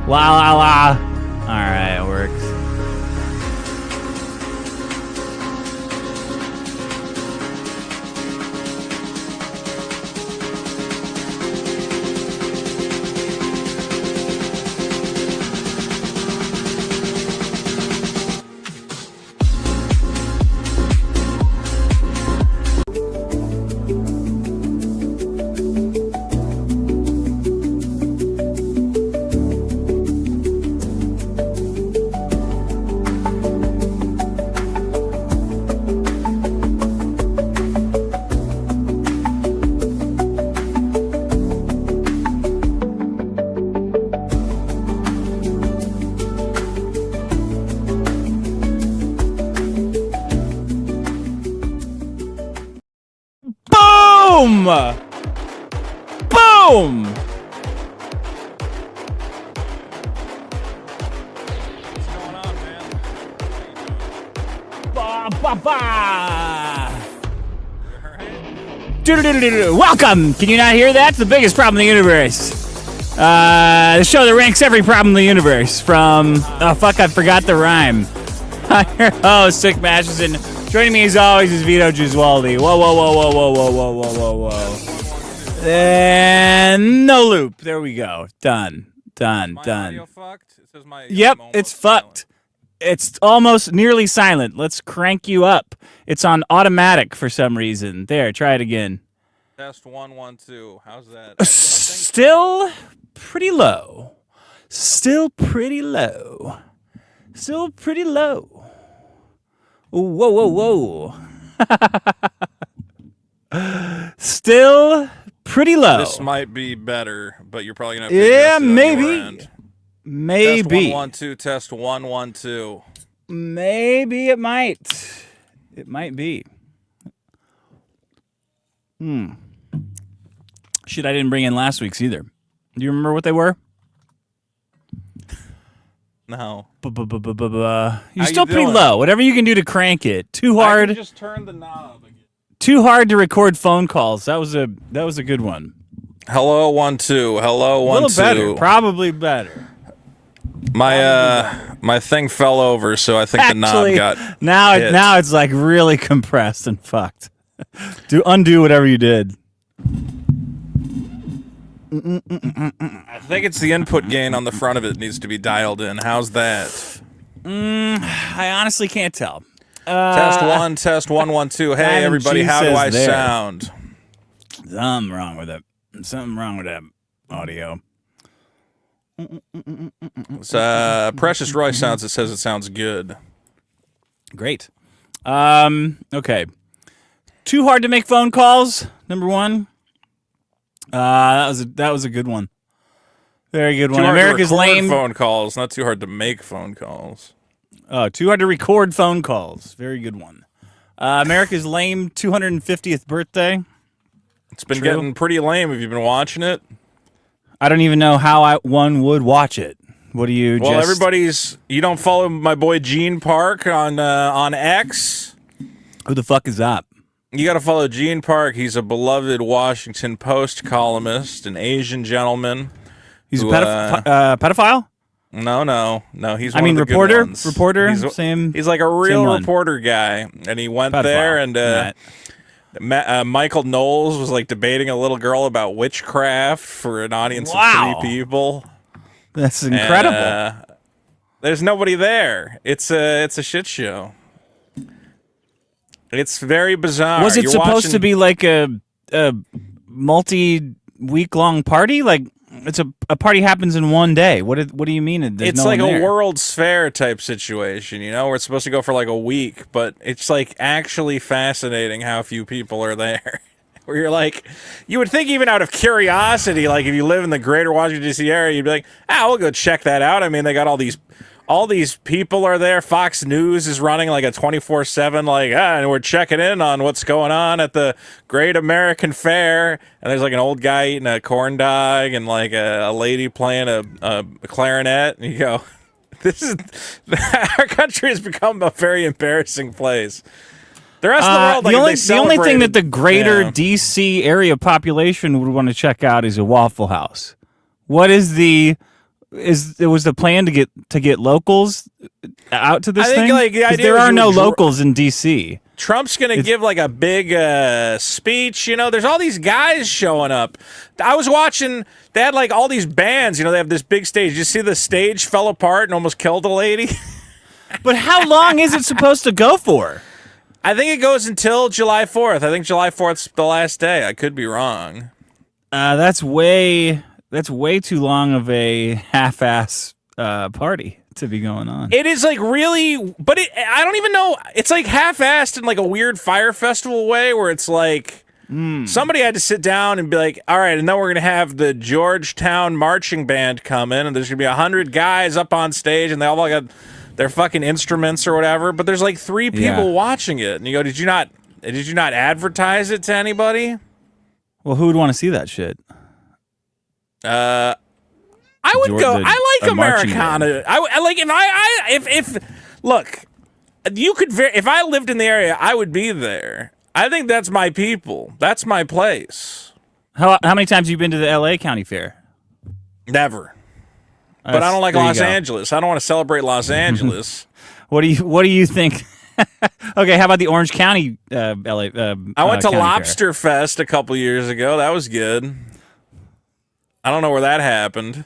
La la la. Alright, it works. Boom! Boom! What's going on, man? Ba ba ba! You alright? Welcome! Can you not hear that? It's the biggest problem in the universe. The show that ranks every problem in the universe from... Oh, fuck, I forgot the rhyme. I'm your host, Sick Masterson. Joining me as always is Vito Gesualdi. Whoa, whoa, whoa, whoa, whoa, whoa, whoa, whoa, whoa, whoa. And no loop. There we go. Done. Done. My Done. audio fucked? It says my Yep, almost it's fucked. It's almost nearly silent. Let's crank you up. It's on automatic for some reason. There, try it again. Test 1 1 2. How's that? Still pretty low. Still pretty low. Still pretty low. Whoa, whoa, whoa. Still pretty low. This might be better, but you're probably gonna have to Yeah, adjust it on your maybe. end. Maybe. Test 1 1 2. Test 1 1 2. Maybe it might. It might be. Shit, I didn't bring in last week's either. Do you remember what they were? No. You're still pretty low. Whatever you can do to crank it. Too I hard. can just turn the knob again. Too hard to record phone calls. That was a good one. Hello 1 2. Hello 1 A little 2. better. Probably better. My thing fell over, so I think Actually, the knob got now hit. now it's like really compressed and fucked. Undo whatever you did. I think it's the input gain on the front of it needs to be dialed in. How's that? I honestly can't tell. Test 1 test 1 1 2. Hey Diamond everybody, G how do says I there. sound? Something wrong with it. Something wrong with that audio. It's, Precious Roy sounds. It says it sounds good. Great. Okay. Too hard to make phone calls. Number one. That was a good one. Very good one. Too hard America's to record lame. phone calls, not too hard to make phone calls. Oh, too hard to record phone calls. Very good one. America's lame 250th birthday. It's been True. getting pretty lame. Have you been watching it? I don't even know how one would watch it. What do you? Well, just... everybody's. You don't follow my boy Gene Park on X? Who the fuck is that? You got to follow Gene Park. He's a beloved Washington Post columnist, an Asian gentleman. He's who, a pedophile. No. He's. I one mean, of the reporter. Good ones. Reporter. He's, Same. He's like a same real one. reporter guy, and he went Pedophile. there, and Right. Michael Knowles was like debating a little girl about witchcraft for an audience Wow. of 3 people. That's incredible. And, there's nobody there. It's a shit show. It's very bizarre. Was it You're supposed watching- to be like a multi-week-long party? Like it's a party happens in one day. What do you mean? There's It's no like one a there? World's Fair type situation, you know, where it's supposed to go for like a week, but it's like actually fascinating how few people are there. Where you're like, you would think even out of curiosity, like if you live in the greater Washington, D.C. area, you'd be like, we'll go check that out. I mean, they got all these people are there. Fox News is running like a 24/7, like, and we're checking in on what's going on at the Great American Fair. And there's like an old guy eating a corn dog and like a lady playing a clarinet. And you go, our country has become a very embarrassing place. The rest of the world, like, the only thing that the greater yeah. DC area population would want to check out is a Waffle House. What is the it was the plan to get locals out to this I think, thing? like, the 'Cause idea there was are you no would locals in DC. Trump's going to give like a big speech. You know, there's all these guys showing up. I was watching, they had like all these bands, you know, they have this big stage. You see the stage fell apart and almost killed a lady? But how long is it supposed to go for? I think it goes until July 4th. I think July 4th's the last day. I could be wrong. That's way too long of a half-ass party to be going on. It is like really, but I don't even know. It's like half-assed in like a weird Fire Festival way where it's like somebody had to sit down and be like, all right, and then we're going to have the Georgetown Marching Band come in and there's going to be 100 guys up on stage and they all got their fucking instruments or whatever, but there's like 3 people watching it. And you go, did you not advertise it to anybody? Well, who would want to see that shit? I would go. I like Americana. I like if look, you could if I lived in the area, I would be there. I think that's my people. That's my place. How many times have you been to the L.A. County Fair? Never. But I don't like Los Angeles. I don't want to celebrate Los Angeles. What do you think? Okay, how about the Orange County LA? I went to County Lobster Fest a couple years ago. That was good. I don't know where that happened.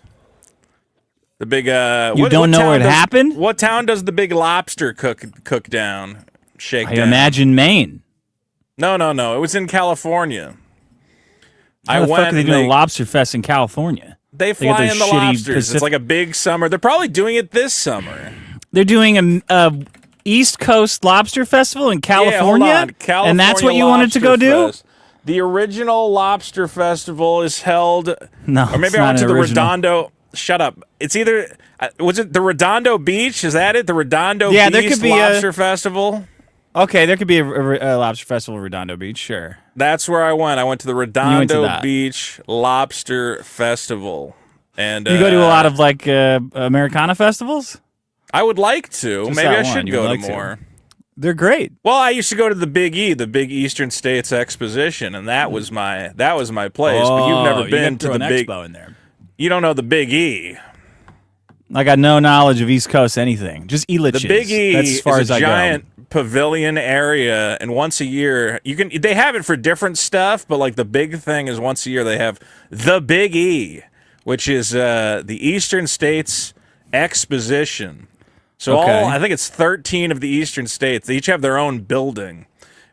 The big you don't know where it happened? What town does the big lobster cook down? Shake down? I imagine Maine. No. It was in California. How the fuck are they doing a lobster fest in California? They fly in the lobsters. It's like a big summer. They're probably doing it this summer. They're doing a East Coast Lobster Festival in California? Yeah, hold on. California and that's what you wanted to go do? The original Lobster Festival is held... No, or maybe I went to the Redondo... Shut up. It's either... was it the Redondo Beach? Is that it? The Redondo Beach there could be Lobster Festival? Okay, there could be a Lobster Festival at Redondo Beach, sure. That's where I went. I went to the Redondo Beach Lobster Festival. And you go to a lot of, like, Americana festivals? I would like to. Just maybe I should go to more. They're great. Well, I used to go to the Big E, the Big Eastern States Exposition, and that was my place. But you've never been to the Big Expo in there. You don't know the Big E. I got no knowledge of East Coast anything. Just Elitches. The Big E That's as far is as a giant pavilion area, and once a year they have it for different stuff, but like the big thing is once a year they have the Big E, which is the Eastern States Exposition. So I think it's 13 of the Eastern states. They each have their own building.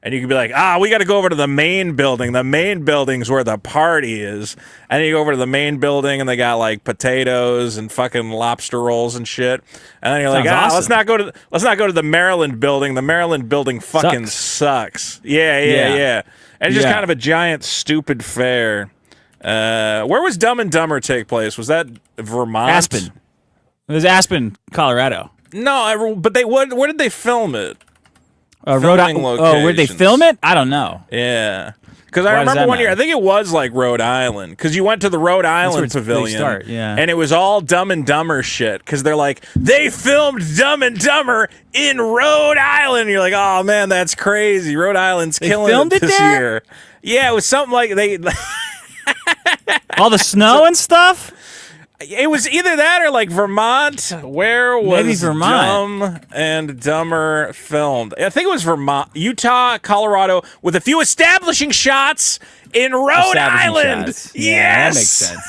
And you can be like, we got to go over to the main building. The main building's where the party is. And then you go over to the main building, and they got like potatoes and fucking lobster rolls and shit. And then you're like, awesome. let's not go to the Maryland building. The Maryland building fucking sucks. Yeah. And it's just kind of a giant stupid fair. Where was Dumb and Dumber take place? Was that Vermont? Aspen. It was Aspen, Colorado. No, but where did they film it? Rhode Island. Oh, where'd they film it? I don't know. Yeah. Because I remember one year, I think it was like Rhode Island, because you went to the Rhode Island Pavilion, and it was all Dumb and Dumber shit, because they're like, they filmed Dumb and Dumber in Rhode Island. And you're like, oh man, that's crazy. Rhode Island's killing it this year. Yeah, it was something like they... all the snow and stuff? It was either that or like Vermont. Where was Dumb and Dumber filmed? I think it was Vermont, Utah, Colorado, with a few establishing shots in Rhode Island. Shots. Yes, yeah, that makes sense.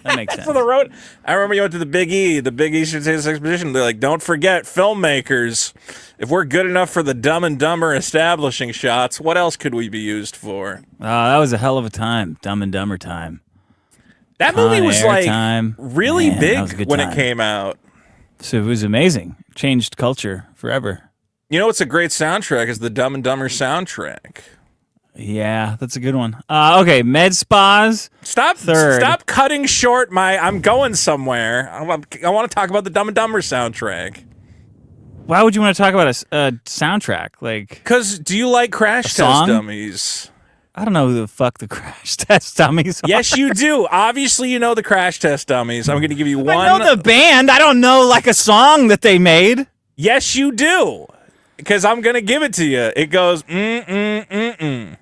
That makes sense. So the road. I remember you went to the Big E, the Big Eastern States Exposition. They're like, don't forget, filmmakers. If we're good enough for the Dumb and Dumber establishing shots, what else could we be used for? Oh, that was a hell of a time. Dumb and Dumber time. That movie was like really big when it came out. So it was amazing. Changed culture forever. You know what's a great soundtrack is the Dumb and Dumber soundtrack. Yeah, that's a good one. Okay, med spas. Stop cutting short I'm going somewhere. I want to talk about the Dumb and Dumber soundtrack. Why would you want to talk about a soundtrack? Because do you like Crash Test Dummies? I don't know who the fuck the Crash Test Dummies are. Yes, you do. Obviously, you know the Crash Test Dummies. I'm going to give you one. I know the band. I don't know like a song that they made. Yes, you do. Because I'm going to give it to you. It goes, mm-mm-mm-mm.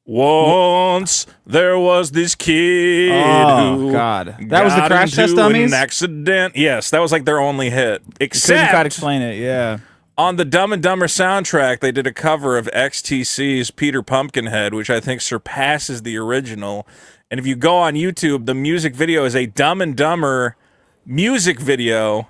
Once there was this kid who God. That was the Crash Test into Dummies? an accident. Yes, that was like their only hit. Couldn't Except quite explain it, yeah. on the Dumb and Dumber soundtrack, they did a cover of XTC's Peter Pumpkinhead, which I think surpasses the original. And if you go on YouTube, the music video is a Dumb and Dumber music video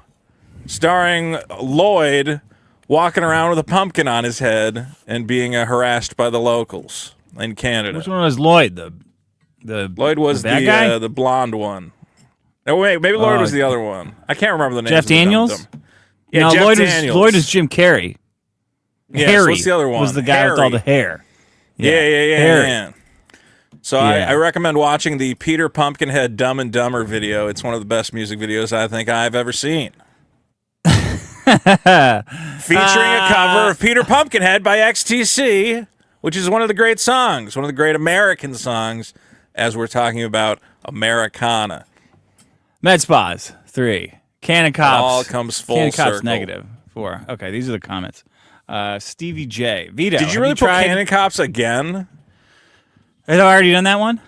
starring Lloyd walking around with a pumpkin on his head and being harassed by the locals in Canada. Which one was Lloyd? The Lloyd was the bad guy? The blonde one. No, wait, maybe Lloyd was the other one. I can't remember the name. Jeff Daniels? Yeah, no, Jeff Lloyd Daniels. Lloyd is Jim Carrey. Yeah, Harry so what's the other one? was the guy with all the hair. Yeah. Harry. Yeah. So Yeah. I recommend watching the Peter Pumpkinhead Dumb and Dumber video. It's one of the best music videos I think I've ever seen. Featuring a cover of Peter Pumpkinhead by XTC, which is one of the great songs, one of the great American songs, as we're talking about Americana. Med Spas, 3. Cannon Cops. It all comes full Cannon Cops, circle. negative. 4. Okay, these are the comments. Stevie J. Vito. Did you really put Cannon Cops again? Had I already done that one?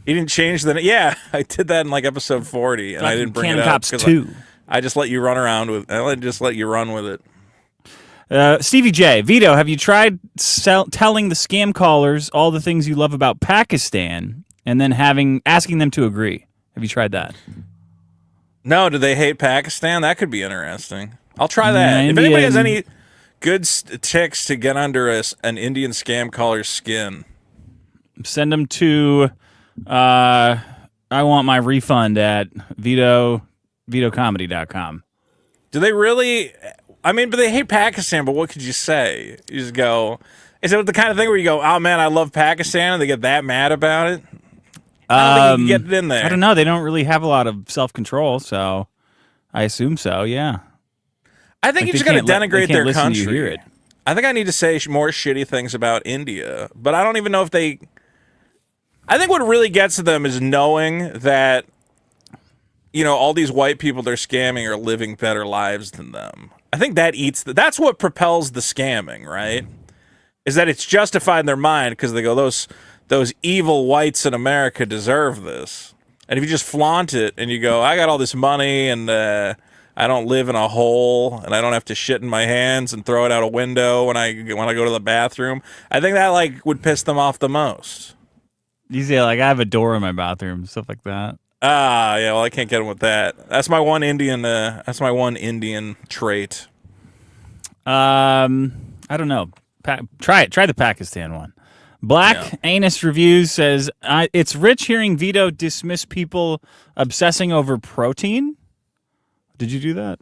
You didn't change the... Yeah, I did that in like episode 40, and I didn't bring Cannon it up. Cops 2. I just let you run around with... I just let you run with it. Stevie J. Vito, have you tried telling the scam callers all the things you love about Pakistan and then asking them to agree? Have you tried that? No, do they hate Pakistan? That could be interesting. I'll try that. Maybe if anybody has any good ticks to get under an Indian scam caller's skin, send them to I want my refund at vitocomedy.com. do they really? I mean, but they hate Pakistan, but what could you say? You just go, is it the kind of thing where you go, oh man, I love Pakistan, and they get that mad about it? I don't think you can get it in there. I don't know. They don't really have a lot of self-control, so I assume so, yeah. I think you just got to denigrate their country. You hear it. I think I need to say more shitty things about India, but I don't even know if they... I think what really gets to them is knowing that, you know, all these white people they're scamming are living better lives than them. I think that that's what propels the scamming, right? Is that it's justified in their mind because they go, those evil whites in America deserve this. And if you just flaunt it and you go, I got all this money and I don't live in a hole and I don't have to shit in my hands and throw it out a window when I go to the bathroom, I think that like would piss them off the most. You say like I have a door in my bathroom, stuff like that. Ah, yeah. Well, I can't get them with that. That's my one Indian. That's my one Indian trait. I don't know. Try it. Try the Pakistan one. Black Anus Reviews says it's rich hearing Vito dismiss people obsessing over protein. Did you do that?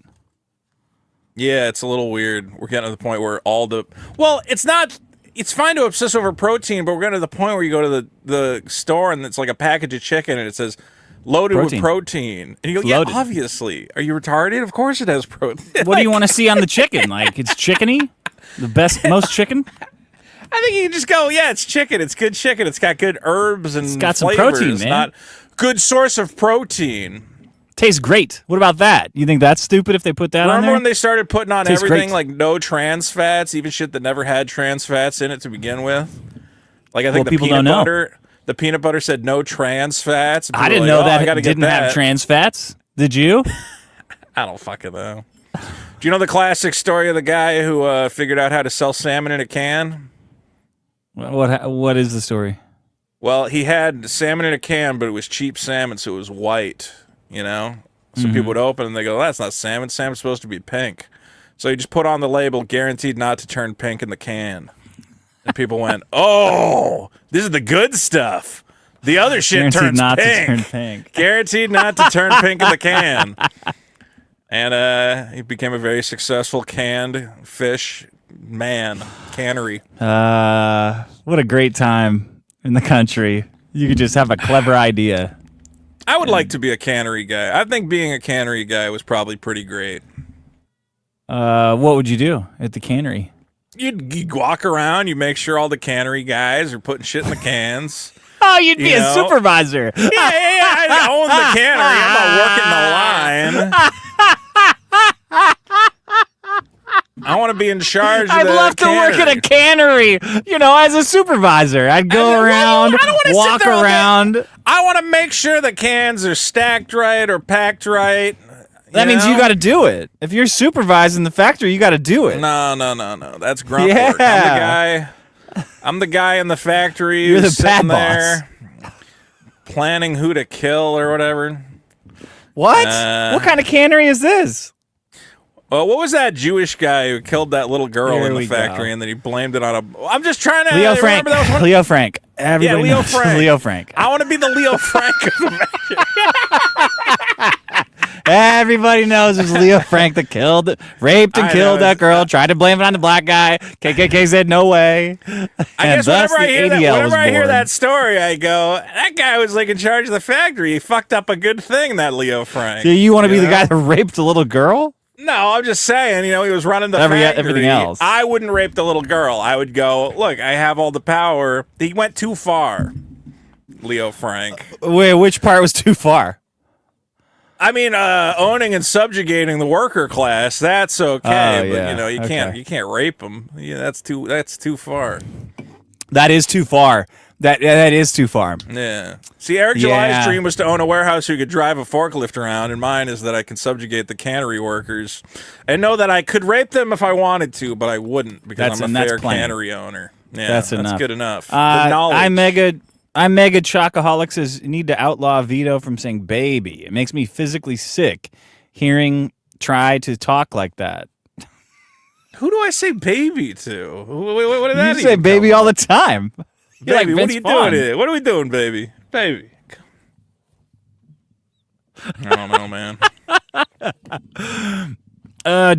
Yeah, it's a little weird. We're getting to the point where it's not. It's fine to obsess over protein, but we're getting to the point where you go to the store and it's like a package of chicken and it says loaded with protein. And you go, loaded. Yeah, obviously. Are you retarded? Of course it has protein. What do you want to see on the chicken? Like it's chickeny? The most chicken? I think you can just go, yeah, it's chicken. It's good chicken. It's got good herbs and it's got some flavors. protein, man. Not good source of protein. Tastes great. What about that? You think that's stupid if they put that on there? Remember when they started putting on Tastes everything great. like no trans fats, even shit that never had trans fats in it to begin with? Like I think people don't know. The peanut butter said no trans fats. I didn't know that it didn't have trans fats. Did you? I don't fucking know. Do you know the classic story of the guy who figured out how to sell salmon in a can? What is the story? Well, he had salmon in a can, but it was cheap salmon, so it was white, you know? So people would open and they go, that's not salmon. Salmon's supposed to be pink. So he just put on the label, guaranteed not to turn pink in the can. And people went, oh, this is the good stuff. The other shit turns not pink. To turn pink. Guaranteed not to turn pink in the can. And he became a very successful canned fish cannery. What a great time in the country. You could just have a clever idea. I would like to be a cannery guy. I think being a cannery guy was probably pretty great. What would you do at the cannery? You'd walk around, you make sure all the cannery guys are putting shit in the cans. Oh, you'd be a supervisor. Yeah, I own the cannery. I'm not working the line. I want to to be in charge of I'd love to work at a cannery, as a supervisor. I'd go around, walk around. I want to make sure the cans are stacked right or packed right. That means you got to do it. If you're supervising the factory, you got to do it. No. That's grunt work. I'm the guy in the factory You're the sitting bad there planning who to kill or whatever. What? What kind of cannery is this? Well, what was that Jewish guy who killed that little girl in the factory and then he blamed it on a... I'm just trying to... Leo Frank. Leo Frank. Everybody Leo knows Frank. Leo Frank. I want to be the Leo Frank of the factory. Everybody knows it was Leo Frank that raped and killed that girl, tried to blame it on the black guy. KKK said no way. I guess whenever I hear that story, I go, that guy was like in charge of the factory. He fucked up a good thing, that Leo Frank. So you want to be the guy that raped a little girl? No, I'm just saying, he was running the factory. Everything else. I wouldn't rape the little girl. I would go, look, I have all the power. He went too far, Leo Frank. Wait, which part was too far? I mean, owning and subjugating the worker class, that's okay, but you can't rape them. Yeah, that's too far. That is too far. That is too far. Yeah. See, Eric July's dream was to own a warehouse who could drive a forklift around, and mine is that I can subjugate the cannery workers and know that I could rape them if I wanted to, but I wouldn't because I'm a fair cannery owner. Yeah, that's good enough. I'm Mega Chocoholic says, need to outlaw Vito from saying baby. It makes me physically sick hearing try to talk like that. Who do I say baby to? What did that You say baby all the time. Baby, what are you doing here? What are we doing, baby? Baby. I don't know, man.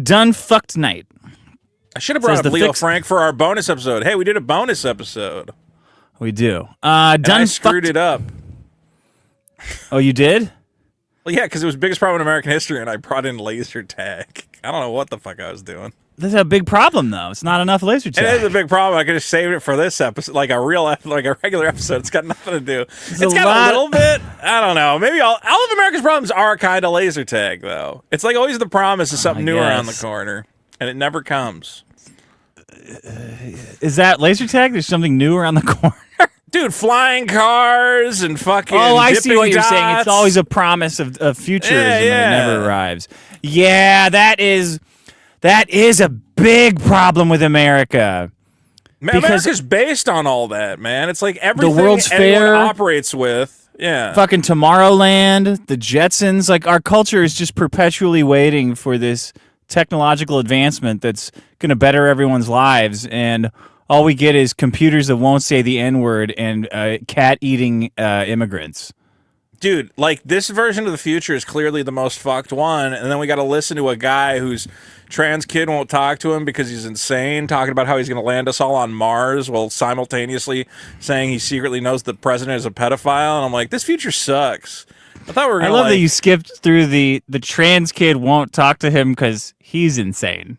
Done fucked night. I should have brought up Leo Frank for our bonus episode. Hey, we did a bonus episode. We do. I screwed it up. Oh, you did? Well, yeah, because it was biggest problem in American history, and I brought in laser tag. I don't know what the fuck I was doing. This is a big problem, though. It's not enough laser tag. It is a big problem. I could have saved it for this episode, like a regular episode. It's got nothing to do. It's got a little bit. I don't know. Maybe all of America's problems are kind of laser tag, though. It's like always the promise of something new around the corner, and it never comes. Is that laser tag? There's something new around the corner? Dude, flying cars and fucking I see what you're dots. saying. It's always a promise of futures and it never arrives. Yeah, that is a big problem with America. America's based on all that, man. It's like everything the World's Fair operates with. Yeah. Fucking Tomorrowland, the Jetsons. Like, our culture is just perpetually waiting for this technological advancement that's going to better everyone's lives, and all we get is computers that won't say the N-word and cat-eating immigrants. Dude, like, this version of the future is clearly the most fucked one, and then we got to listen to a guy whose trans kid won't talk to him because he's insane, talking about how he's going to land us all on Mars while simultaneously saying he secretly knows the president is a pedophile, and I'm like, this future sucks. I thought we were gonna I love that you skipped through the trans kid won't talk to him because he's insane.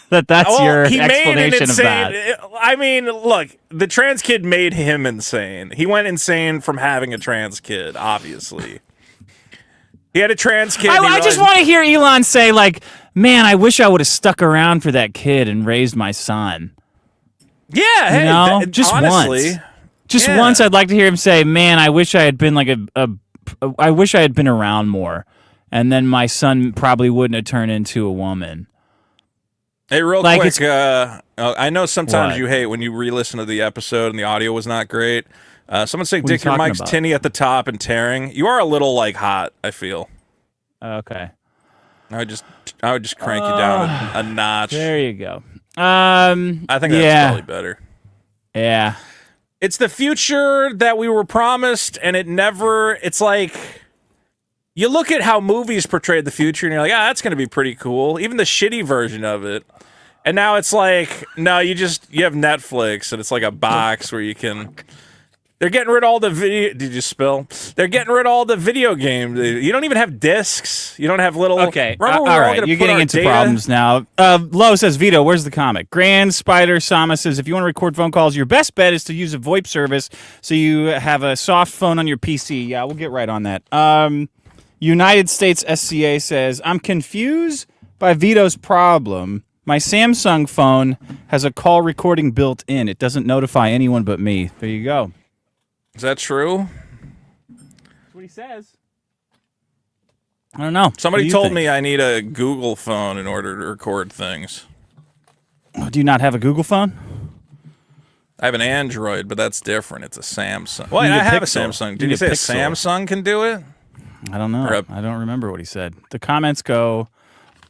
That's your explanation of that. I mean, look, the trans kid made him insane. He went insane from having a trans kid, obviously. He had a trans kid. I just want to hear Elon say, like, man, I wish I would have stuck around for that kid and raised my son. Yeah, hey, just honestly, once. Just once I'd like to hear him say, man, I wish I had been like I wish I had been around more, and then my son probably wouldn't have turned into a woman. Hey, real quick, I know sometimes you hate when you re-listen to the episode and the audio was not great. Someone say, Dick, your mic's tinny at the top and tearing. You are a little, like, hot, I feel. Okay. I would just crank you down a notch. There you go. I think that's probably better. Yeah. It's the future that we were promised, and it's like, you look at how movies portrayed the future, and you're like, that's going to be pretty cool. Even the shitty version of it. And now it's like, no, you have Netflix, and it's like a box where you can... They're getting rid of all the video... Did you spill? They're getting rid of all the video games. You don't even have discs. You don't have little... Okay, all right, you're getting into problems now. Lo says, Vito, where's the comic? Grand Spider Sama says, if you want to record phone calls, your best bet is to use a VoIP service so you have a soft phone on your PC. Yeah, we'll get right on that. United States SCA says, I'm confused by Vito's problem. My Samsung phone has a call recording built in. It doesn't notify anyone but me. There you go. Is that true? That's what he says. I don't know. Somebody told me I need a Google phone in order to record things. Do you not have a Google phone? I have an Android, but that's different. It's a Samsung. Wait, I have a Samsung. Did you say a Samsung can do it? I don't know. I don't remember what he said. The comments go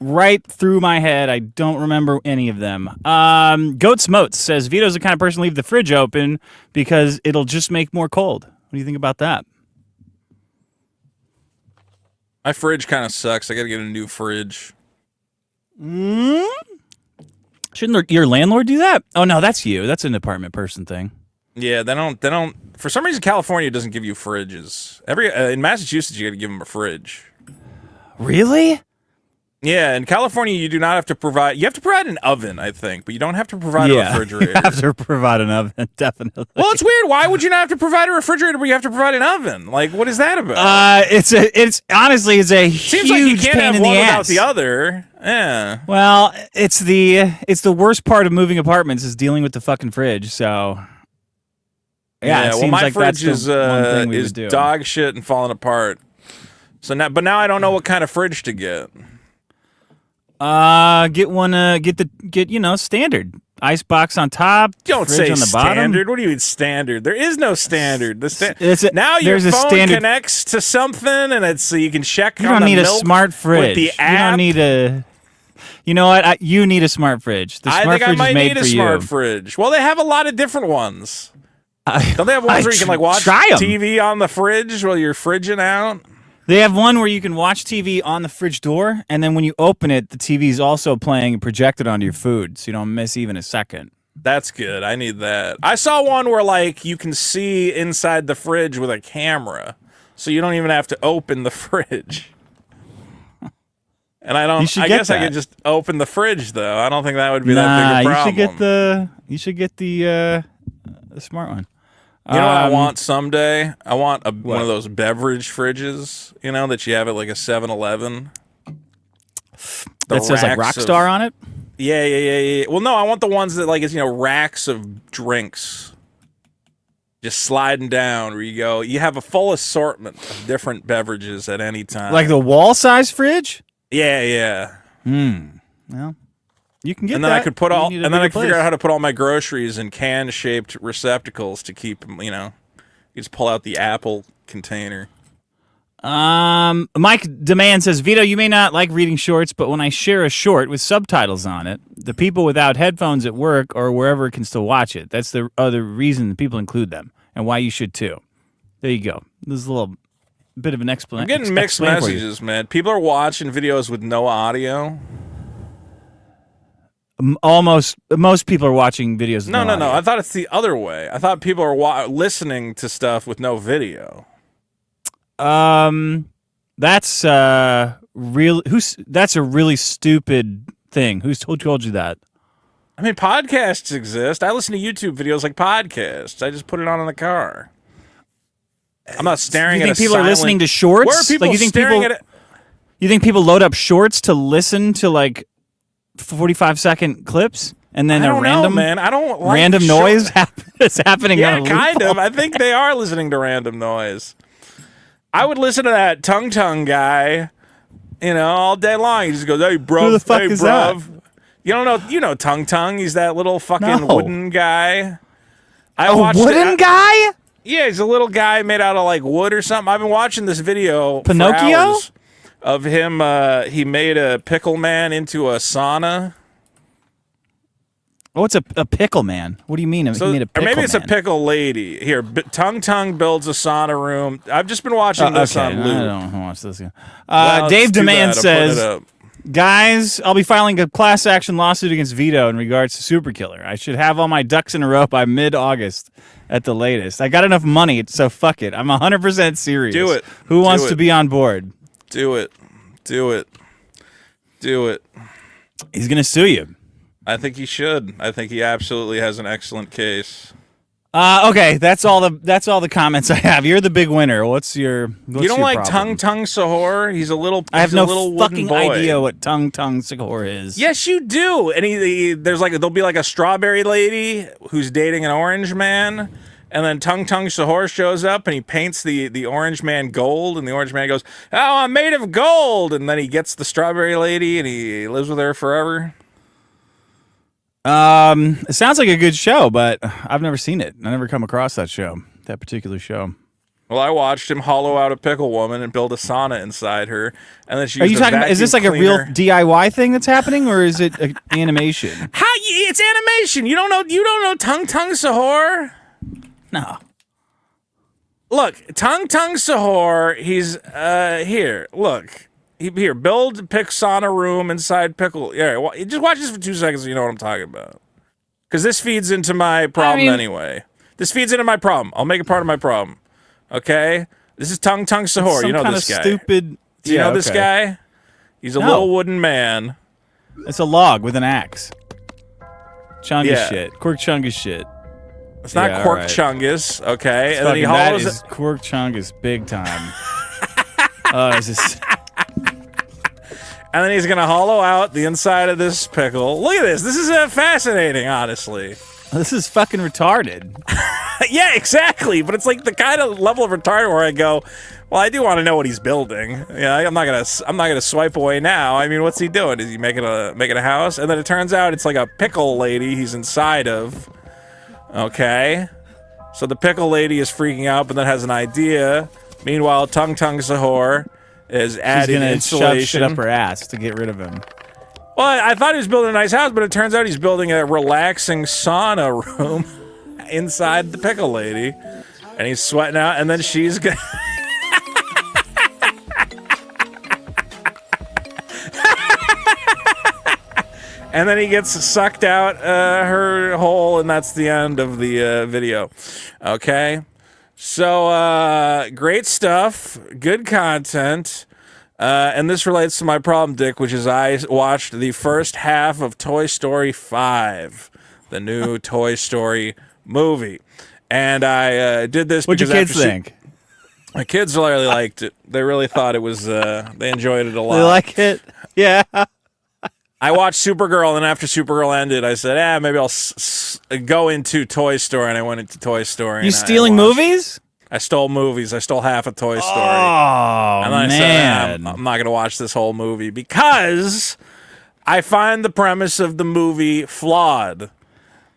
right through my head. I don't remember any of them. Goat Smotes says, Vito's the kind of person to leave the fridge open because it'll just make more cold. What do you think about that? My fridge kind of sucks. I got to get a new fridge. Shouldn't your landlord do that? Oh, no, that's you. That's an apartment person thing. Yeah, they don't. For some reason, California doesn't give you fridges. In Massachusetts, you got to give them a fridge. Really? Yeah, in California, you do not have to provide. You have to provide an oven, I think, but you don't have to provide a refrigerator. You have to provide an oven, definitely. Well, it's weird. Why would you not have to provide a refrigerator, but you have to provide an oven? Like, what is that about? It's honestly a Seems like you huge can't pain have in one the without ass. the other. Yeah. Well, it's the worst part of moving apartments is dealing with the fucking fridge. So. Yeah, it well, seems my like fridge that's the one thing we would do. dog shit and falling apart. So now, but now I don't know what kind of fridge to get. Get one. Get standard icebox on top. Don't fridge say on the standard. bottom. What do you mean standard? There is no standard. Now there's your a phone standard. connects to something, and it's so you can check. You on don't the need a milk smart fridge. with the app. You don't need a. You know what? You need a smart fridge. The smart fridge is made for you. I think I might need a smart fridge. Well, they have a lot of different ones. Don't they have ones where you can like watch TV on the fridge while you're fridging out? They have one where you can watch TV on the fridge door, and then when you open it, the TV's also playing and projected onto your food, so you don't miss even a second. That's good. I need that. I saw one where like you can see inside the fridge with a camera, so you don't even have to open the fridge. And I don't. I guess I could just open the fridge though. I don't think that would be that big a problem. You should get the smart one. You know what I want someday? I want one of those beverage fridges, that you have at like a 7-Eleven. That says like Rockstar on it? Yeah. Well, no, I want the ones that like, racks of drinks. Just sliding down where you go. You have a full assortment of different beverages at any time. Like the wall size fridge? Yeah. Well, you can get that. And then I could put I could figure out how to put all my groceries in can-shaped receptacles to keep them, you just pull out the Apple container. Mike Demand says, Vito, you may not like reading shorts, but when I share a short with subtitles on it, the people without headphones at work or wherever can still watch it. That's the other reason people include them, and why you should too. There you go. This is a little bit of an explanation. I'm getting mixed messages, man. People are watching videos with no audio. Most people are watching videos with no audio. No. I thought it's the other way. I thought people are listening to stuff with no video. That's that's a really stupid thing. Who told you that? I mean, podcasts exist. I listen to YouTube videos like podcasts. I just put it on in the car. I'm not staring at You think people are listening to shorts? Where are people staring at it? You think people load up shorts to listen to like 45-second clips? And then I don't random, know, man. I don't like random noise is happening. Yeah, on a kind of. I think they are listening to random noise. I would listen to that tongue guy, all day long. He just goes, "Hey, bro, who the fuck is that?" You don't know? You know tongue. He's that little fucking wooden guy. Guy? Yeah, he's a little guy made out of like wood or something. I've been watching this video Pinocchio for hours of him. He made a pickle man into a sauna. Oh, it's a pickle man. What do you mean? He made a pickle or maybe it's man. a pickle lady. Here, Tongue builds a sauna room. I've just been watching this on loop. I don't watch this. Dave Demand says, guys, I'll be filing a class action lawsuit against Vito in regards to Super Killer. I should have all my ducks in a row by mid-August at the latest. I got enough money, so fuck it. I'm 100% serious. Do it. Who wants to be on board? Do it. He's going to sue you. I think he should. I think he absolutely has an excellent case. Okay, that's all the comments I have. You're the big winner. What's You don't your like problem? Tung Sahur? He's a little. I have he's no a little fucking wooden boy. idea what Tung Sahur is. Yes, you do. And there'll be like a strawberry lady who's dating an orange man, and then Tung Sahur shows up and he paints the orange man gold, and the orange man goes, "Oh, I'm made of gold," and then he gets the strawberry lady and he lives with her forever. It sounds like a good show, but I've never seen it. I never come across that particular show. Well, I watched him hollow out a pickle woman and build a sauna inside her, and then she. Are you talking about? Is this like a real cleaner. DIY thing that's happening, or is it animation? It's animation. You don't know Tung Sahur? No. Look, Tung Sahur. He's here. Look. Here, build sauna room inside pickle. Yeah, just watch this for 2 seconds so you know what I'm talking about. Because this feeds into my problem anyway. This feeds into my problem. I'll make it part of my problem. Okay? This is Tung Sahur. You know this guy. Stupid. Do you know this guy? He's a little wooden man. It's a log with an axe. Chungus shit. Quirk Chungus shit. It's not Quirk Chungus, okay? And then he hollows it. Quirk Chungus big time. This is... And then he's going to hollow out the inside of this pickle. Look at this. This is fascinating, honestly. This is fucking retarded. Yeah, exactly. But it's like the kind of level of retarded where I go, well, I do want to know what he's building. Yeah, I'm not gonna swipe away now. I mean, what's he doing? Is he making a house? And then it turns out it's like a pickle lady he's inside of. Okay. So the pickle lady is freaking out, but then has an idea. Meanwhile, Tung Sahur is adding insulation. Shove shit up her ass to get rid of him. Well, I thought he was building a nice house, but it turns out he's building a relaxing sauna room inside the pickle lady, and he's sweating out, and then she's gonna... And then he gets sucked out her hole, and that's the end of the video. Okay? So, great stuff. Good content. And this relates to my problem, Dick, which is I watched the first half of Toy Story 5, the new Toy Story movie. And I did this What'd because your kids think? My kids really liked it. They really thought it was, they enjoyed it a lot. They like it? Yeah. I watched Supergirl, and after Supergirl ended, I said, maybe I'll go into Toy Story, and I went into Toy Story. You stealing movies? I stole movies. I stole half of Toy Story. Oh, and then I said, I'm not going to watch this whole movie because I find the premise of the movie flawed.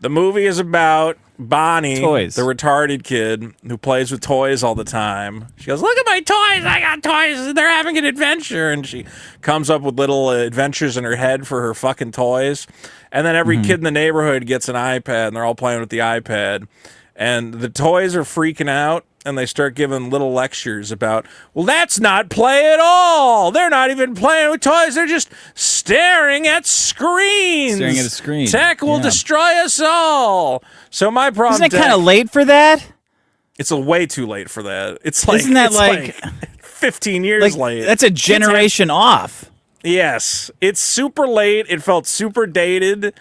The movie is about Bonnie, the retarded kid who plays with toys all the time. She goes, look at my toys. I got toys. They're having an adventure. And she comes up with little adventures in her head for her fucking toys. And then every kid in the neighborhood gets an iPad, and they're all playing with the iPad. And the toys are freaking out, and they start giving little lectures about, well, that's not play at all. They're not even playing with toys. They're just staring at screens. Staring at a screen. Tech will destroy us all. So my problem... Isn't it kind of late for that? It's way too late for that. It's like... Isn't that like 15 years late. That's a generation off. Yes. It's super late. It felt super dated.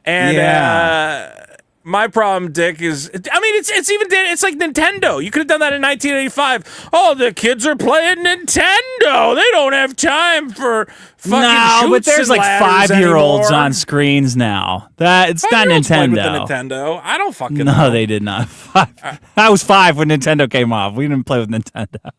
And... my problem, Dick, is... I mean, it's like Nintendo. You could have done that in 1985. Oh, the kids are playing Nintendo. They don't have time for fucking but there's like 5-year-olds on screens now. It's not Nintendo. With the Nintendo. I don't fucking know. No, they did not. I was 5 when Nintendo came off. We didn't play with Nintendo.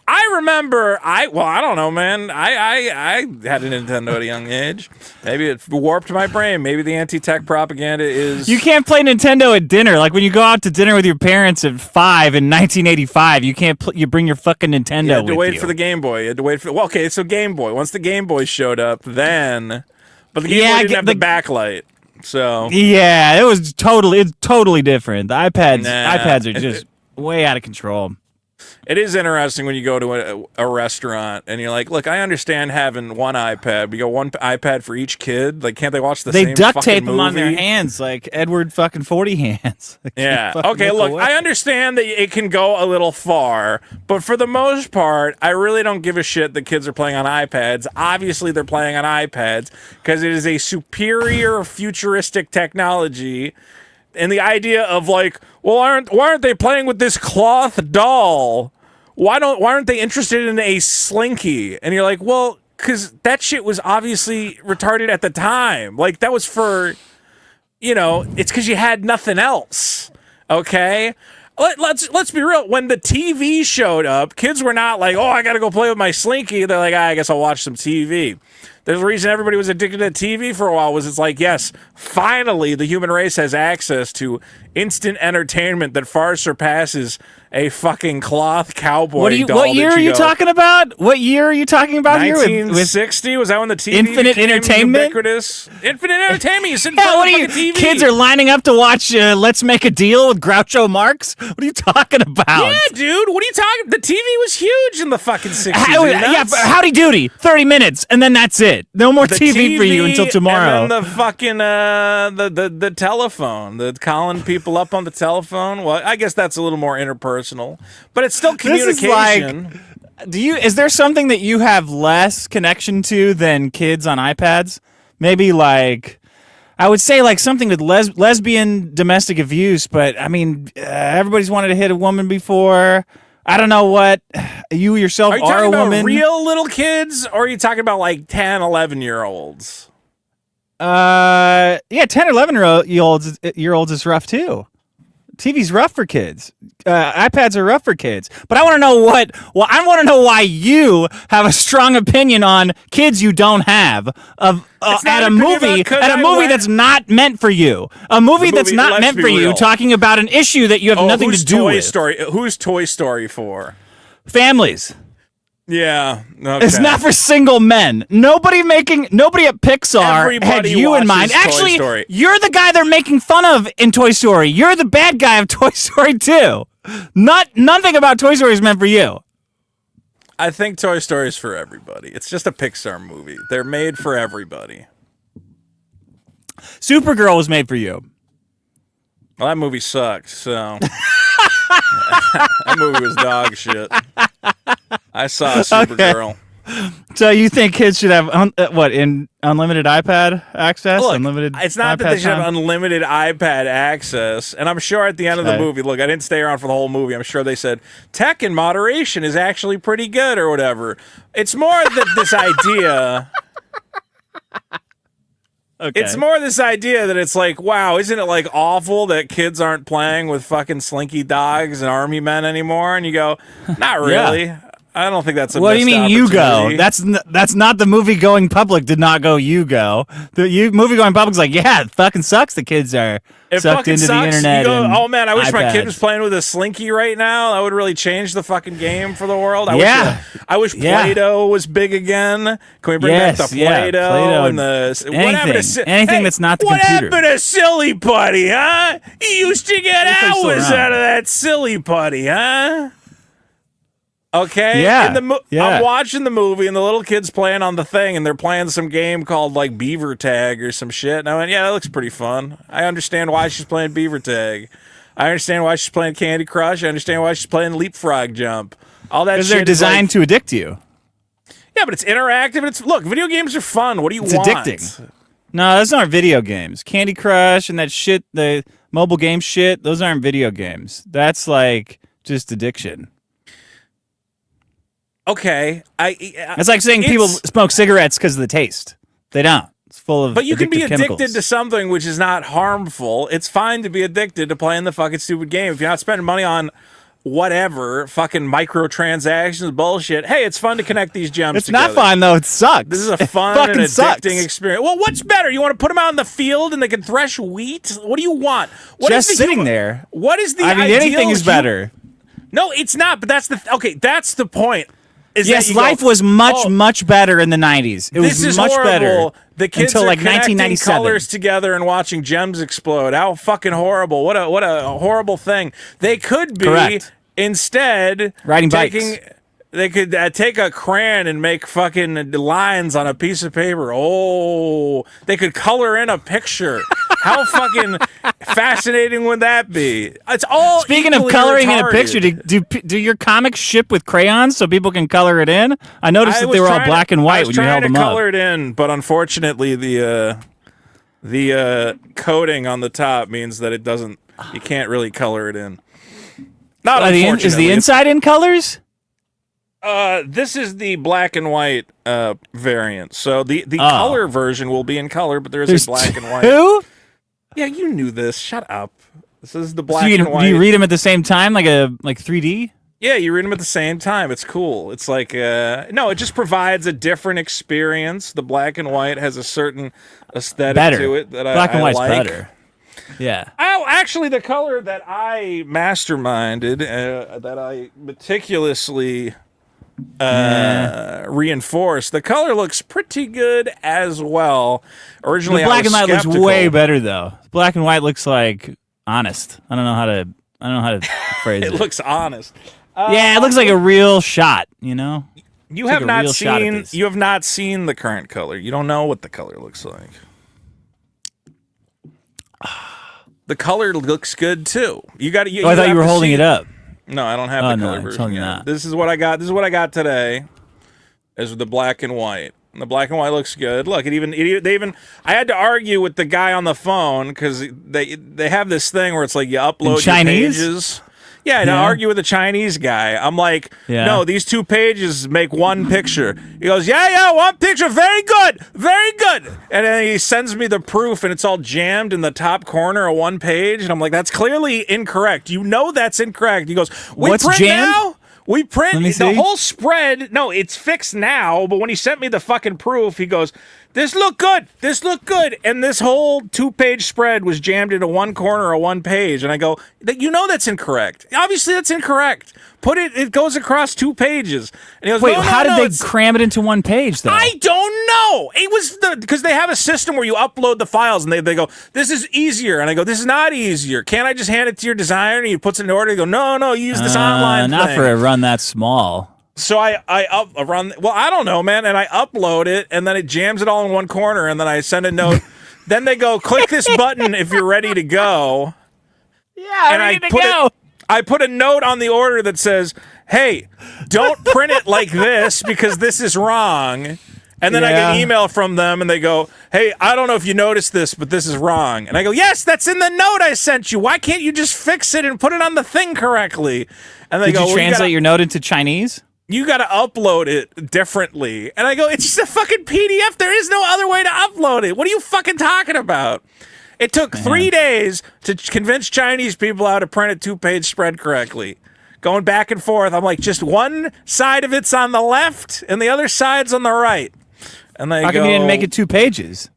I remember, I don't know, man. I had a Nintendo at a young age. Maybe it warped my brain. Maybe the anti-tech propaganda is... You can't play Nintendo at dinner. Like when you go out to dinner with your parents at 5 in 1985, you can't you bring your fucking Nintendo. You had to wait for the Game Boy. You had to wait for... Well, okay, so Game Boy. Once the Game Boy showed up, then... But the Game Boy didn't have the backlight. So... Yeah, it's totally different. The iPads are just way out of control. It is interesting when you go to a restaurant and you're like, look, I understand having one iPad. We got one iPad for each kid. Like, can't they watch the same fucking movie? They duct tape them on their hands like Edward fucking 40 hands. Yeah. Okay, look, I understand that it can go a little far, but for the most part, I really don't give a shit that kids are playing on iPads. Obviously, they're playing on iPads because it is a superior futuristic technology. And the idea of like, well, why aren't they playing with this cloth doll? Why aren't they interested in a slinky? And you're like, well, because that shit was obviously retarded at the time. Like, that was for, it's because you had nothing else. Okay? Let's be real. When the TV showed up, kids were not like, oh, I got to go play with my slinky. They're like, I guess I'll watch some TV. There's a reason everybody was addicted to TV for a while was it's like, yes, finally the human race has access to instant entertainment that far surpasses a fucking cloth cowboy doll. What year are you talking about? What year are you talking about here? 1960? Was that when the TV Infinite Entertainment? Ubiquitous? Infinite Entertainment. You sit in Yeah, front what of are you? fucking TV. Kids are lining up to watch Let's Make a Deal with Groucho Marx? What are you talking about? Yeah, dude. What are you talking? The TV was huge in the fucking 60s. Yeah, Howdy Doody, 30 minutes, and then that's it. No more TV for you until tomorrow. And then the fucking the telephone, the calling people up on the telephone. Well, I guess that's a little more interpersonal, but it's still communication. Is there something that you have less connection to than kids on iPads? Maybe like, I would say like something with lesbian domestic abuse, but I mean, everybody's wanted to hit a woman before. I don't know what you yourself are. Are you talking a about woman. Real little kids, or are you talking about like 10, 11-year-olds? Yeah, 10 or 11-year-olds is rough too. TV's rough for kids. iPads are rough for kids. But I want to know I want to know why you have a strong opinion on kids you don't have at a movie that's not meant for you. A movie that's not meant for you, talking about an issue that you have nothing to do with. Who's Toy Story for? Families. Yeah, okay. It's not for single men. Nobody at Pixar had you in mind. Actually, you're the guy they're making fun of in Toy Story. You're the bad guy of Toy Story 2. Nothing about Toy Story is meant for you. I think Toy Story is for everybody. It's just a Pixar movie. They're made for everybody. Supergirl was made for you. Well, that movie sucked, so... That movie was dog shit. I saw Supergirl. Okay. So you think kids should have unlimited iPad access? Look, unlimited. It's not iPad that they should time? have unlimited iPad access. And I'm sure at the end of the movie, look, I didn't stay around for the whole movie. I'm sure they said tech in moderation is actually pretty good or whatever. It's more that this idea. Okay. It's more this idea that it's like, wow, isn't it like awful that kids aren't playing with fucking slinky dogs and army men anymore? And you go, not really. Yeah. I don't think that's a What do you mean you go? opportunity. That's not the movie going public did not go you go. The movie going public's like, yeah, it fucking sucks the kids are sucked into the internet. You go, oh man, I wish my kid iPads. was playing with a slinky right now. That would really change the fucking game for the world. I wish Yeah. Play-Doh was big again. Can we bring back the Play-Doh? Play-Doh And the anything that's not the what computer. What happened to Silly Putty, huh? You used to get It's still hours around. out of that Silly Putty, huh? Okay. Yeah. I'm watching the movie and the little kid's playing on the thing and they're playing some game called like Beaver Tag or some shit. And I went, yeah, that looks pretty fun. I understand why she's playing Beaver Tag. I understand why she's playing Candy Crush. I understand why she's playing Leapfrog Jump. All that shit. Because they're designed to addict you. Yeah, but it's interactive. And look, video games are fun. What do you want? It's addicting. No, those aren't video games. Candy Crush and that shit, the mobile game shit, those aren't video games. That's like just addiction. Okay, it's like saying people smoke cigarettes because of the taste. They don't. It's full of. But you can be addicted chemicals. to something which is not harmful. It's fine to be addicted to playing the fucking stupid game. If you're not spending money on whatever fucking microtransactions bullshit, hey, it's fun to connect these gems. It's together. not fun though. It sucks. This is a fun and addicting experience. Well, what's better? You want to put them out in the field and they can thresh wheat? What do you want? Just sitting there. What is the? Anything is better. No, it's not. But that's the point. Yes, life was much better in the 90s. It was much better. The kids until are like connecting 1997. colors together and watching gems explode. How fucking horrible! What a horrible thing. They could be instead riding bikes. They could take a crayon and make fucking lines on a piece of paper. Oh, they could color in a picture. How fucking fascinating would that be? It's all Speaking of coloring in a picture, do your comics ship with crayons so people can color it in? I noticed that they were all black and white when you held them up. I was trying to color it in, but unfortunately The coating on the top means that it doesn't. You can't really color it in. Not unfortunately. Is the inside in colors? This is the black and white variant. So the color version will be in color, but there's a black and white. Who? Yeah, you knew this. Shut up. This is the black and white. Do you read them at the same time, like 3D? Yeah, you read them at the same time. It's cool. It's like no, it just provides a different experience. The black and white has a certain aesthetic to it that black and white's like. better. Yeah. Oh, actually, the color that I masterminded, that I meticulously reinforced, the color looks pretty good as well. Originally, the black and white looks skeptical. way better though. Black and white looks like honest. I don't know how to phrase it. It looks honest. Yeah, it looks like a real shot. You know. You have not seen. You have not seen the current color. You don't know what the color looks like. The color looks good too. You got. I thought you were holding it up. No, I don't have the color version yet. This is what I got. This is what I got today. Is the black and white. And the black and white looks good. Look, I had to argue with the guy on the phone because they have this thing where it's like you upload your pages. Yeah, to argue with the Chinese guy. I'm like, no, these 2 pages make 1 picture. He goes, yeah, 1 picture, very good, very good. And then he sends me the proof, and it's all jammed in the top corner of 1 page. And I'm like, that's clearly incorrect. You know that's incorrect. He goes, what's print jammed? now? We print the whole spread. No, it's fixed now. But when he sent me the fucking proof, he goes, this look good. This look good. And this whole 2-page spread was jammed into 1 corner of 1 page. And I go, you know that's incorrect. Obviously, that's incorrect. It goes across 2 pages. And he goes, wait, how did they cram it into 1 page, though? I don't know. It was because they have a system where you upload the files and they go, this is easier. And I go, this is not easier. Can't I just hand it to your designer and he puts it in order? They go, no, use this online not thing. for a run that small. So I run. Well, I don't know, man. And I upload it, and then it jams it all in 1 corner, and then I send a note. Then they go, click this button if you're ready to go. Yeah, and ready to go. I put a note on the order that says, hey, don't print it like this because this is wrong. And then I get an email from them, and they go, hey, I don't know if you noticed this, but this is wrong. And I go, yes, that's in the note I sent you. Why can't you just fix it and put it on the thing correctly? And they Did you translate your note into Chinese? You got to upload it differently. And I go, it's just a fucking PDF. There is no other way to upload it. What are you fucking talking about? It took 3 days to convince Chinese people how to print a 2-page spread correctly. Going back and forth. I'm like, just one side of it's on the left and the other side's on the right. And they How come you didn't make it 2 pages?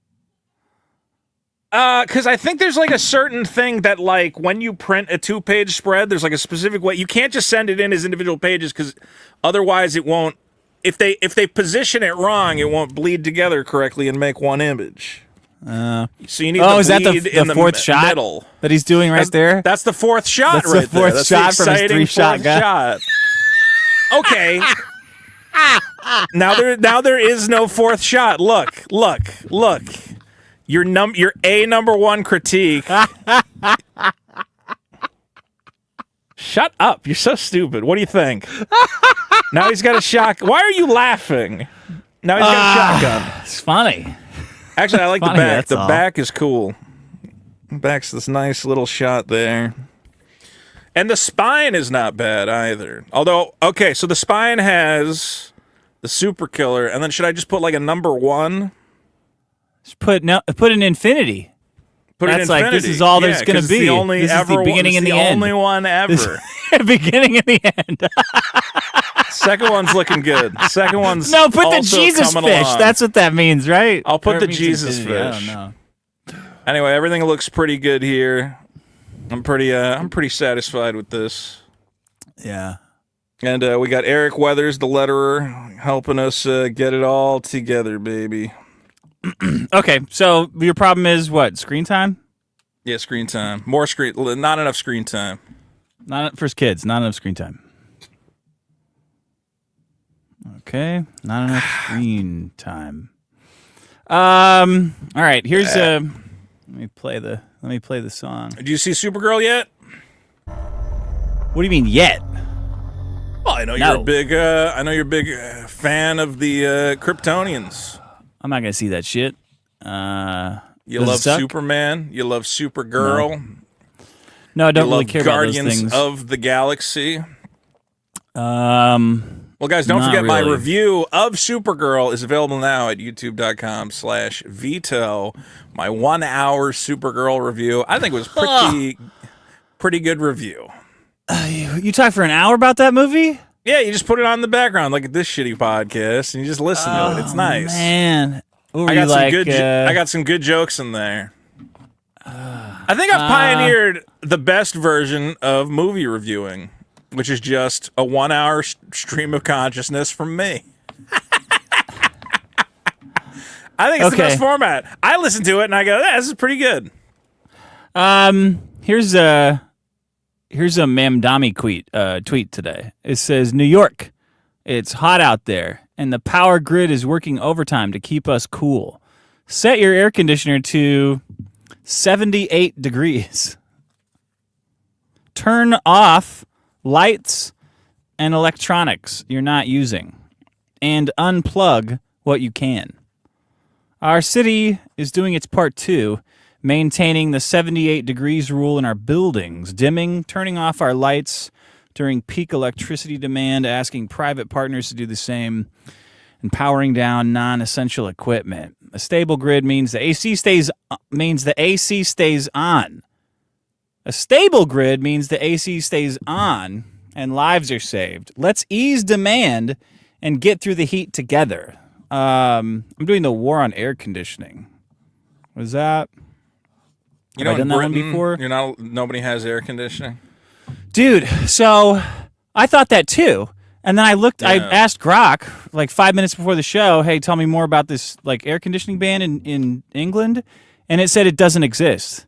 Because I think there's like a certain thing that like when you print a 2-page spread, there's like a specific way. You can't just send it in as individual pages because otherwise it won't. If they position it wrong, it won't bleed together correctly and make 1 image. So you need. Is that the 4th shot middle that he's doing right there? That's the 4th shot that's right the 4th there. Shot from his 3-shot guy. Okay. Now there is no 4th shot. Look. Your number 1 critique. Shut up. You're so stupid. What do you think? Now he's got a shotgun. Why are you laughing? Now he's got a shotgun. It's funny. Actually, I like the back. The all. back is cool. The back's this nice little shot there. And the spine is not bad either. Although, okay, so the spine has the super killer, and then should I just put like a number 1? Just put an infinity. That's like this is all there's going to be. This is the beginning and the end. Only one ever. Beginning and the end. Second one's looking good. Second one's put the Jesus fish. Along. That's what that means, right? I'll put the Jesus infinity. fish. I don't know. Anyway, everything looks pretty good here. I'm pretty satisfied with this. Yeah. And we got Eric Weathers, the letterer, helping us get it all together, baby. Okay, so your problem is what? Screen time? Yeah, screen time. More screen. Not enough screen time. Not for kids. Not enough screen time. Okay, not enough screen time. All right. Here's let me play the song. Do you see Supergirl yet? What do you mean yet? Well, I know you're a big. I know you're a big fan of the Kryptonians. I'm not gonna see that shit. Yeah, You Does it love suck? Superman. You love Supergirl. No, I don't You really love care about those Guardians things. of the Galaxy. Well, guys, don't forget my really. review of Supergirl is available now at youtube.com/Vito. My 1 hour Supergirl review. I think it was pretty good review. You talk for an hour about that movie? Yeah, you just put it on in the background like this shitty podcast, and you just listen to it. It's nice. Man, I got some good jokes in there. I think I've pioneered the best version of movie reviewing, which is just a 1 hour stream of consciousness from me. I think it's the best format. I listen to it and I go, "Yeah, this is pretty good." Here's a Mamdami tweet today. It says, New York, it's hot out there, and the power grid is working overtime to keep us cool. Set your air conditioner to 78 degrees. Turn off lights and electronics you're not using, and unplug what you can. Our city is doing its part too, maintaining the 78 degrees rule in our buildings, dimming, turning off our lights during peak electricity demand, asking private partners to do the same, and powering down non-essential equipment. A stable grid means the AC stays on. A stable grid means the AC stays on and lives are saved. Let's ease demand and get through the heat together. I'm doing the war on air conditioning. Was that? You know, Have I done that one Britain, before? Nobody has air conditioning. Dude, so I thought that too. And then I asked Grok like 5 minutes before the show, hey, tell me more about this like air conditioning ban in England. And it said it doesn't exist.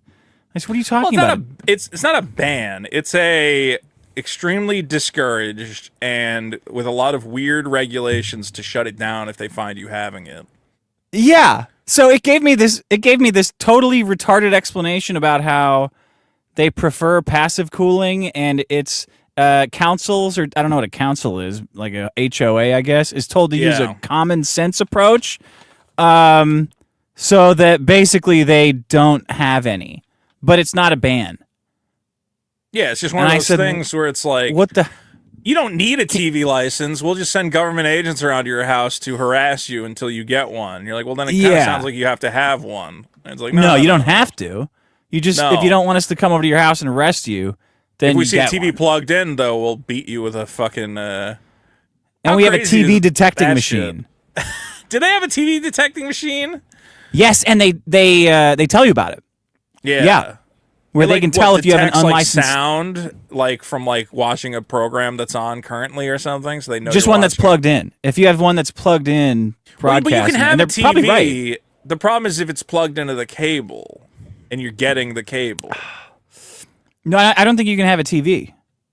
I said, what are you talking about? It's not a ban. It's a extremely discouraged and with a lot of weird regulations to shut it down if they find you having it. Yeah. So it gave me this totally retarded explanation about how they prefer passive cooling, and it's councils, or I don't know what a council is, like a HOA, I guess, is told to use a common sense approach, so that basically they don't have any. But it's not a ban. Yeah, it's just one of those things where it's like, what the? You don't need a TV license. We'll just send government agents around to your house to harass you until you get one. And you're like, well, then it kind of sounds like you have to have one. And it's like, no, you don't have to. You just, if you don't want us to come over to your house and arrest you, then if we see a TV one. plugged in, though, we'll beat you with a fucking. And we have a TV detecting machine. Do they have a TV detecting machine? Yes, and they tell you about it. Yeah. Where they can tell if you have an unlicensed sound, like from like watching a program that's on currently or something, so they know. Just one that's plugged in. If you have one that's plugged in, broadcasting, but you can have a TV. Probably right. The problem is if it's plugged into the cable, and you're getting the cable. No, I don't think you can have a TV.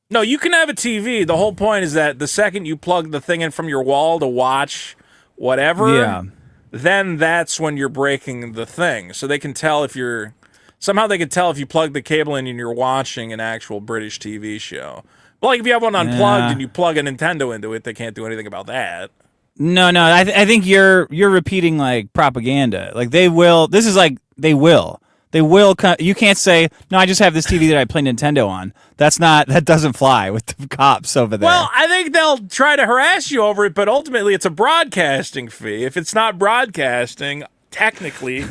No, you can have a TV. The whole point is that the second you plug the thing in from your wall to watch whatever, then that's when you're breaking the thing. So they can tell if you're. Somehow they can tell if you plug the cable in and you're watching an actual British TV show. But like if you have one unplugged and you plug a Nintendo into it, they can't do anything about that. No, I think you're repeating like propaganda. Like they will. This is like they will. They will. You can't say no. I just have this TV that I play Nintendo on. That doesn't fly with the cops over there. Well, I think they'll try to harass you over it, but ultimately it's a broadcasting fee. If it's not broadcasting, technically.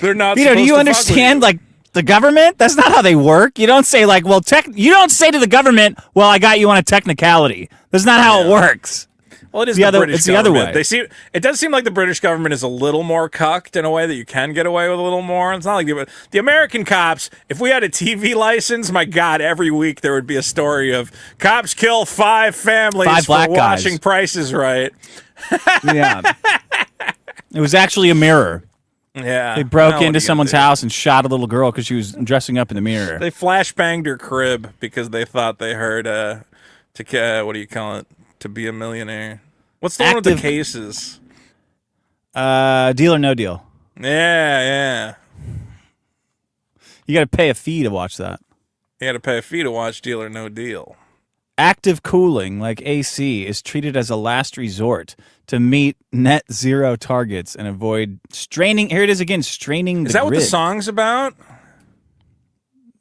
They're not. Vito, do you understand? Like the government? That's not how they work. You don't say like, well, you don't say to the government, well, I got you on a technicality. That's not how it works. Well, it is it's the other way. It does seem like the British government is a little more cucked in a way that you can get away with a little more. It's not like the American cops. If we had a TV license, my God, every week there would be a story of cops kill 5 families for watching Price is Right. Yeah, it was actually a mirror. Yeah, they broke into someone's house and shot a little girl because she was dressing up in the mirror. They flashbanged her crib because they thought they heard what do you call it? To Be a Millionaire. What's the one with the cases? Deal or No Deal. Yeah. You got to pay a fee to watch that. You got to pay a fee to watch Deal or No Deal. Active cooling, like AC, is treated as a last resort to meet net zero targets and avoid straining. Here it is again, straining the Is that what grid. the song's about?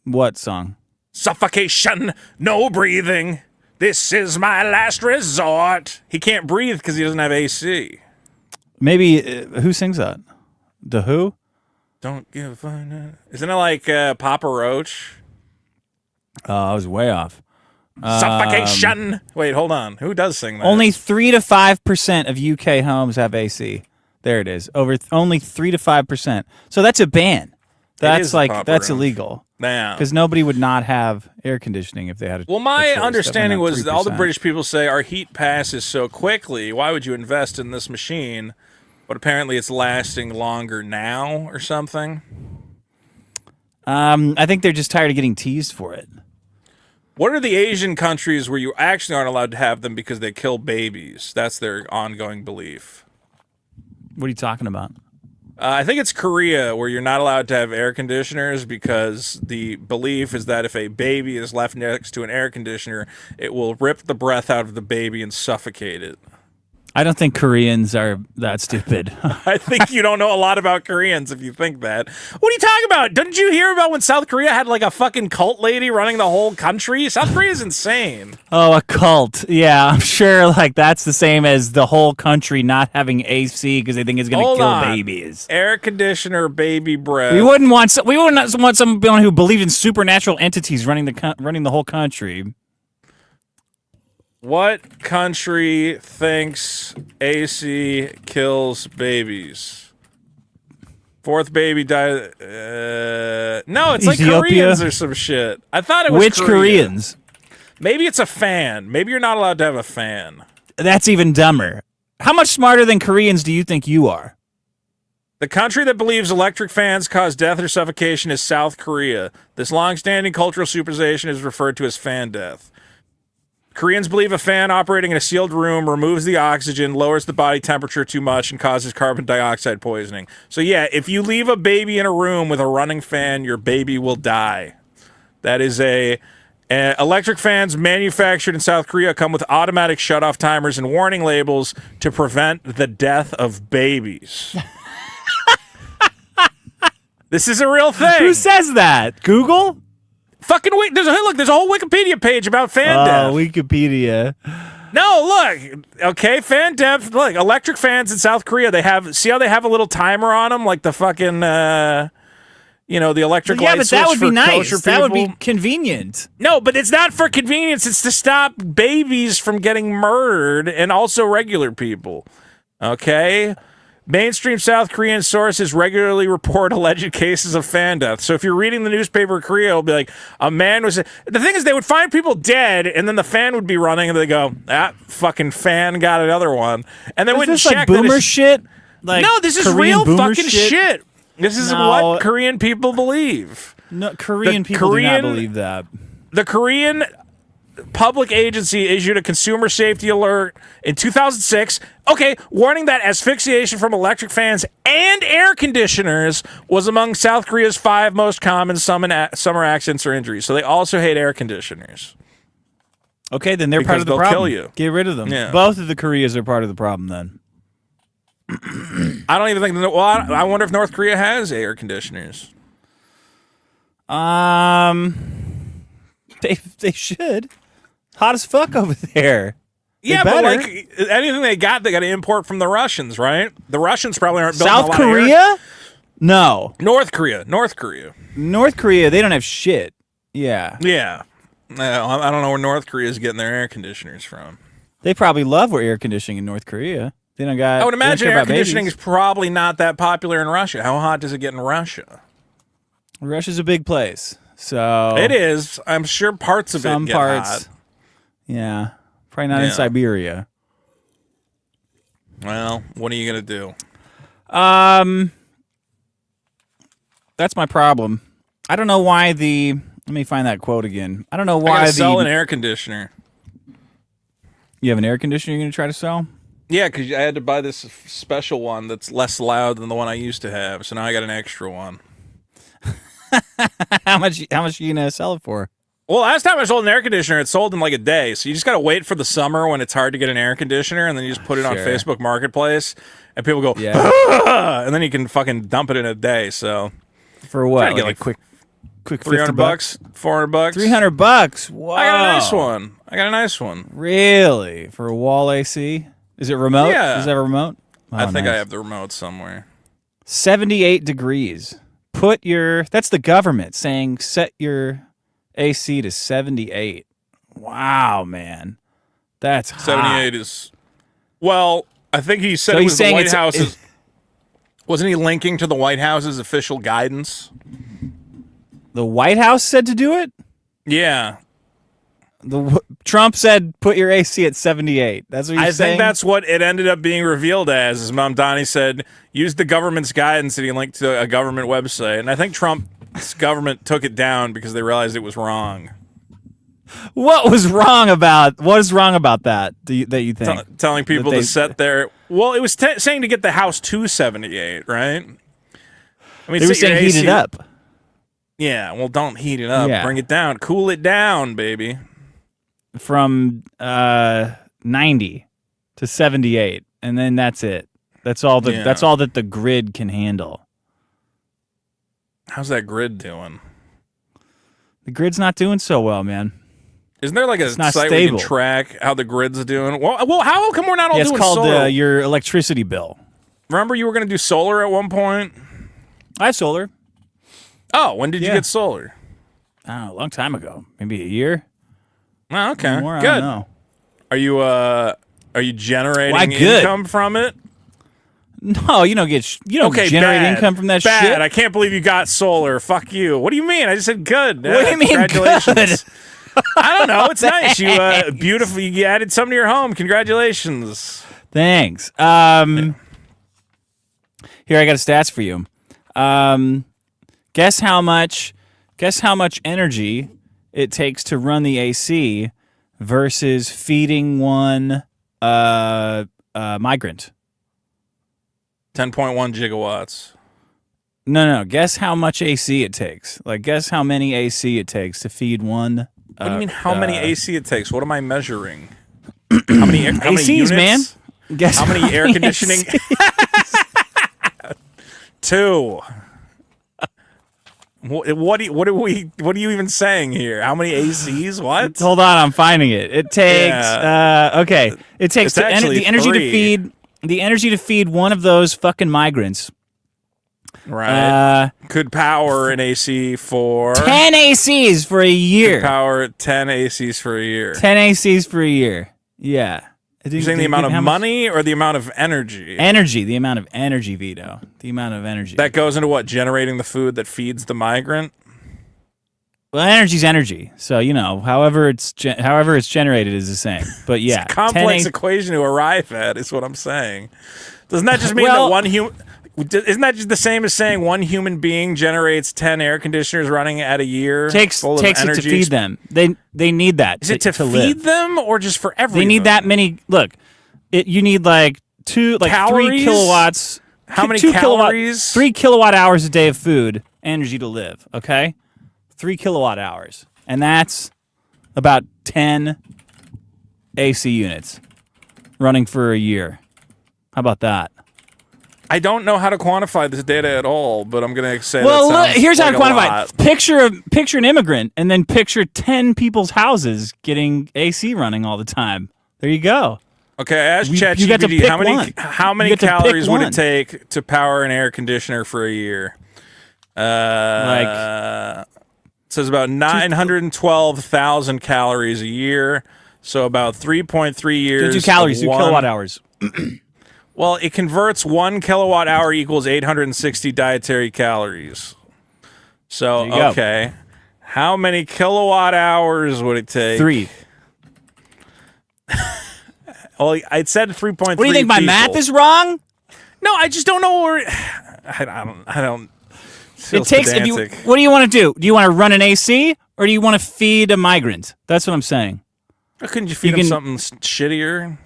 What song? Suffocation, no breathing. This is my last resort. He can't breathe because he doesn't have AC. Maybe who sings that? The Who? Don't give a... Isn't it like Papa Roach? Oh, I was way off. Suffocation. Wait, hold on. Who does sing that? Only 3 to 5% of UK homes have AC. There it is. Only 3 to 5%. So that's a ban. That's that's illegal. Now, because nobody would not have air conditioning if they had. Well, my understanding was all the British people say our heat passes so quickly. Why would you invest in this machine? But apparently, it's lasting longer now or something. I think they're just tired of getting teased for it. What are the Asian countries where you actually aren't allowed to have them because they kill babies? That's their ongoing belief. What are you talking about? I think it's Korea where you're not allowed to have air conditioners because the belief is that if a baby is left next to an air conditioner, it will rip the breath out of the baby and suffocate it. I don't think Koreans are that stupid. I think you don't know a lot about Koreans if you think that. What are you talking about? Didn't you hear about when South Korea had like a fucking cult lady running the whole country? South Korea is insane. Oh, a cult. Yeah, I'm sure like that's the same as the whole country not having AC because they think it's going to kill babies. Air conditioner, baby breath. We wouldn't want someone who believed in supernatural entities running the whole country. What country thinks AC kills babies? Fourth baby died. No, it's like Ethiopia? Koreans or some shit. I thought it was Which Koreans? Maybe it's a fan. Maybe you're not allowed to have a fan. That's even dumber. How much smarter than Koreans do you think you are? The country that believes electric fans cause death or suffocation is South Korea. This long-standing cultural superstition is referred to as fan death. Koreans believe a fan operating in a sealed room removes the oxygen, lowers the body temperature too much, and causes carbon dioxide poisoning. So yeah, if you leave a baby in a room with a running fan, your baby will die. That is electric fans manufactured in South Korea come with automatic shutoff timers and warning labels to prevent the death of babies. This is a real thing. Who says that? Google? Fucking wait! There's a whole Wikipedia page about fan death. Wikipedia. No, look. Okay, fan death. Look, electric fans in South Korea. See how they have a little timer on them, like the fucking, the electric light switch. Yeah, but that would be nice. That would be convenient. No, but it's not for convenience. It's to stop babies from getting murdered and also regular people. Okay. Mainstream South Korean sources regularly report alleged cases of fan death. So if you're reading the newspaper in Korea, it'll be like, a man was... The thing is, they would find people dead, and then the fan would be running, and they go, that fucking fan got another one. And they wouldn't check... Like boomer shit? Like no, this is Korean real fucking shit. This is what Korean people believe. No, Korean people do not believe that. The Korean public agency issued a consumer safety alert in 2006, warning that asphyxiation from electric fans and air conditioners was among South Korea's 5 most common summer accidents or injuries. So they also hate air conditioners. Okay, then they're part of the problem. Kill you. Get rid of them. Yeah. Both of the Koreas are part of the problem then. I don't even think... Well, I wonder if North Korea has air conditioners. They should. Hot as fuck over there. Yeah, but like anything they got to import from the Russians, right? The Russians probably aren't building South Korea? No. North Korea. North Korea, they don't have shit. Yeah. Yeah. I don't know where North Korea is getting their air conditioners from. They probably love air conditioning in North Korea. They don't got. I would imagine air conditioning is probably not that popular in Russia. How hot does it get in Russia? Russia's a big place, so it is. I'm sure parts of it get hot. Yeah, probably not in Siberia. Well, what are you gonna do? That's my problem. I don't know why the. Let me find that quote again. I don't know why sell an air conditioner. You have an air conditioner you're gonna try to sell? Yeah, because I had to buy this special one that's less loud than the one I used to have. So now I got an extra one. How much are you gonna sell it for? Well, last time I sold an air conditioner, it sold in like a day. So you just got to wait for the summer when it's hard to get an air conditioner, and then you just put it on Facebook Marketplace, and people go, and then you can fucking dump it in a day. So for what? Get like quick $300, $400, $300. Wow. I got a nice one. Really? For a wall AC? Is it remote? Yeah. Is that remote? Oh, I think nice. I have the remote somewhere. 78 degrees. That's the government saying set your AC to 78. Wow, man. That's hot. 78 is, well, I think he said so it was the White House's. Wasn't he linking to the White House's official guidance? The White House said to do it? Yeah. Trump said put your AC at 78. That's what you're saying? I think that's what it ended up being revealed as. His mom Donnie said, use the government's guidance, and he linked to a government website. And I think Trump's government took it down because they realized it was wrong. What is wrong about that? That you think? Telling people to set their... Well, it was saying to get the house to 78, right? I mean, they were saying heat it up. Yeah, well, don't heat it up. Yeah. Bring it down. Cool it down, baby. From 90 to 78, and then that's it. That's all that the grid can handle. How's that grid doing? The grid's not doing so well, man. Isn't there like a site where you can track how the grid's doing? Well, how come we're not all doing solar? It's called your electricity bill. Remember you were going to do solar at one point? I have solar. Oh, when did you get solar? Oh, a long time ago. Maybe a year. Oh, okay. More, good. I don't know. Are you generating income from it? No, you don't generate income from that shit. I can't believe you got solar. Fuck you. What do you mean? I just said good. What do you mean congratulations. Good? I don't know. It's nice. You beautiful. You added something to your home. Congratulations. Thanks. Here I got a stats for you. Guess how much energy it takes to run the AC versus feeding one migrant. 10.1 gigawatts. No. Guess how much AC it takes. Like, guess how many AC it takes to feed one. What do you mean? How many AC it takes? What am I measuring? How many ACs, units? man? Guess how many air conditioning? 2. What are you even saying here? How many ACs? What? Hold on, I'm finding it. It takes okay. It takes the energy to feed one of those fucking migrants. Right. Could power an AC for 10 ACs for a year. Could power 10 ACs for a year. 10 ACs for a year. Yeah. You're saying the amount of money or the amount of energy? Energy. The amount of energy, Vito. The amount of energy. That goes into what? Generating the food that feeds the migrant? Well, energy's energy. So, however it's generated is the same. But yeah. It's a complex equation to arrive at is what I'm saying. Doesn't that just mean that one human... Isn't that just the same as saying one human being generates 10 air conditioners running at a year? Takes it to feed them. They need that. Is it to feed them or just for everything? They need that many. Look, you need like 3 kilowatts. How many calories? 3 kilowatt hours a day of food energy to live. Okay, 3 kilowatt hours, and that's about 10 AC units running for a year. How about that? I don't know how to quantify this data at all, but I'm going to say here's how to quantify it. Picture an immigrant, and then picture 10 people's houses getting AC running all the time. There you go. Okay, I asked ChatGPT how many calories would it take to power an air conditioner for a year? It says about 912,000 calories a year, so about 3.3 years. 2 calories, 2 kilowatt hours. Well, it converts 1 kilowatt hour equals 860 dietary calories. So, okay. How many kilowatt hours would it take? 3. Well, I said 3.3. What do you think? My math is wrong? No, I just don't know where. I don't. It takes. What do you want to do? Do you want to run an AC or do you want to feed a migrant? That's what I'm saying. Couldn't you feed him something shittier?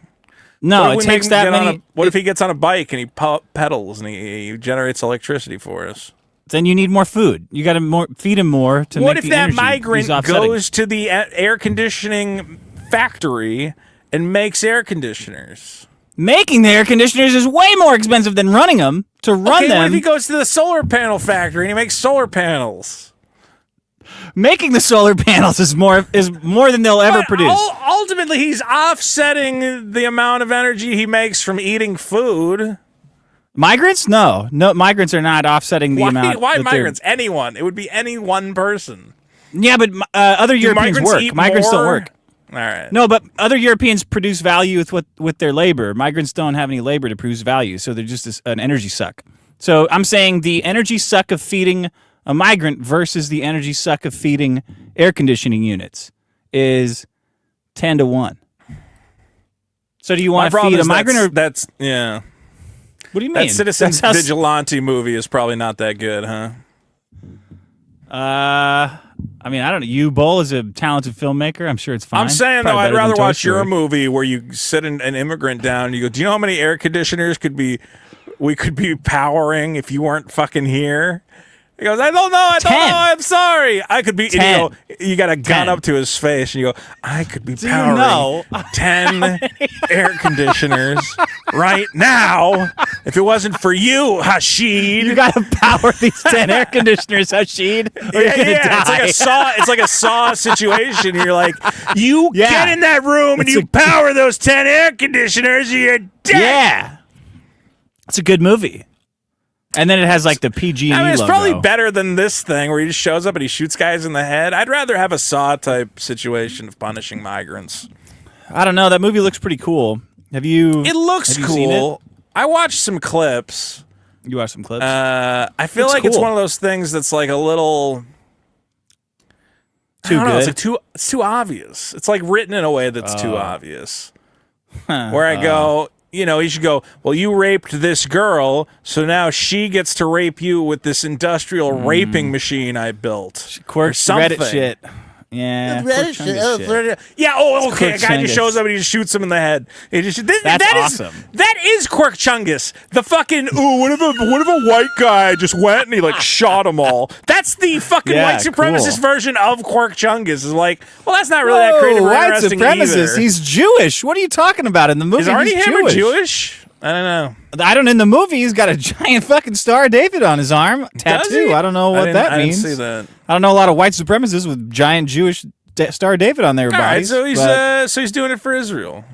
No, it takes that many. What if he gets on a bike and he pedals and he generates electricity for us? Then you need more food. You got to feed him more to What make if the that energy. migrant He's offsetting. goes to the air conditioning factory and makes air conditioners? Making the air conditioners is way more expensive than running them. To run them, what if he goes to the solar panel factory and he makes solar panels? making the solar panels is more than they'll ever But produce. Ultimately, he's offsetting the amount of energy he makes from eating food. Migrants? No, migrants are not offsetting the amount. Why that migrants? Anyone. It would be any one person. Yeah, but other Europeans migrants work. eat Migrants don't more? work. All right. No, but other Europeans produce value with their labor. Migrants don't have any labor to produce value, so they're just an energy suck. So I'm saying the energy suck of feeding a migrant versus the energy suck of feeding air conditioning units is 10-1. So do you want to feed a migrant or that's yeah? what do you mean? That Citizens Vigilante movie is probably not that good, huh? I mean, I don't know. You Bowl is a talented filmmaker. I'm sure it's fine. I'm saying Probably though, I'd better than rather Toy watch your Story. movie where you sit an immigrant down and you go, "Do you know how many air conditioners we could be powering if you weren't fucking here?" He goes, "I don't know, I don't 10. know, I'm sorry." I could be. And 10. you got a gun 10. up to his face, and you go, "I could be you powering know 10 air conditioners right now if it wasn't for you, Hashid." You got to power these 10 air conditioners, Hashid, or you're gonna die. It's like a saw situation. You're like, you Yeah. get in that room and It's you power those 10 air conditioners, or you're dead. Yeah, it's a good movie. And then it has like the PG&E I mean, it's logo. probably better than this thing where he just shows up and he shoots guys in the head. I'd rather have a Saw type situation of punishing migrants. I don't know. That movie looks pretty cool. Have you? It looks have you seen cool. I watched some clips. You watched some clips. I feel Looks like it's cool. one of those things that's like a little Too I don't know, good. it's too obvious. It's like written in a way that's too obvious. Where I go, you should go, well, you raped this girl, so now she gets to rape you with this industrial raping machine I built. Quirk or something. Reddit shit. Yeah. Reddit Quirk Chungus shit. Yeah, okay. A guy just shows up and he just shoots him in the head. That's awesome. That is Quirk Chungus. The fucking, what if a white guy just went and he like shot them all? That's the fucking Yeah, white supremacist cool. version of Quirk Chungus. Is like, well, that's not really that creative or white interesting supremacist. either. He's Jewish. What are you talking about in the movie? Is Arnie he's Hammer Jewish. Jewish? I don't know. In the movie, he's got a giant fucking Star of David on his arm. Tattoo. he? I don't know what that I means. didn't see that. I don't know a lot of white supremacists with giant Jewish Star of David on their All right, bodies. so but- he's doing it for Israel.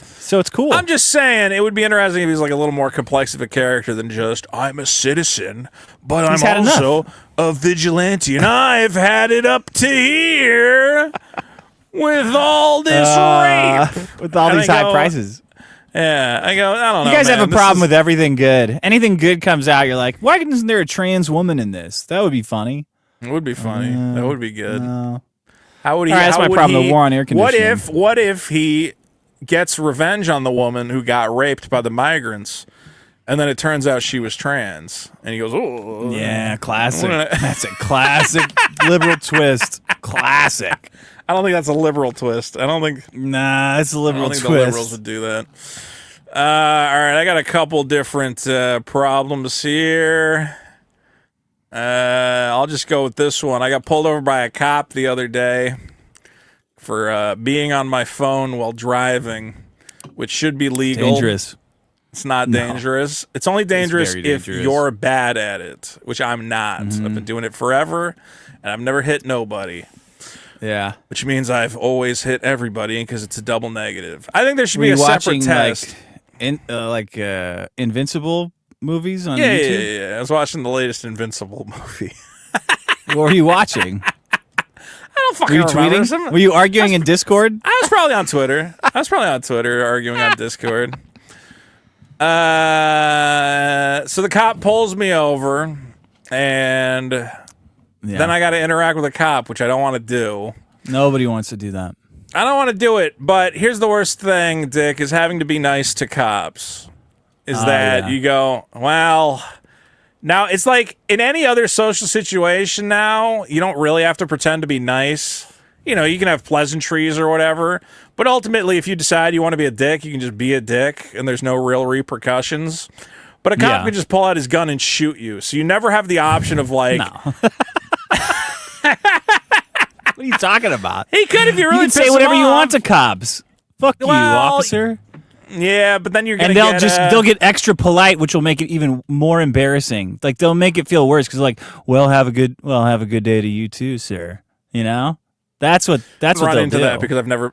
so it's cool. I'm just saying it would be interesting if he's like a little more complex of a character than just I'm a citizen, but He's had I'm also a vigilante, and I've had it up to here with all this rape, with all And these I high go, prices. Yeah, I go. I don't know. You guys man. have a This problem is- with everything good. Anything good comes out, you're like, why isn't there a trans woman in this? That would be funny. It would be funny. That would be good. No. How would he? All right, that's how my would problem, he- the war on air conditioning. What if he gets revenge on the woman who got raped by the migrants, and then it turns out she was trans, and he goes, "Oh, Yeah, classic. What an- That's a classic liberal twist. Classic. I don't think that's a liberal twist. I don't think. Nah, it's a I liberal don't think twist. the liberals would do that. All right, I got a couple different problems here. I'll just go with this one. I got pulled over by a cop the other day for being on my phone while driving, which should be legal. Dangerous. It's not dangerous. It's only dangerous very if dangerous. you're bad at it, which I'm not. I've been doing it forever, and I've never hit nobody. Yeah. Which means I've always hit everybody because it's a double negative. I think there should Were be you a separate watching test. Invincible movies on Yeah, YouTube? yeah. I was watching the latest Invincible movie. What were you watching? I don't Were fucking you remember. tweeting? Were you arguing in Discord? I was probably on Twitter. Arguing on Discord. So the cop pulls me over, and then I got to interact with a cop, which I don't want to do. Nobody wants to do that. I don't want to do it, but here's the worst thing, Dick, is having to be nice to cops. That you go, well, now it's like in any other social situation now, you don't really have to pretend to be nice. You know, you can have pleasantries or whatever, but ultimately if you decide you want to be a dick, you can just be a dick and there's no real repercussions. But a cop could just pull out his gun and shoot you. So you never have the option of like... No. What are you talking about? He could if you really can say whatever you want to cops. Fuck you, officer. Yeah, but then you're gonna they'll get extra polite, which will make it even more embarrassing. Like they'll make it feel worse because like, have a good day to you too, sir. You know, that's what they'll into do. That because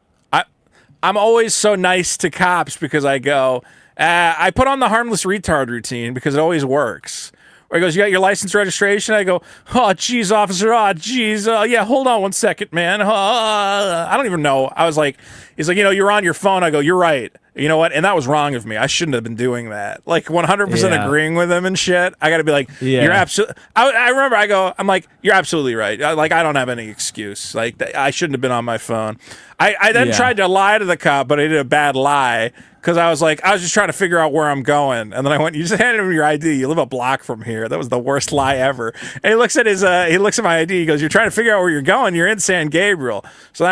I'm always so nice to cops because I go, I put on the harmless retard routine because it always works. Or he goes, you got your license registration? I go, oh, geez, officer. Oh, geez. Yeah, hold on one second, man. I don't even know. I was like, he's like, you're on your phone. I go, you're right. You know what? And that was wrong of me. I shouldn't have been doing that. Like 100% agreeing with him and shit. I got to be like, you're absolutely. I remember I'm like, you're absolutely right. I don't have any excuse. Like I shouldn't have been on my phone. I then tried to lie to the cop, but I did a bad lie. Because I was just trying to figure out where I'm going. And then I went, you just handed him your ID. You live a block from here. That was the worst lie ever. And he looks at my ID. He goes, you're trying to figure out where you're going. You're in San Gabriel. So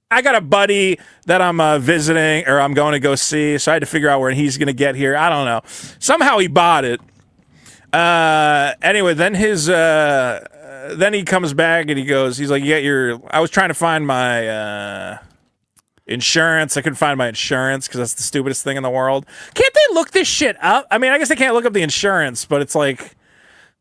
I got a buddy that I'm visiting or I'm going to go see. So I had to figure out where he's going to get here. I don't know. Somehow he bought it. Anyway, then then he comes back and he's like, I was trying to find my, insurance. I couldn't find my insurance because that's the stupidest thing in the world. Can't they look this shit up? I mean, I guess they can't look up the insurance, but it's like,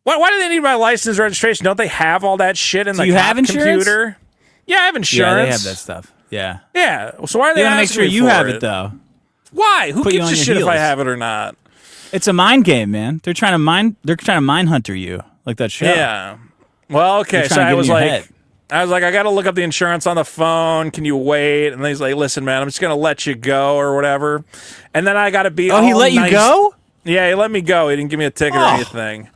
why do they need my license registration? Don't they have all that shit in the computer? Yeah, I have insurance. Yeah, they have that stuff. Yeah. Yeah. So why are they asking make sure me you for have it though? Why? Who gives a shit if I have it or not? It's a mind game, man. They're trying to mind hunter you like that show. Yeah. Well, okay. So I was like, I got to look up the insurance on the phone. Can you wait? And then he's like, listen, man, I'm just going to let you go or whatever. And then I got to be he let you go? Yeah, he let me go. He didn't give me a ticket or anything.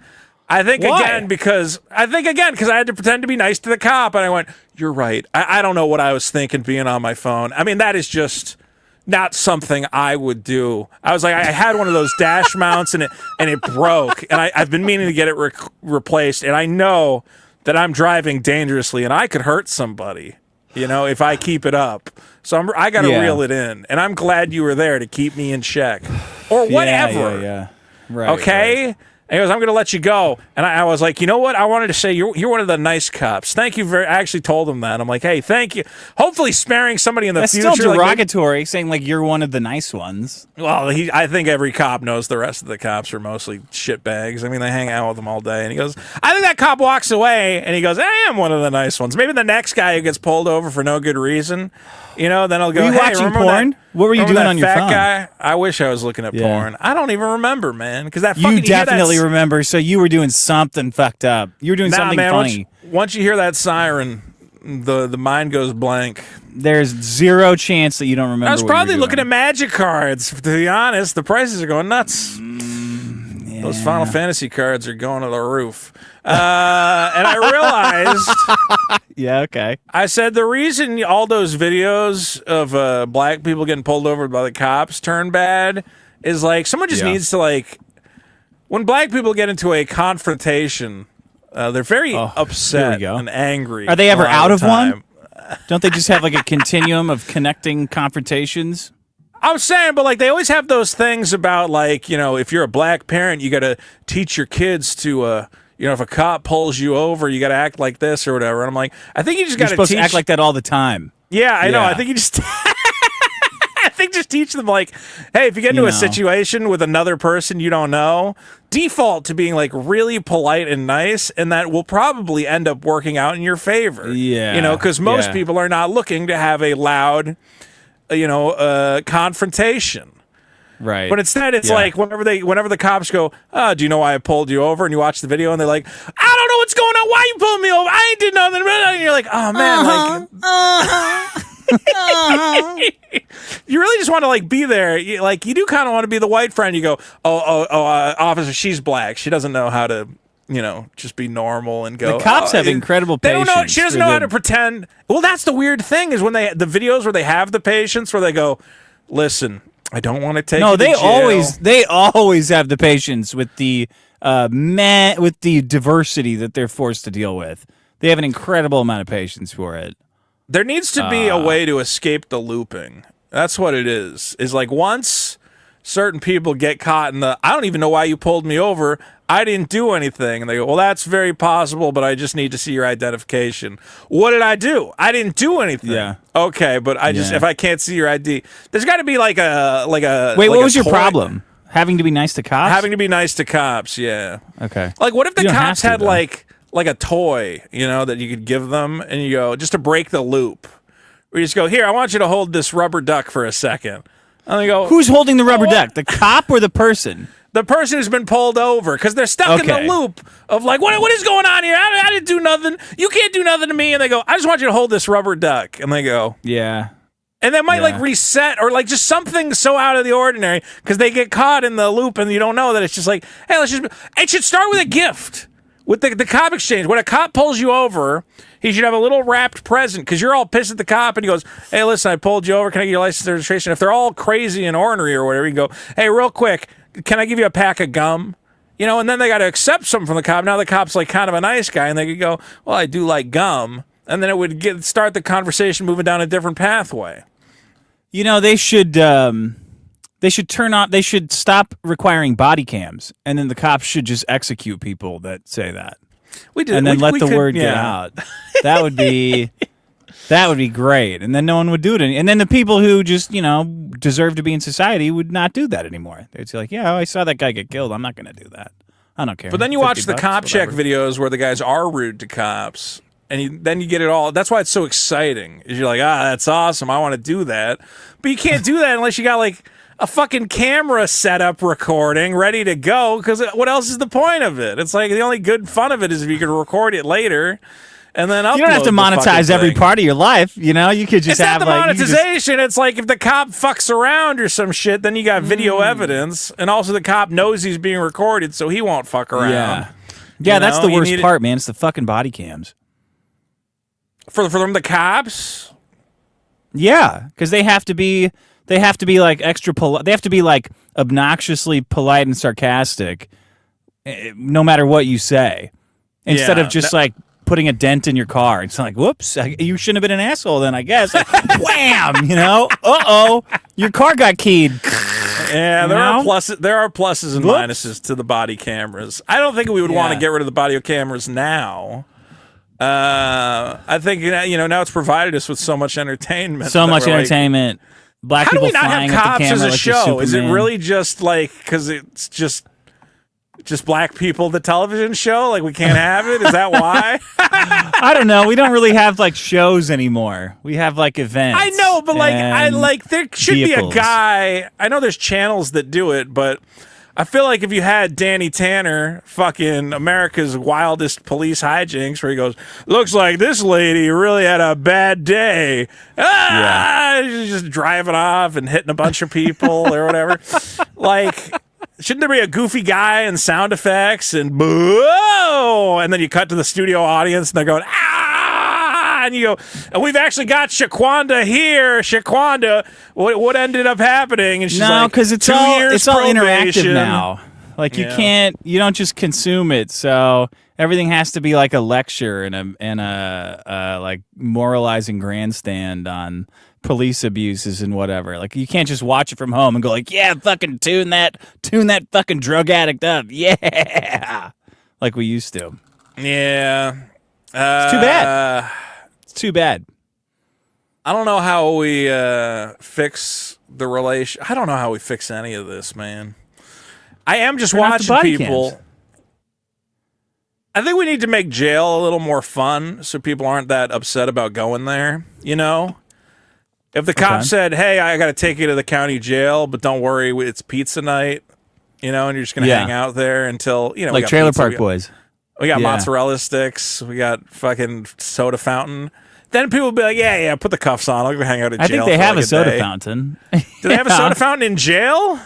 I think again because I had to pretend to be nice to the cop. And I went, you're right. I don't know what I was thinking being on my phone. I mean, that is just not something I would do. I was like, I had one of those dash mounts and it broke. And I've been meaning to get it replaced. And I know that I'm driving dangerously and I could hurt somebody, if I keep it up. So I got to reel it in. And I'm glad you were there to keep me in check or whatever. Yeah. Right. Okay. Right. And he goes, I'm going to let you go. And I was like, you know what? I wanted to say you're one of the nice cops. Thank you I actually told him that. I'm like, hey, thank you. Hopefully sparing somebody in the future. That's still derogatory, saying like you're one of the nice ones. Well, I think every cop knows the rest of the cops are mostly shitbags. I mean, they hang out with them all day. And he goes, I think that cop walks away and he goes, I am one of the nice ones. Maybe the next guy who gets pulled over for no good reason, then I'll go, were you watching porn? What were you doing on your phone? Guy? I wish I was looking at porn. I don't even remember, man. Because that fucking... You definitely remember, so you were doing something fucked up. You were doing something funny. Once you hear that siren, the mind goes blank. There's zero chance that you don't remember. I was probably looking at magic cards. To be honest, the prices are going nuts. Those Final Fantasy cards are going to the roof. And I realized... Yeah, okay. I said the reason all those videos of black people getting pulled over by the cops turn bad is like someone just needs to like... When black people get into a confrontation, they're very upset and angry. Are they ever out of one? Don't they just have like a continuum of connecting confrontations? I'm saying, but like they always have those things about like, if you're a black parent, you got to teach your kids to, if a cop pulls you over, you got to act like this or whatever. And I'm like, I think you just got to supposed to act like that all the time. Yeah, I know. I think you just... I think just teach them like, hey, if you get into a situation with another person you don't know, default to being like really polite and nice, and that will probably end up working out in your favor. Yeah. Because most people are not looking to have a loud, confrontation. Right. But instead, it's like whenever the cops go, do you know why I pulled you over? And you watch the video, and they're like, I don't know what's going on. Why you pulling me over? I ain't did nothing. And you're like, oh man, you really just want to like be there. You do kind of want to be the white friend. You go, officer, she's black. She doesn't know how to, just be normal and go. The cops have incredible patience. They don't know. She doesn't know how to pretend. Well, that's the weird thing is when the videos where they have the patience where they go, listen, I don't want to take. No, they always have the patience with the with the diversity that they're forced to deal with. They have an incredible amount of patience for it. There needs to be a way to escape the looping. That's what it is. Is like once certain people get caught in the, I don't even know why you pulled me over. I didn't do anything. And they go, well, that's very possible, but I just need to see your identification. What did I do? I didn't do anything. Yeah. Okay, but I just, if I can't see your ID, there's got to be like a Wait, what was your problem? Having to be nice to cops? Having to be nice to cops, yeah. Okay. Like, what if the cops had though. like a toy, you know, that you could give them, and you go, just to break the loop, where you just go, here, I want you to hold this rubber duck for a second. And they go, who's holding the rubber duck? The cop or the person? The person who's been pulled over, because they're stuck in the loop of like, what is going on here? I didn't do nothing. You can't do nothing to me. And they go, I just want you to hold this rubber duck. And they go, yeah. And they might like reset or like just something so out of the ordinary because they get caught in the loop and you don't know that it's just like, hey, it should start with a gift. With the cop exchange, when a cop pulls you over, he should have a little wrapped present because you're all pissed at the cop and he goes, hey, listen, I pulled you over. Can I get your license and registration? If they're all crazy and ornery or whatever, you can go, hey, real quick, can I give you a pack of gum? You know, and then they got to accept something from the cop. Now the cop's like kind of a nice guy and they could go, well, I do like gum. And then it would start the conversation moving down a different pathway. You know, they should stop requiring body cams, and then the cops should just execute people that say that. And then let the word get out. That would be great. And then no one would do it. And then the people who just, you know, deserve to be in society would not do that anymore. They'd say like, yeah, I saw that guy get killed. I'm not going to do that. I don't care. But then you watch the cop check videos where the guys are rude to cops. And then you get it all. That's why it's so exciting. Is you're like, that's awesome. I want to do that. But you can't do that unless you got like a fucking camera set up recording ready to go. Because what else is the point of it? It's like the only good fun of it is if you can record it later and then upload. You don't have to monetize every part of your life. You know, you could just it's have not the like monetization. It's like if the cop fucks around or some shit, then you got video evidence, and also the cop knows he's being recorded, so he won't fuck around. Yeah, that's the worst part, man. It's the fucking body cams. For them, the cops? Yeah, because they have to be like extra polite. They have to be like obnoxiously polite and sarcastic, no matter what you say. Instead of just like putting a dent in your car. It's like, whoops, you shouldn't have been an asshole then, I guess. Like, wham, you know? Your car got keyed. Yeah, there are pluses and minuses to the body cameras. I don't think we would want to get rid of the body cameras now. I think now it's provided us with so much entertainment. So much entertainment. Like, Black people flying at the camera. How do we not have cops as a like show? Is it really just like because it's just black people the television show? Like we can't have it? Is that why? I don't know. We don't really have like shows anymore. We have like events. I know, but there should be a guy. I know there's channels that do it, but I feel like if you had Danny Tanner, fucking America's wildest police hijinks, where he goes, looks like this lady really had a bad day. She's just driving off and hitting a bunch of people or whatever. Like, shouldn't there be a goofy guy and sound effects and boo? And then you cut to the studio audience and they're going, and you go, and we've actually got Shaquanda here. Shaquanda, what ended up happening? And she's like, because it's all interactive now. Like you don't just consume it. So everything has to be like a lecture and a like moralizing grandstand on police abuses and whatever. Like you can't just watch it from home and go like, yeah, fucking tune that fucking drug addict up, yeah, like we used to. Yeah, it's too bad. Too bad. I don't know how we fix the relation. I don't know how we fix any of this, man. I am just watching people. Cams. I think we need to make jail a little more fun so people aren't that upset about going there, you know? If the cop said, hey, I got to take you to the county jail, but don't worry, it's pizza night, you know, and you're just going to hang out there until, you know. Like Trailer Park Boys. We got mozzarella sticks. We got fucking soda fountain. Then people will be like, yeah, put the cuffs on. I'll go hang out at jail. I think they have a soda fountain. Do they have a soda fountain in jail?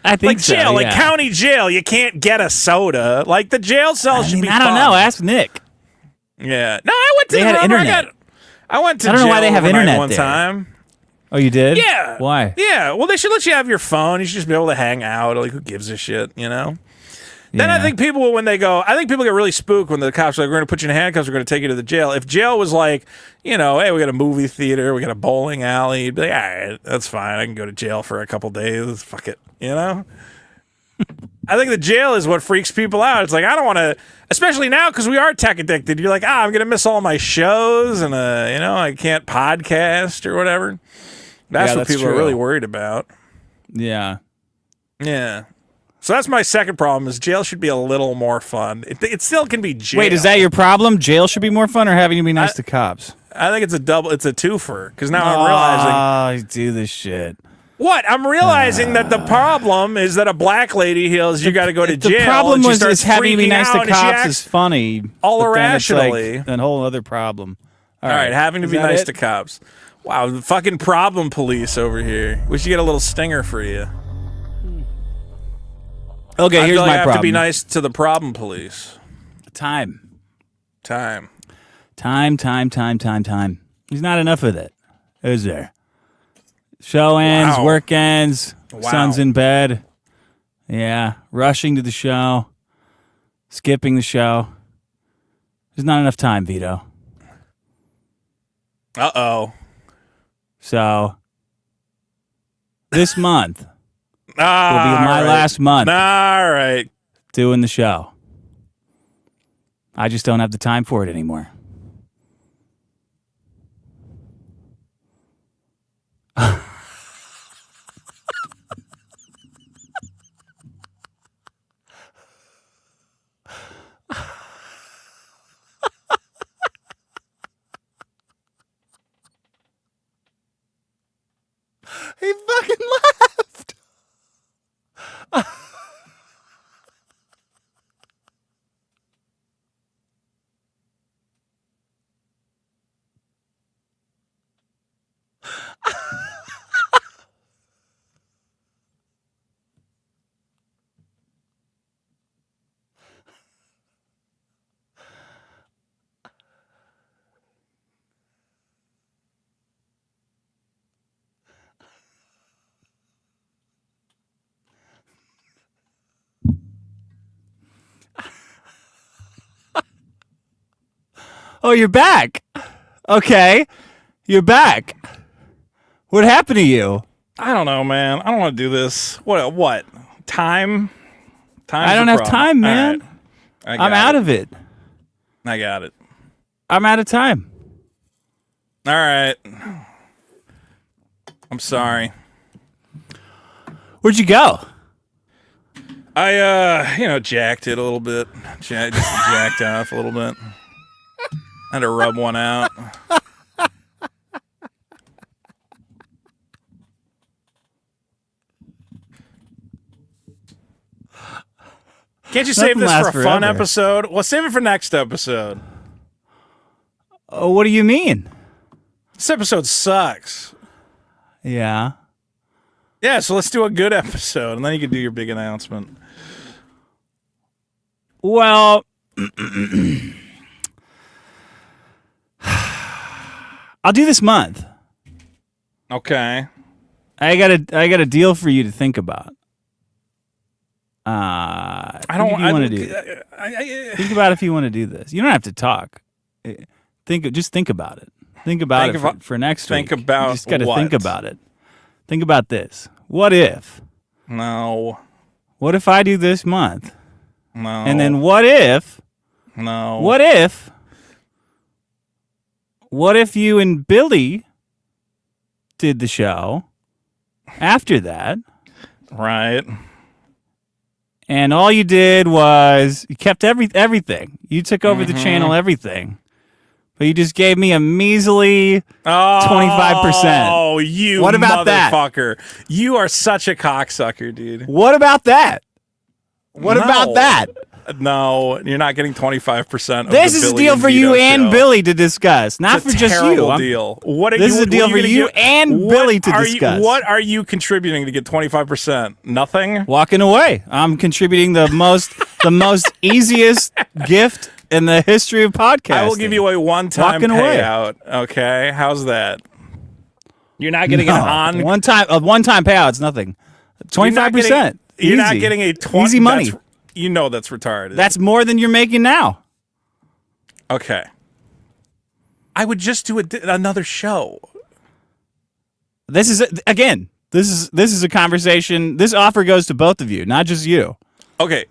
I think so, jail, like county jail, you can't get a soda. Like the jail cell should be fun. I don't know. Ask Nick. Yeah. No, I went to they had internet. I went to I don't jail know why they have internet one there. time. Oh, you did? Yeah. Why? Yeah. Well, they should let you have your phone. You should just be able to hang out. Like, who gives a shit, you know? Then I Yeah. think people, when they go, I think people get really spooked when the cops are like, we're going to put you in handcuffs, we're going to take you to the jail. If jail was like, you know, hey, we got a movie theater, we got a bowling alley, you'd be like, all right, that's fine. I can go to jail for a couple days. Fuck it. You know? I think the jail is what freaks people out. It's like, I don't want to, especially now because we are tech addicted. You're like, I'm going to miss all my shows and, you know, I can't podcast or whatever. That's what people are really worried about. Yeah. Yeah. So that's my second problem is jail should be a little more fun. It still can be jail. Wait, is that your problem? Jail should be more fun or having to be nice to cops? I think it's a twofer because now I'm realizing. Oh, you do this shit. What? I'm realizing that the problem is that a black lady heals you got to go to jail. The problem was is having to be nice to cops is funny. All but then it's irrationally. like a whole other problem. All right, having to be nice to cops. Wow, the fucking problem police over here. We should get a little stinger for you. Okay, here's my I have problem. to be nice to the problem police. Time. Time. There's not enough of it, is there? Show ends, work ends, son's in bed. Yeah, rushing to the show, skipping the show. There's not enough time, Vito. Uh-oh. So, this month will be my last month All right. doing the show. I just don't have the time for it anymore. He fucking laughed. Oh, you're back. Okay. You're back. What happened to you? I don't know, man. I don't want to do this. What? Time? I don't have time, man. Right. I'm out of it. I got it. I'm out of time. All right. I'm sorry. Where'd you go? I, jacked it a little bit. Just jacked off a little bit. Had to rub one out. Can't you save this for a fun episode? Well, save it for next episode. Oh, what do you mean? This episode sucks. Yeah. Yeah, so let's do a good episode, and then you can do your big announcement. Well, I'll do this month. Okay. I got a deal for you to think about. I don't want to do it. Think about if you want to do this. You don't have to talk. Just think about it. Think about it for next week. Think about you just got to what? think about it. Think about this. What if? No. What if I do this month? No. And then what if? No. What if? What if you and Billy did the show after that? Right. And all you did was you kept everything. You took over the channel, everything. But you just gave me a measly 25%. Oh, you what about motherfucker. That? You are such a cocksucker, dude. What about that? What about that? No, you're not getting 25% of this is a deal for you and Billy to discuss, not for just you. Deal. This is a deal for you and Billy to discuss. What are you contributing to get 25%? Nothing? Walking away. I'm contributing the most easiest gift in the history of podcasting. I will give you a one-time payout. Okay, how's that? You're not getting a one-time payout. It's nothing. 25%. You're not getting a 20. Easy money. You know that's retarded. That's more than you're making now. Okay. I would just do another show. This is a conversation. This offer goes to both of you, not just you. Okay,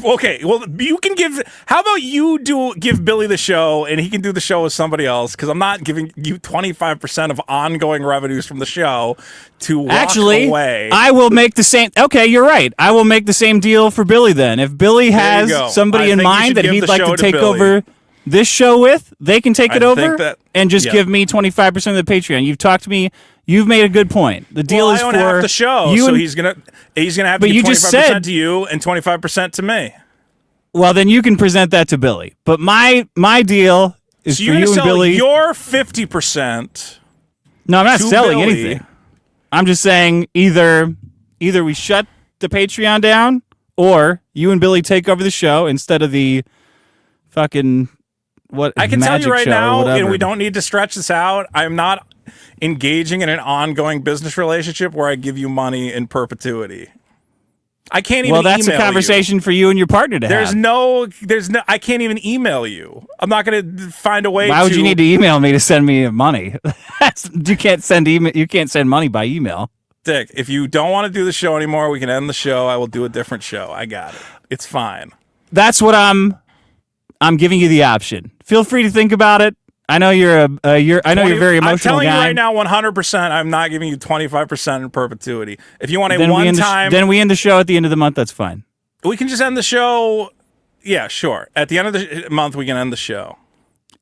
okay, well, you can give. How about you give Billy the show, and he can do the show with somebody else? Because I'm not giving you 25% of ongoing revenues from the show to walk away. I will make the same. Okay, you're right. I will make the same deal for Billy then. If Billy has somebody in mind that he'd like to take over this show with, they can take it over and just give me 25% of the Patreon. You've talked to me. You've made a good point. The deal is I for don't have the show, so he's gonna have to give 25% to you and 25% to me. Well, then you can present that to Billy. But my deal is for you and Billy. Your 50%. No, I'm not selling Billy. anything. I'm just saying either we shut the Patreon down, or you and Billy take over the show instead of the fucking I can tell you right now, and we don't need to stretch this out. I'm not engaging in an ongoing business relationship where I give you money in perpetuity. I can't even. Well, that's a conversation for you and your partner to have. There's no. I can't even email you. I'm not going to find a way. Why would you need to email me to send me money? You can't send email. You can't send money by email. Dick, if you don't want to do the show anymore, we can end the show. I will do a different show. I got it. It's fine. That's what I'm giving you the option. Feel free to think about it. I know you're you're very emotional. I'm telling guy. you right now, 100%. I'm not giving you 25% in perpetuity. If you want then we end the show at the end of the month. That's fine. We can just end the show. Yeah, sure. At the end of the month, we can end the show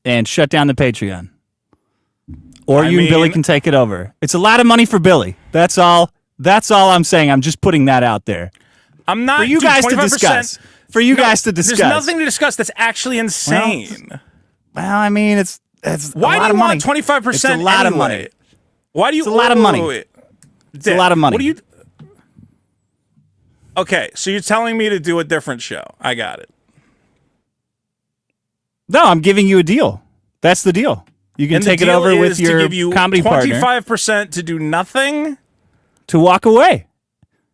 and shut down the Patreon. Or you and Billy can take it over. It's a lot of money for Billy. That's all. That's all I'm saying. I'm just putting that out there. I'm not. For you guys to discuss. For you guys to discuss. There's nothing to discuss. That's actually insane. Well, I mean, it's why a lot do you of want 25%? It's a lot of money. Why do you? It's a lot of money. It's a lot of money. What do you? Okay, so you're telling me to do a different show. I got it. No, I'm giving you a deal. That's the deal. You can take it over with your comedy partner. 25% to do nothing. To walk away.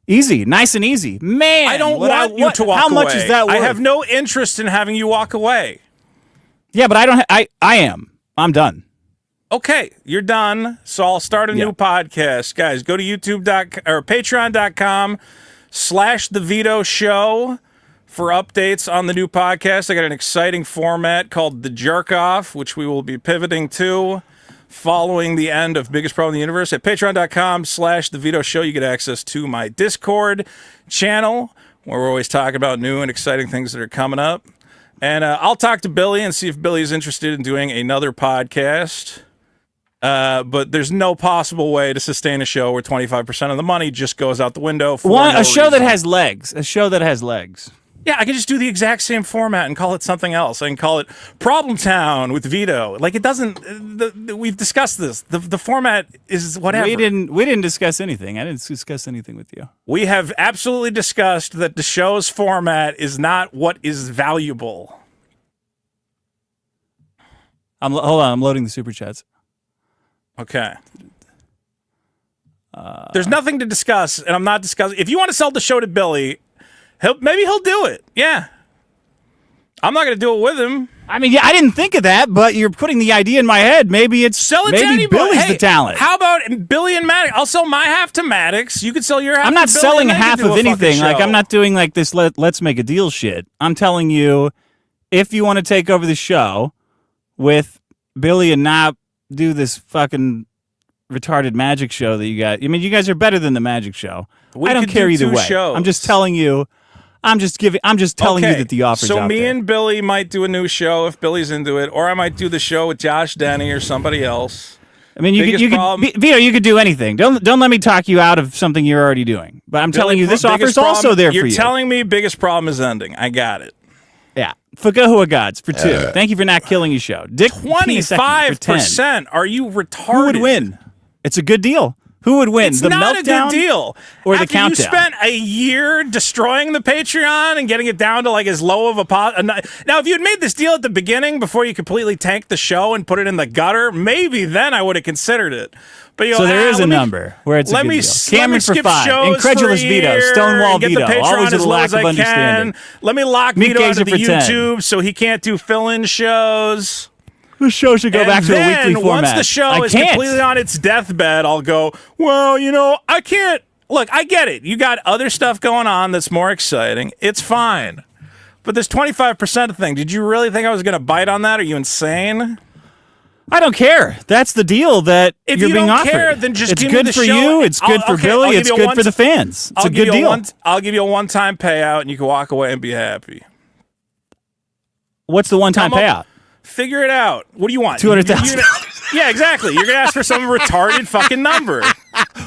Easy, nice and easy. Man, I don't want you to walk away. How much is that worth? I have no interest in having you walk away. Yeah, but I don't. I am. I'm done. Okay, you're done. So I'll start a new podcast, guys. Go to patreon.com/The Vito Show for updates on the new podcast. I got an exciting format called The Jerk Off, which we will be pivoting to following the end of Biggest Problem in the Universe. At patreon.com/The Vito Show, you get access to my Discord channel, where we're always talking about new and exciting things that are coming up. And I'll talk to Billy and see if Billy's interested in doing another podcast. But there's no possible way to sustain a show where 25% of the money just goes out the window. A show that has legs. A show that has legs. Yeah, I can just do the exact same format and call it something else. I can call it Problem Town with Vito. Like, it doesn't. We've discussed this. The format is whatever. We didn't discuss anything. I didn't discuss anything with you. We have absolutely discussed that the show's format is not what is valuable. Hold on. I'm loading the super chats. Okay. There's nothing to discuss, and I'm not discussing. If you want to sell the show to Billy, maybe he'll do it. Yeah. I'm not going to do it with him. I mean, yeah, I didn't think of that, but you're putting the idea in my head. Maybe it's sell it to anybody. Billy's the talent. How about Billy and Maddox? I'll sell my half to Maddox. You could sell your half. I'm not to Billy selling half of anything. Like, I'm not doing like this. Let's make a deal shit. I'm telling you, if you want to take over the show with Billy and not do this fucking retarded magic show that you got. I mean, you guys are better than the magic show. I don't care either way. I'm just telling you. I'm just telling you that the offer's out there. So me and Billy might do a new show if Billy's into it, or I might do the show with Josh Denny or somebody else. I mean, Vito, you could do anything. Don't let me talk you out of something you're already doing. But I'm telling you, this offer's also there for you. You're telling me biggest problem is ending. I got it. Yeah. Fugahua Gods for 2. Thank you for not killing your show. Dick 25%. Are you retarded? Who would win? It's a good deal. Who would win? It's the not meltdown a good deal. or After the countdown? You spent a year destroying the Patreon and getting it down to like as low of a now, if you had made this deal at the beginning before you completely tanked the show and put it in the gutter, maybe then I would have considered it. But so there is a number where it's a good deal. Cameron for 5, Incredulous Vito, Stonewall get Vito, the Patreon always with as a low lack as of I understanding. can. Let me lock Meet Vito out Gazer of the for 10. YouTube so he can't do fill-in shows. The show should go And back to a then, weekly format. once the show is completely on its deathbed, I'll go, well, you know, I can't. Look, I get it. You got other stuff going on that's more exciting. It's fine. But this 25% thing, did you really think I was going to bite on that? Are you insane? I don't care. That's the deal that if you're you being don't offered. care, then just it's give good me the for show. you. It's good for Billy. It's good for the fans. It's a good deal. I'll give you a one-time payout, and you can walk away and be happy. What's the one-time payout? Figure it out. What do you want? $200,000. Yeah, exactly. You're gonna ask for some retarded fucking number.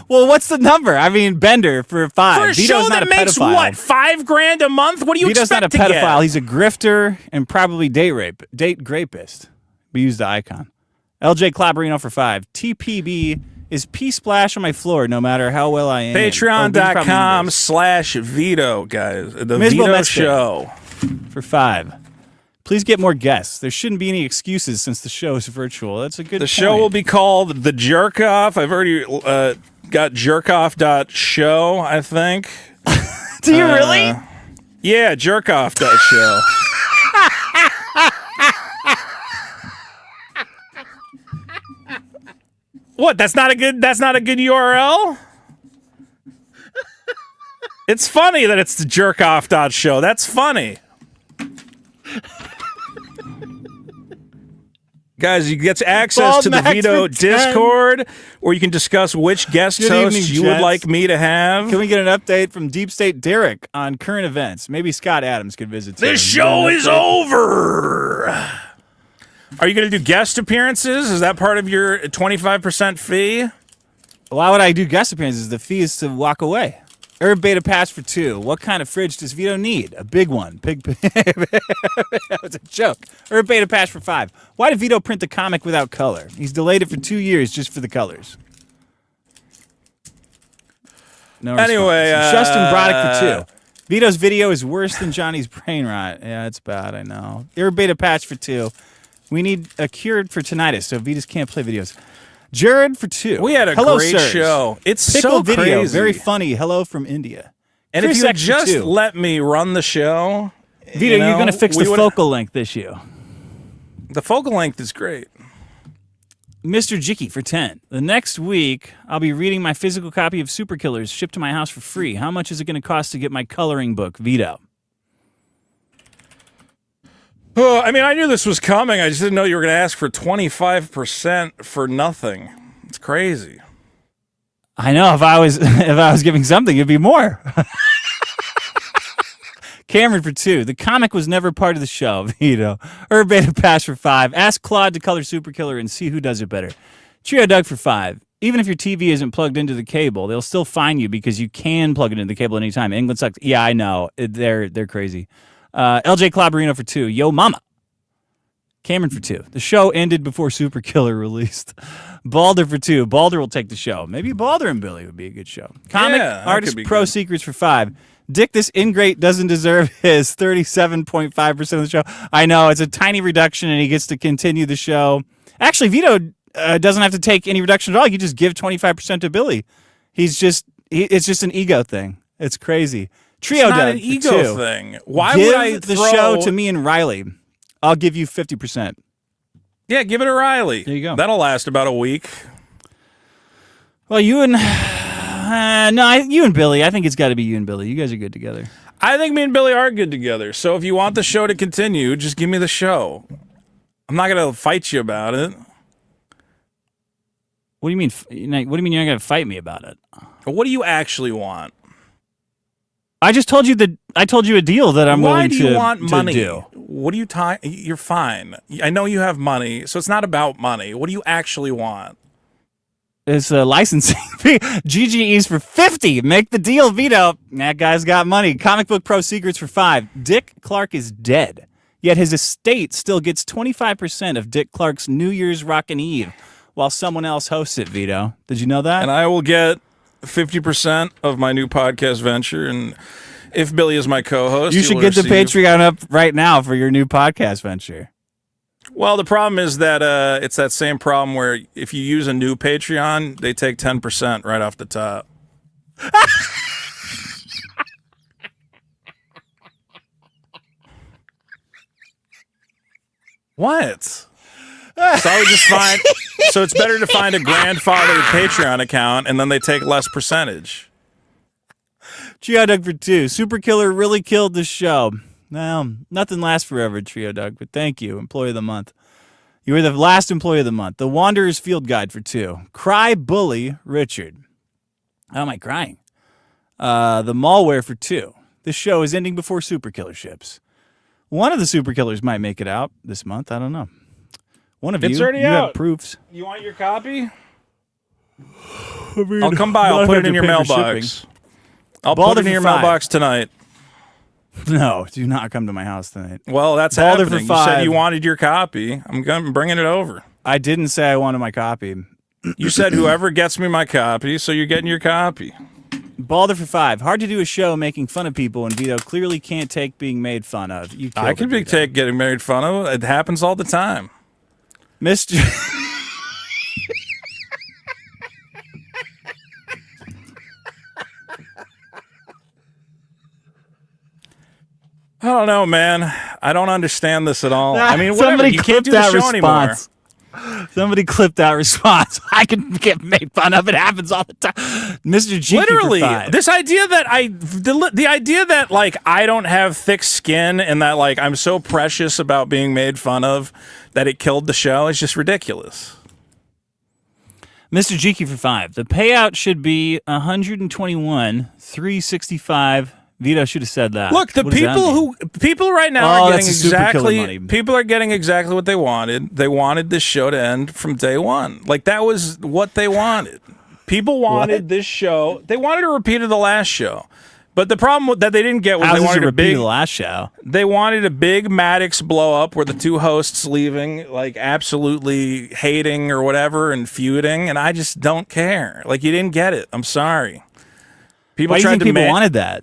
Well, what's the number? I mean, Bender for 5. For a Vito's show not that a makes pedophile. what, $5,000 a month? What do you Vito's expect not a to pedophile. get? He's a grifter and probably date rapist. We use the icon. LJ Clabarino for 5. TPB is pee splash on my floor no matter how well I am. Patreon.com/Vito, guys. The Miserable Vito Mets Show. For 5. Please get more guests. There shouldn't be any excuses since the show is virtual. That's a good The point. show will be called The Jerk Off. I've already got jerkoff.show, I think. Do you really? Yeah, jerkoff.show. What? That's not a good URL? It's funny that it's the jerkoff.show. That's funny. Guys, you get access to the Vito Discord, where you can discuss which guest hosts you would like me to have. Can we get an update from Deep State Derek on current events? Maybe Scott Adams could visit. This show is over. Are you going to do guest appearances? Is that part of your 25% fee? Why would I do guest appearances? The fee is to walk away. Herb Beta Pass for 2. What kind of fridge does Vito need? A big one. That was a joke. Herb Beta Pass for 5. Why did Vito print the comic without color? He's delayed it for 2 years just for the colors. No anyway, Justin Broddick for 2. Vito's video is worse than Johnny's brain rot. Yeah, it's bad, I know. Herb Beta Patch for 2. We need a cure for tinnitus, so Vitas can't play videos. Jared for 2. We had a great show. It's Pickle so video, crazy. very funny. Hello from India. And Chris if you X for just 2. let me run the show, Vito, you're going to fix the focal length issue. The focal length is great. Mr. Jicky for 10. The next week, I'll be reading my physical copy of Super Killers shipped to my house for free. How much is it going to cost to get my coloring book, Vito? Oh, I mean, I knew this was coming. I just didn't know you were going to ask for 25% for nothing. It's crazy. I know. If I was giving something, it'd be more. Cameron for 2. The comic was never part of the show, Vito. Herb Beta Pass for 5. Ask Claude to color Super Killer and see who does it better. Trio Doug for 5. Even if your TV isn't plugged into the cable, they'll still find you because you can plug it into the cable anytime. England sucks. Yeah, I know. They're crazy. LJ Clabarino for 2. Yo Mama. Cameron for 2. The show ended before Super Killer released. Balder for 2. Balder will take the show. Maybe Balder and Billy would be a good show. Comic Artist Pro good. Secrets for 5. Dick, this ingrate doesn't deserve his 37.5% of the show. I know, it's a tiny reduction and he gets to continue the show. Actually, Vito doesn't have to take any reduction at all. You just give 25% to Billy. It's just an ego thing. It's crazy. Trio it's not Doug an ego two. thing. Why give would I the show to me and Riley? I'll give you 50%. Yeah, give it to Riley. There you go. That'll last about a week. Well, you and you and Billy. I think it's got to be you and Billy. You guys are good together. I think me and Billy are good together. So if you want the show to continue, just give me the show. I'm not gonna fight you about it. What do you mean? What do you mean you're not gonna fight me about it? What do you actually want? I just told you I told you a deal that I'm willing to do. Why do you want money? What do you You're fine. I know you have money, so it's not about money. What do you actually want? It's a licensing fee. GGE's for 50. Make the deal, Vito. That guy's got money. Comic Book Pro Secrets for 5. Dick Clark is dead, yet his estate still gets 25% of Dick Clark's New Year's Rockin' Eve. while someone else hosts it, Vito. Did you know that? And I will get 50% of my new podcast venture. And if Billy is my co-host, you should get the Patreon up right now for your new podcast venture. Well, the problem is that it's that same problem where if you use a new Patreon, they take 10% right off the top. What? So I would just find. So it's better to find a grandfathered Patreon account, and then they take less percentage. Trio Doug for 2. Super Killer really killed the show. Well, nothing lasts forever, Trio Doug, but thank you, Employee of the Month. You were the last Employee of the Month. The Wanderer's Field Guide for 2. Cry Bully, Richard. How am I crying? The Malware for 2. This show is ending before Super Killer ships. One of the Super Killers might make it out this month. I don't know. One of it's you, already you out. Have proofs. You want your copy? I'll come by. I'll put it in your mailbox. I'll put it in your mailbox tonight. No, do not come to my house tonight. Well, that's Balder happening. for 5. You said you wanted your copy. I'm bringing it over. I didn't say I wanted my copy. You said whoever gets me my copy, so you're getting your copy. Balder for 5. Hard to do a show making fun of people, and Vito clearly can't take being made fun of. I can take getting made fun of. It happens all the time. Mr. I don't know, man. I don't understand this at all. I mean, whatever. Somebody You can't clipped do the that show anymore. response. Somebody clipped that response. I can get made fun of. It happens all the time. Mr. G. Literally, this idea that the idea that like I don't have thick skin and that like I'm so precious about being made fun of that it killed the show is just ridiculous. Mr. GQ for 5. The payout should be 121, 365. Vito should have said that. Look, the people right now are getting money. People are getting exactly what they wanted. They wanted this show to end from day one. Like that was what they wanted. People wanted this show. They wanted a repeat of the last show. But the problem that they didn't get was they wanted a big the last show. They wanted a big Maddox blow up where the two hosts leaving like absolutely hating or whatever and feuding, and I just don't care. Like you didn't get it. I'm sorry. Why do you think people wanted that?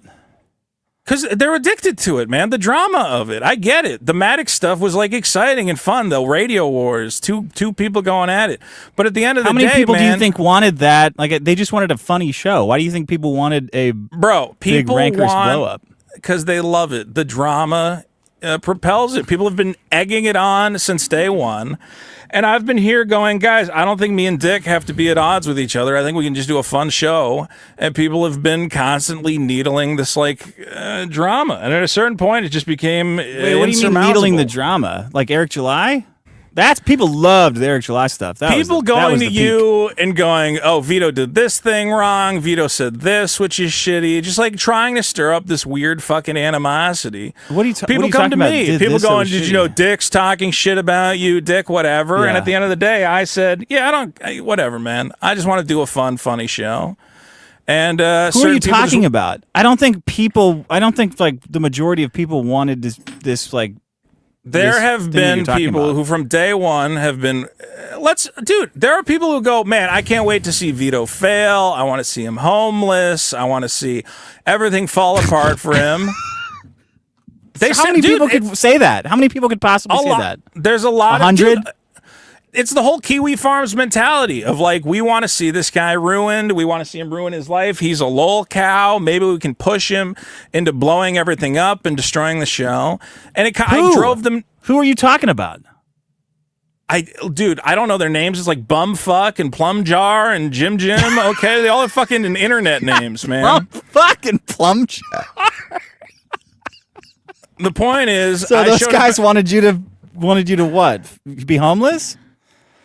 Because they're addicted to it, man. The drama of it. I get it. The Maddox stuff was like exciting and fun, though. Radio wars, two people going at it. But at the end of the day, how many people do you think wanted that? Like they just wanted a funny show. Why do you think people wanted a big rancorous blow up? Because they love it. The drama propels it. People have been egging it on since day one. And I've been here going, guys, I don't think me and Dick have to be at odds with each other. I think we can just do a fun show. And people have been constantly needling this, like, drama. And at a certain point, it just became Wait, what do you mean needling the drama? Like Eric July? People loved the Eric July stuff. People going to you and going, oh, Vito did this thing wrong. Vito said this, which is shitty. Just like trying to stir up this weird fucking animosity. What are you talking about? People come to me. People going, did you know Dick's talking shit about you, Dick, whatever. Yeah. And at the end of the day, I said, yeah, whatever, man. I just want to do a fun, funny show. And who are you talking about? I don't think like the majority of people wanted this like. There have been people who from day one have been, there are people who go, man, I can't wait to see Vito fail. I want to see him homeless. I want to see everything fall apart for him. How many people could say that? How many people could possibly say that? There's a lot 100? It's the whole Kiwi Farms mentality of like, we want to see this guy ruined. We want to see him ruin his life. He's a lol cow. Maybe we can push him into blowing everything up and destroying the show. And I drove them. Who are you talking about? I don't know their names. It's like Bumfuck and Plum Jar and Jim. Okay, they all have fucking internet names, man. Bumfuck and Plum Jar. The point is, so those guys wanted you to what? Be homeless?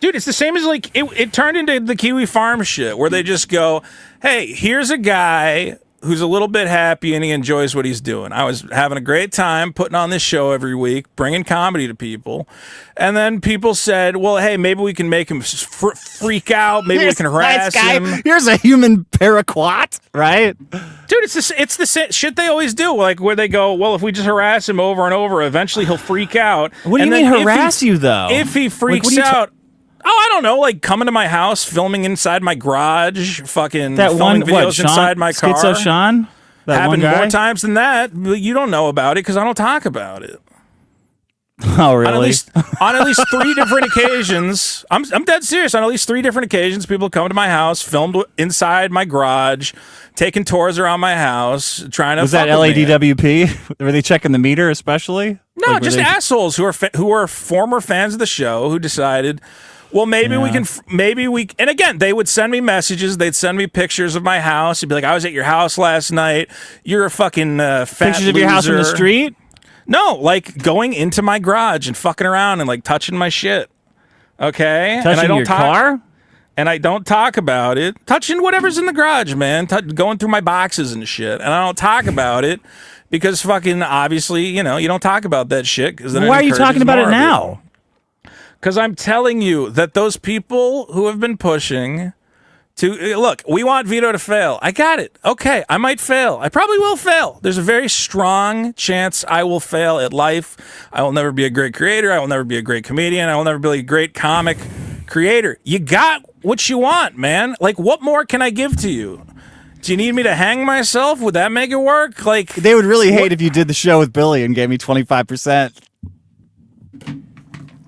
Dude, it's the same as like it turned into the Kiwi Farm shit where they just go, hey, here's a guy who's a little bit happy and he enjoys what he's doing. I was having a great time putting on this show every week, bringing comedy to people. And then people said, well, hey, maybe we can make him freak out. Maybe we can harass him. Here's a human paraquat, right? Dude, it's the shit they always do. Like where they go, well, if we just harass him over and over, eventually he'll freak out. What do you mean harass you, though? If he freaks out. I don't know, like coming to my house, filming inside my garage, fucking That filming one, videos Sean, inside my car. Schizo Sean? That one Happened guy? more times than that, but you don't know about it because I don't talk about it. Oh, really? On at least 3 different occasions, I'm dead serious. On at least 3 different occasions, people come to my house, filmed inside my garage, taking tours around my house, trying to. Was that LADWP? Were they checking the meter, especially? No, Like, just assholes who are former fans of the show who decided, well, maybe we can, and again, they would send me messages. They'd send me pictures of my house. It'd be like, I was at your house last night. You're a fucking fat pictures of your house on the street? No, like going into my garage and fucking around and like touching my shit. Okay? Touching and I don't your car? And I don't talk about it. Touching whatever's in the garage, man. Going through my boxes and shit. And I don't talk about it because fucking obviously, you don't talk about that shit. Why are you talking about it now? Because I'm telling you that those people who have been pushing to look, we want Vito to fail. I got it. Okay, I might fail. I probably will fail. There's a very strong chance I will fail at life. I will never be a great creator. I will never be a great comedian. I will never be a great comic creator. You got what you want, man. Like, what more can I give to you? Do you need me to hang myself? Would that make it work? Like, they would really hate if you did the show with Billy and gave me 25%.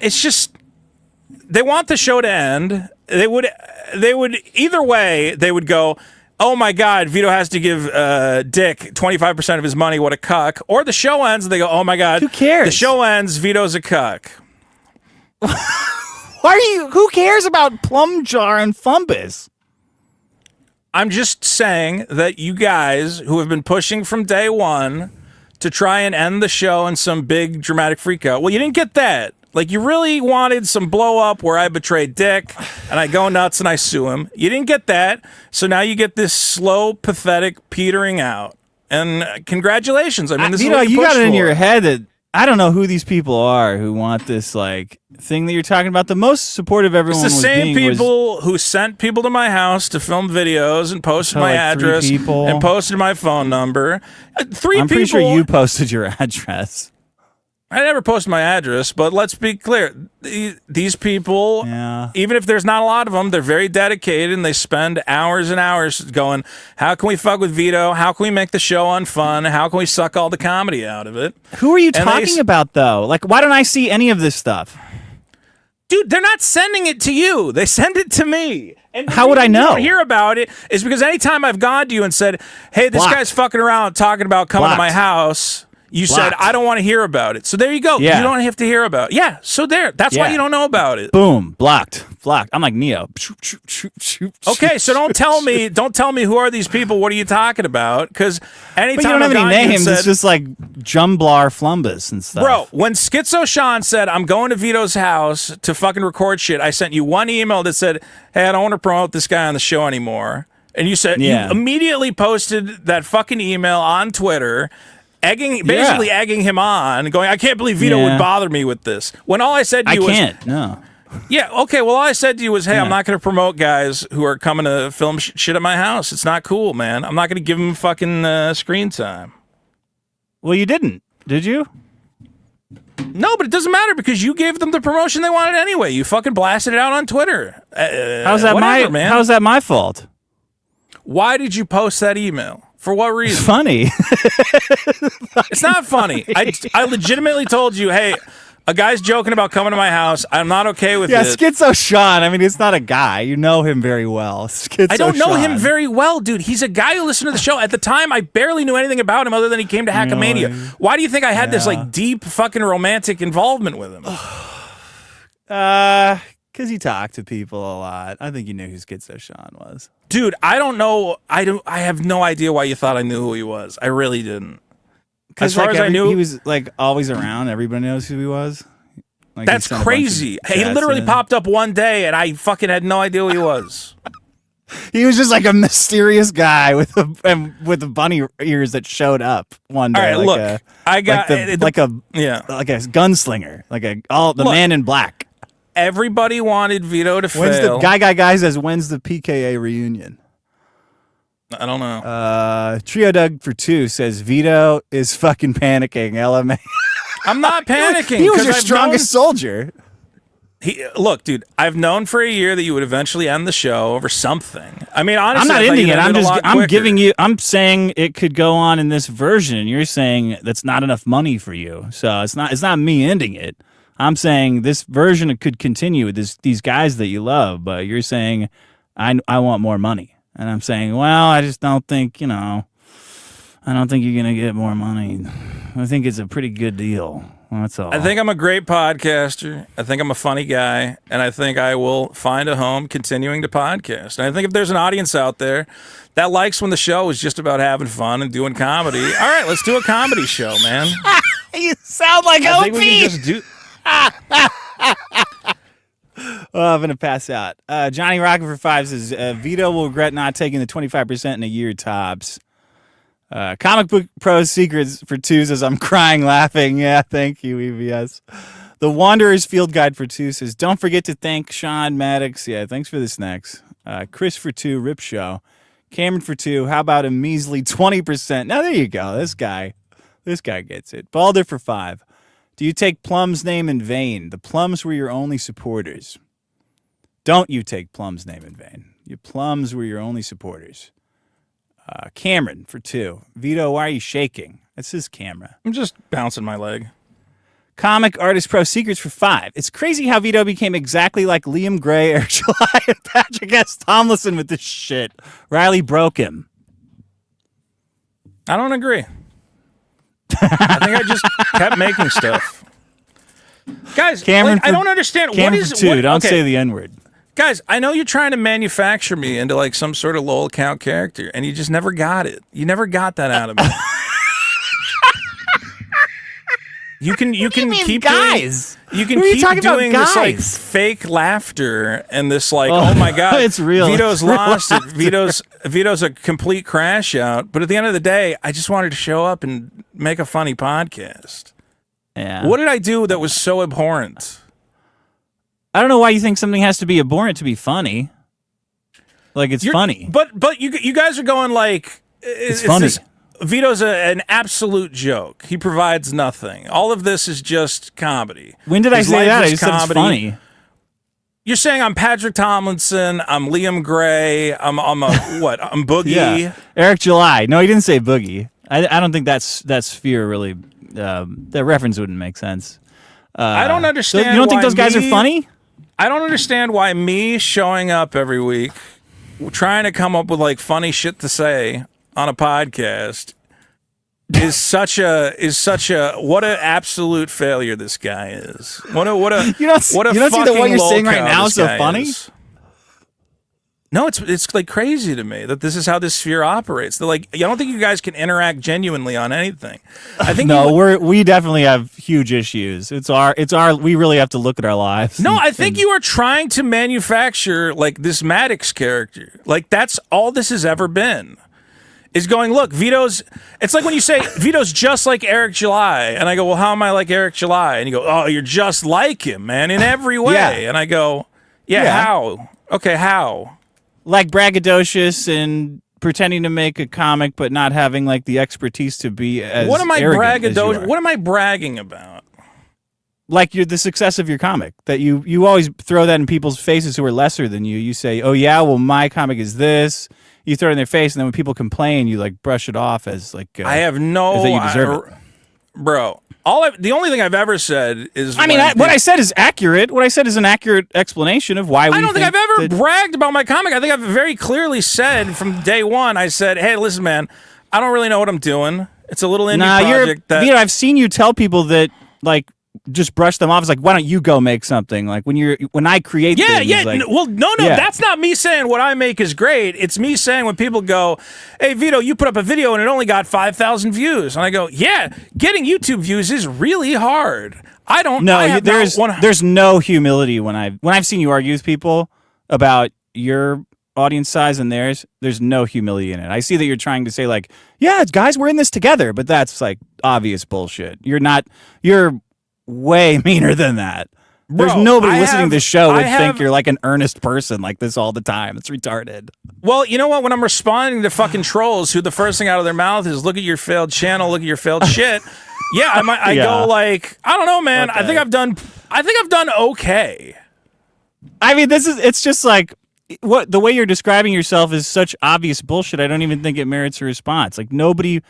It's just they want the show to end. They would either way. They would go, oh my God, Vito has to give Dick 25% of his money. What a cuck! Or the show ends, and they go, oh my God, who cares? The show ends. Vito's a cuck. Who cares about Plum Jar and Fumbus? I'm just saying that you guys who have been pushing from day one to try and end the show in some big dramatic freakout. Well, you didn't get that. Like, you really wanted some blow up where I betrayed Dick and I go nuts and I sue him. You didn't get that. So now you get this slow, pathetic petering out. And congratulations. I mean, this is what you got it in for. your head that I don't know who these people are who want this, like, thing that you're talking about. The most supportive everyone was It's the same being people who sent people to my house to film videos and posted my address and posted my phone number. I'm pretty sure you posted your address. I never posted my address, but let's be clear. These people, even if there's not a lot of them, they're very dedicated and they spend hours and hours going, how can we fuck with Vito? How can we make the show unfun? How can we suck all the comedy out of it? Who are you talking about, though? Like, why don't I see any of this stuff? Dude, they're not sending it to you. They send it to me. And how would I know? You don't hear about it is because anytime I've gone to you and said, hey, this guy's fucking around talking about coming to my house, you said, I don't want to hear about it. So there you go. Yeah. You don't have to hear about it. Yeah, so there. That's why you don't know about it. Boom. Blocked. I'm like Neo. Okay, so don't tell me who are these people, what are you talking about? Because anytime you don't have any names, it's just like Jumblar Flumbus and stuff. Bro, when Schizo Sean said, I'm going to Vito's house to fucking record shit, I sent you one email that said, hey, I don't want to promote this guy on the show anymore. And you said, you immediately posted that fucking email on Twitter, basically egging him on, going, I can't believe Vito would bother me with this. When all I said to you no. Yeah, okay, well, all I said to you was, hey, I'm not going to promote guys who are coming to film shit at my house. It's not cool, man. I'm not going to give them fucking screen time. Well, you didn't, did you? No, but it doesn't matter because you gave them the promotion they wanted anyway. You fucking blasted it out on Twitter. How's that my fault? Why did you post that email? For what reason? It's funny. It's not funny. I legitimately told you, hey, a guy's joking about coming to my house. I'm not okay with it. Yeah, Schizo Sean. I mean, it's not a guy. You know him very well. I don't know him very well, dude. He's a guy who listened to the show. At the time, I barely knew anything about him other than he came to Hackamania. Really? Why do you think I had this like deep fucking romantic involvement with him? Because he talked to people a lot. I think you knew who Schizo Sean was. Dude, I don't know. I have no idea why you thought I knew who he was. I really didn't. As far as I knew, he was like always around. Everybody knows who he was. Like, that's crazy. He literally popped up one day, and I fucking had no idea who he was. He was just like a mysterious guy with the bunny ears that showed up one day. All right, look, I got like a gunslinger, like the man in black. Everybody wanted Vito to fail. When's the guy says, when's the PKA reunion? I don't know. Trio Doug for 2 says Vito is fucking panicking. LMA. I'm not panicking. He was your strongest soldier. Look, dude, I've known for a year that you would eventually end the show over something. I mean, honestly, I'm not I thought ending you'd it. end a lot quicker. Giving you. I'm saying it could go on in this version. You're saying that's not enough money for you. So it's not me ending it. I'm saying this version could continue with these guys that you love, but you're saying I want more money, and I'm saying, well, I just don't think I don't think you're gonna get more money. I think it's a pretty good deal. That's all. I think I'm a great podcaster. I think I'm a funny guy, and I think I will find a home continuing to podcast. And I think if there's an audience out there that likes when the show is just about having fun and doing comedy, all right, let's do a comedy show, man. You sound like I think we can just do. Oh, I'm gonna pass out. Johnny Rocket for 5 says Vito will regret not taking the 25% in a year tops. Comic Book Pro Secrets for 2 says, I'm crying laughing. Yeah, thank you, EVS. The Wanderer's Field Guide for 2 says, don't forget to thank Sean Maddox. Yeah, thanks for the snacks. Chris for 2, Rip Show. Cameron for 2, how about a measly 20%? Now, there you go. This guy gets it. Balder for 5. Do you take Plum's name in vain? The Plums were your only supporters. Don't you take Plum's name in vain. Your Plums were your only supporters. Cameron for 2. Vito, why are you shaking? That's his camera. I'm just bouncing my leg. Comic Artist Pro Secrets for 5. It's crazy how Vito became exactly like Liam Gray, Eric July, and Patrick S. Tomlinson with this shit. Riley broke him. I don't agree. I think I just kept making stuff. Guys, Cameron I don't understand. Cameron what is for 2. Don't say the N-word. Guys, I know you're trying to manufacture me into like some sort of low account character, and you just never got it. You never got that out of me. You can keep guys. You can keep doing this like fake laughter and this like, oh my god, it's real. Vito's lost it. Vito's a complete crash out. But at the end of the day, I just wanted to show up and make a funny podcast. Yeah. What did I do that was so abhorrent? I don't know why you think something has to be abhorrent to be funny. Like it's funny. But you guys are going like it's funny. Vito's an absolute joke. He provides nothing. All of this is just comedy. When did I say that? I just said it's funny. You're saying I'm Patrick Tomlinson. I'm Liam Gray. I'm what? I'm Boogie. Yeah. Eric July. No, he didn't say Boogie. I don't think that sphere really. That reference wouldn't make sense. I don't understand. So you don't think those guys are funny? I don't understand why me showing up every week, trying to come up with like funny shit to say on a podcast is such a what an absolute failure this guy is. What a you don't see that what you're saying right now is so funny? No, it's like crazy to me that this is how this sphere operates. They're like, I don't think you guys can interact genuinely on anything. I think we definitely have huge issues. It's our we really have to look at our lives. No, I think you are trying to manufacture like this Maddox character. Like that's all this has ever been. Is going, look, it's like when you say Vito's just like Eric July, and I go, well, how am I like Eric July? And you go, oh, you're just like him, man, in every way. Yeah. And I go, yeah, how? Okay, how? Like braggadocious and pretending to make a comic, but not having like the expertise to be as What am I braggadocious? What am I bragging about? Like you're the success of your comic. That you always throw that in people's faces who are lesser than you. You say, oh yeah, well my comic is this. You throw it in their face, and then when people complain, you like brush it off as like I have no, that you deserve it. Bro. The only thing I've ever said is what I said is accurate. What I said is an accurate explanation of why we. I don't think I've ever bragged about my comic. I think I've very clearly said from day one. I said, "Hey, listen, man, I don't really know what I'm doing. It's a little indie project." I've seen you tell people that like just brush them off. It's like, why don't you go make something? Like when I create things, like, well, no, that's not me saying what I make is great. It's me saying when people go, hey, Vito, you put up a video and it only got 5,000 views. And I go, yeah, getting YouTube views is really hard. I don't know. There's no humility when I've seen you argue with people about your audience size and theirs. There's no humility in it. I see that you're trying to say like, yeah, guys, we're in this together, but that's like obvious bullshit. You're way meaner than that. There's nobody listening to this show would think you're like an earnest person like this all the time. It's retarded. Well, you know what? When I'm responding to fucking trolls who the first thing out of their mouth is look at your failed channel, look at your failed shit. Yeah, I go like, I don't know, man. Okay. I think I've done okay. I mean, it's just like what the way you're describing yourself is such obvious bullshit. I don't even think it merits a response. Like nobody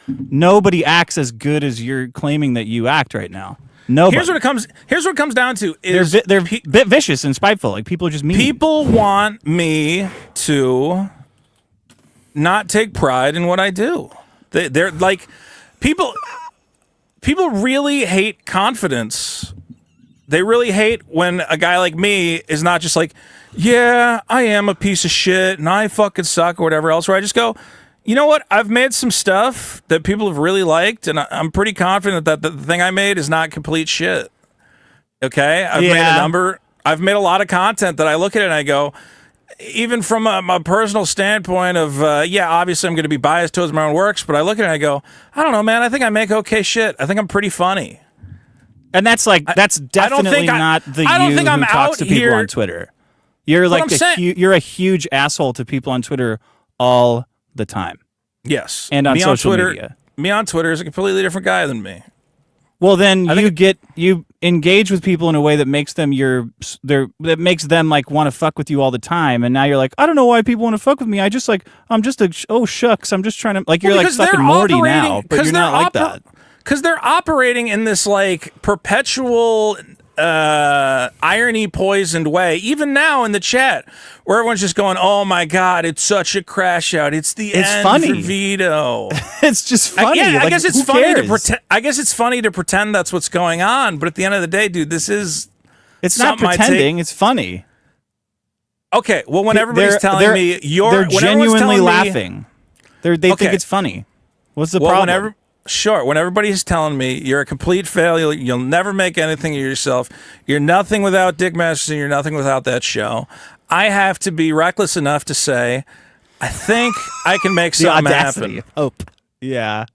acts as good as you're claiming that you act right now. Nobody. Here's what it comes down to is they're a bit vicious and spiteful. Like people are just mean. People want me to not take pride in what I do. They're like people really hate confidence. They really hate when a guy like me is not just like, yeah, I am a piece of shit and I fucking suck or whatever else, where I just go, you know what? I've made some stuff that people have really liked, and I'm pretty confident that the thing I made is not complete shit. Okay? I've made a lot of content that I look at it and I go, even from a personal standpoint of, obviously I'm going to be biased towards my own works, but I look at it and I go, I don't know, man, I think I make okay shit. I think I'm pretty funny. And that's definitely not the you who talks to people on Twitter. You're like you're a huge asshole to people on Twitter all the time. Yes. And on social media. Me on Twitter is a completely different guy than me. Well, then you engage with people in a way that makes them like want to fuck with you all the time, and now you're like, I don't know why people want to fuck with me. I'm just shucks, I'm just trying to like you're like fucking Morty now, but you're not like that. Because they're operating in this like perpetual irony poisoned way, even now in the chat, where everyone's just going, "Oh my god, it's such a crash out! It's end funny for Vito." It's just funny. I guess it's funny cares? to pretend. I guess it's funny to pretend that's what's going on. But at the end of the day, dude, this is it's not pretending. It's funny. Okay, well, when everybody's telling me they're genuinely laughing, they think it's funny. What's the problem? Sure, when everybody's telling me you're a complete failure, you'll never make anything of yourself, you're nothing without Dick Masterson, you're nothing without that show, I have to be reckless enough to say, I think I can make something happen. Of hope. Yeah.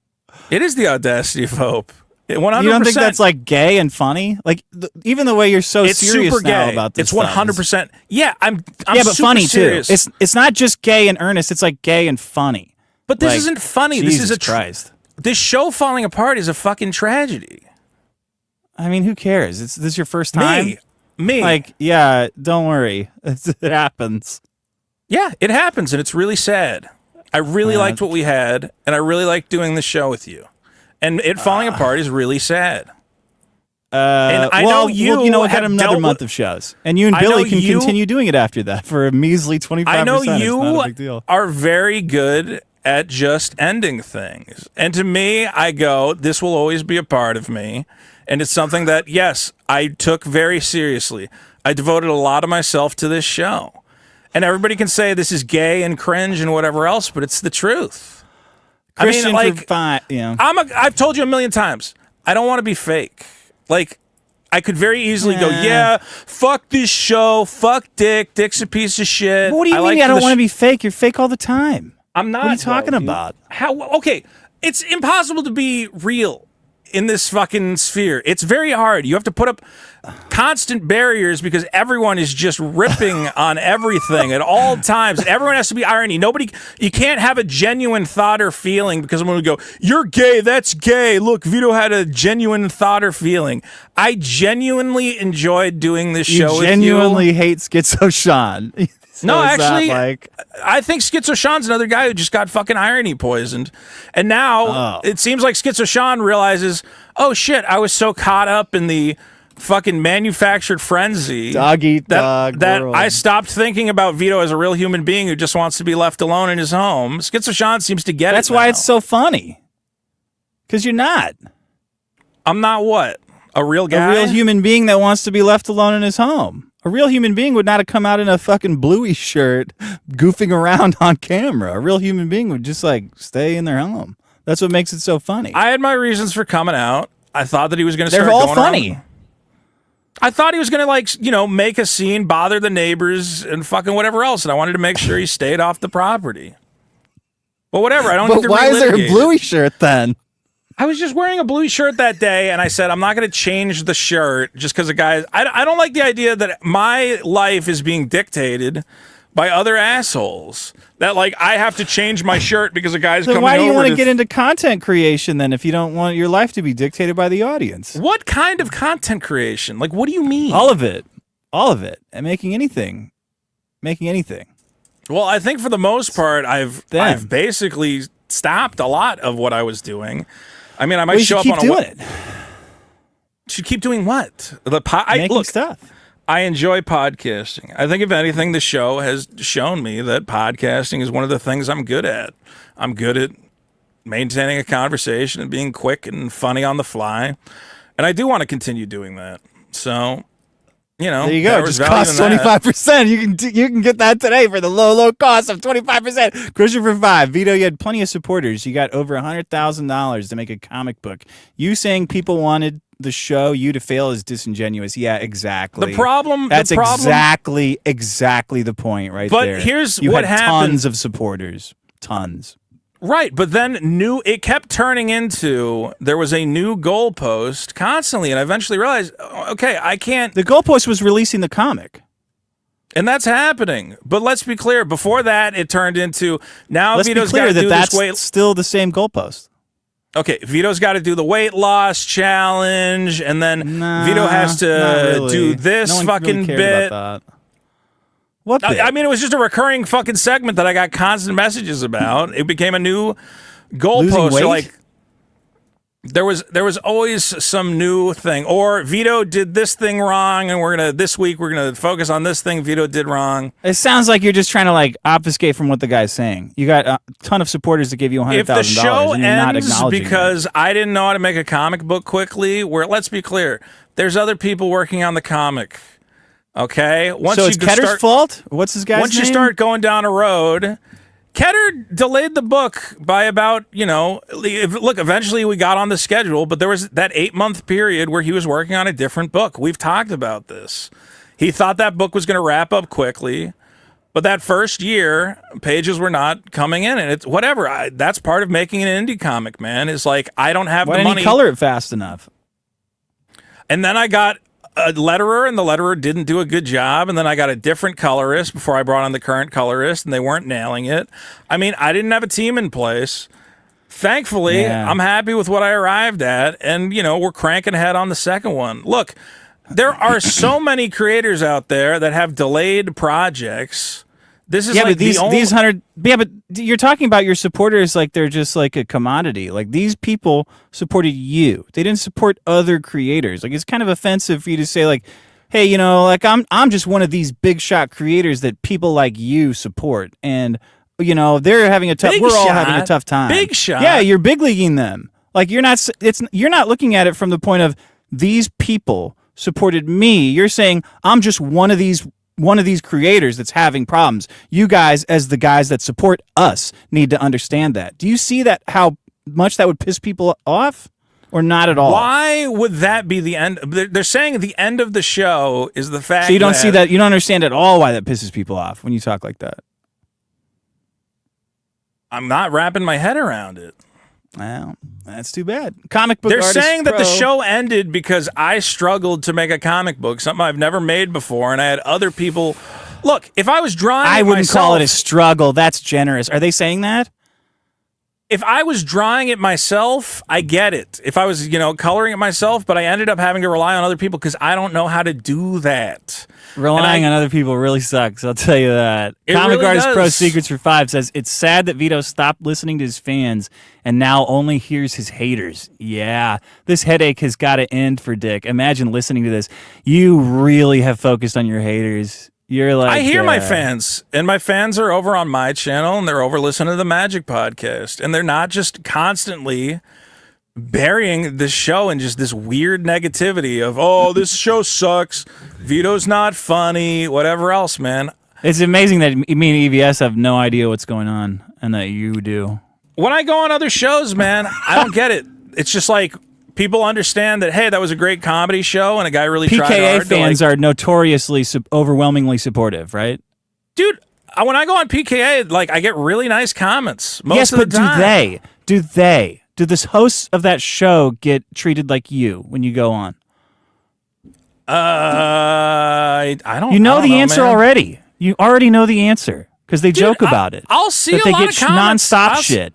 It is the audacity of hope. 100%. You don't think that's like gay and funny? Like even the way you're so it's serious super now gay. about this. It's 100%. Yeah, I'm but funny serious. too. It's not just gay and earnest. It's like gay and funny. But this isn't funny. Jesus this is Christ. This show falling apart is a fucking tragedy. I mean, who cares? This is your first time? Me. Like, yeah, don't worry. It happens. Yeah, it happens, and it's really sad. I really liked what we had, and I really liked doing the show with you. And it falling apart is really sad. And I know you know, had another month of shows, and you and Billy can continue doing it after that for a measly 25%. I know you it's not a big deal. are very good at just ending things. And to me, I go, this will always be a part of me. And it's something that, yes, I took very seriously. I devoted a lot of myself to this show. And everybody can say this is gay and cringe and whatever else, but it's the truth. Christian, I mean, like, I've told you a million times, I don't want to be fake. Like, I could very easily go, yeah, fuck this show, fuck Dick, Dick's a piece of shit. What do you mean I don't want to be fake? You're fake all the time. I'm not. What are you talking about? How? Okay, it's impossible to be real in this fucking sphere. It's very hard. You have to put up constant barriers because everyone is just ripping on everything at all times. And everyone has to be irony. You can't have a genuine thought or feeling because I'm going to go, you're gay, that's gay. Look, Vito had a genuine thought or feeling. I genuinely enjoyed doing this show with you. Genuinely hate Schizo Sean. So no, actually, like... I think Schizo Sean's another guy who just got fucking irony poisoned. And now it seems like Schizo Sean realizes, oh shit, I was so caught up in the fucking manufactured frenzy dog eat dog that world. I stopped thinking about Vito as a real human being who just wants to be left alone in his home. Schizo Sean seems to get That's it. why now. it's so funny. Because you're not. I'm not what? A real guy? A real human being that wants to be left alone in his home. A real human being would not have come out in a fucking bluey shirt goofing around on camera. A real human being would just like stay in their home. That's what makes it so funny. I had my reasons for coming out. I thought that he was going to start They're all going funny. around. I thought he was going to, like, you know, make a scene, bother the neighbors, and fucking whatever else. And I wanted to make sure he stayed off the property. But whatever. I don't need to why is there a relitigate bluey shirt then? I was just wearing a blue shirt that day, and I said, I'm not going to change the shirt just because of guys. I don't like the idea that my life is being dictated by other assholes. That, like, I have to change my shirt because a guy's coming over. Why do you want to get into content creation then if you don't want your life to be dictated by the audience? What kind of content creation? Like, what do you mean? All of it. all of it, and making anything. Well, I think for the most part, I've basically stopped a lot of what I was doing. I mean, I might show up on doing it. Should keep doing what? Making stuff. I enjoy podcasting. I think if anything, the show has shown me that podcasting is one of the things I'm good at. I'm good at maintaining a conversation and being quick and funny on the fly. And I do want to continue doing that. So, there you go. Just cost 25%. You can get that today for the low cost of 25%. Christian for 5. Vito, you had plenty of supporters. You got over $100,000 to make a comic book. You saying people wanted the show you to fail is disingenuous. Yeah, exactly. That's exactly the point right there. But here's you what had happened. Tons of supporters. Tons. Right, but then it kept turning into there was a new goalpost constantly, and I eventually realized, okay, I can't. The goalpost was releasing the comic. And that's happening. But let's be clear, before that, it turned into now Vito's got to do this weight. That's still the same goalpost. Okay, Vito's got to do the weight loss challenge, and then Vito has to do this fucking bit. About that. What bit? I mean, it was just a recurring fucking segment that I got constant messages about. It became a new goalpost. So like, there was always some new thing. Or Vito did this thing wrong, and this week we're gonna focus on this thing Vito did wrong. It sounds like you're just trying to like obfuscate from what the guy's saying. You got a ton of supporters that give you $100,000. If the show and you're not ends acknowledging because I didn't know how to make a comic book quickly, let's be clear, there's other people working on the comic. Okay? So it's Ketter's fault? What's his guy's name? Once you start going down a road, Ketter delayed the book by about, look, eventually we got on the schedule, but there was that 8-month period where he was working on a different book. We've talked about this. He thought that book was going to wrap up quickly, but that first year, pages were not coming in, and it's whatever. That's part of making an indie comic, man, is like, I don't have the money. Why didn't he color it fast enough? And then I got a letterer, and the letterer didn't do a good job, and then I got a different colorist before I brought on the current colorist, and they weren't nailing it. I mean, I didn't have a team in place. Thankfully, I'm happy with what I arrived at, and, we're cranking ahead on the second one. Look, there are so many creators out there that have delayed projects. This is but these 100. Yeah, but you're talking about your supporters like they're just like a commodity. Like these people supported you. They didn't support other creators. Like it's kind of offensive for you to say like, hey, like I'm just one of these big shot creators that people like you support, and they're having a tough. We're all having a tough time. Big shot. Yeah, you're big leaguing them. Like you're not looking at it from the point of these people supported me. You're saying I'm just one of these creators that's having problems. You guys, as the guys that support us, need to understand that. Do you see that, how much that would piss people off, or not at all? Why would that be the end? They're saying the end of the show is the fact. So you don't see that, you don't understand at all why that pisses people off when you talk like that. I'm not wrapping my head around it. Well, that's too bad. Comic book. They're Artist saying that Pro. the show ended because I struggled to make a comic book, something I've never made before, and I had other people. Look, if I was drawing, I wouldn't call it a struggle. That's generous. Are they saying that? If I was drawing it myself, I get it. If I was, coloring it myself, but I ended up having to rely on other people because I don't know how to do that. Relying on other people really sucks, I'll tell you that. Comic Artist Pro Secrets for 5 says, it's sad that Vito stopped listening to his fans and now only hears his haters. Yeah, this headache has got to end for Dick. Imagine listening to this. You really have focused on your haters. You're like, I hear my fans, and my fans are over on my channel, and they're over listening to the Magic Podcast, and they're not just constantly burying this show in just this weird negativity of, oh, this show sucks, Vito's not funny, whatever else, man. It's amazing that me and EVS have no idea what's going on, and that you do. When I go on other shows, man, I don't get it. It's just like, people understand that, hey, that was a great comedy show, and a guy really tried hard. PKA fans are notoriously overwhelmingly supportive, right? Dude, when I go on PKA, I get really nice comments most of the time. Yes, but do the hosts of that show get treated like you when you go on? I don't. You know the answer already. You already know the answer because they joke about it. I'll see that a they lot get of comments. nonstop shit.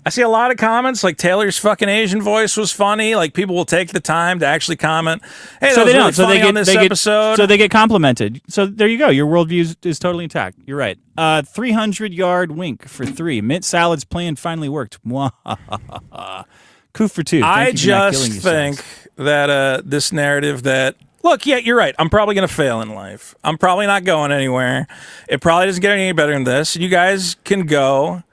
I see a lot of comments like Taylor's fucking Asian voice was funny. Like people will take the time to actually comment. Hey, that was really funny on this episode. So they get complimented. So there you go. Your worldview is totally intact. You're right. 300-yard wink for 3. Mint salad's plan finally worked. Coup for 2. I just think that this narrative that, look, yeah, you're right. I'm probably going to fail in life. I'm probably not going anywhere. It probably doesn't get any better than this. You guys can go.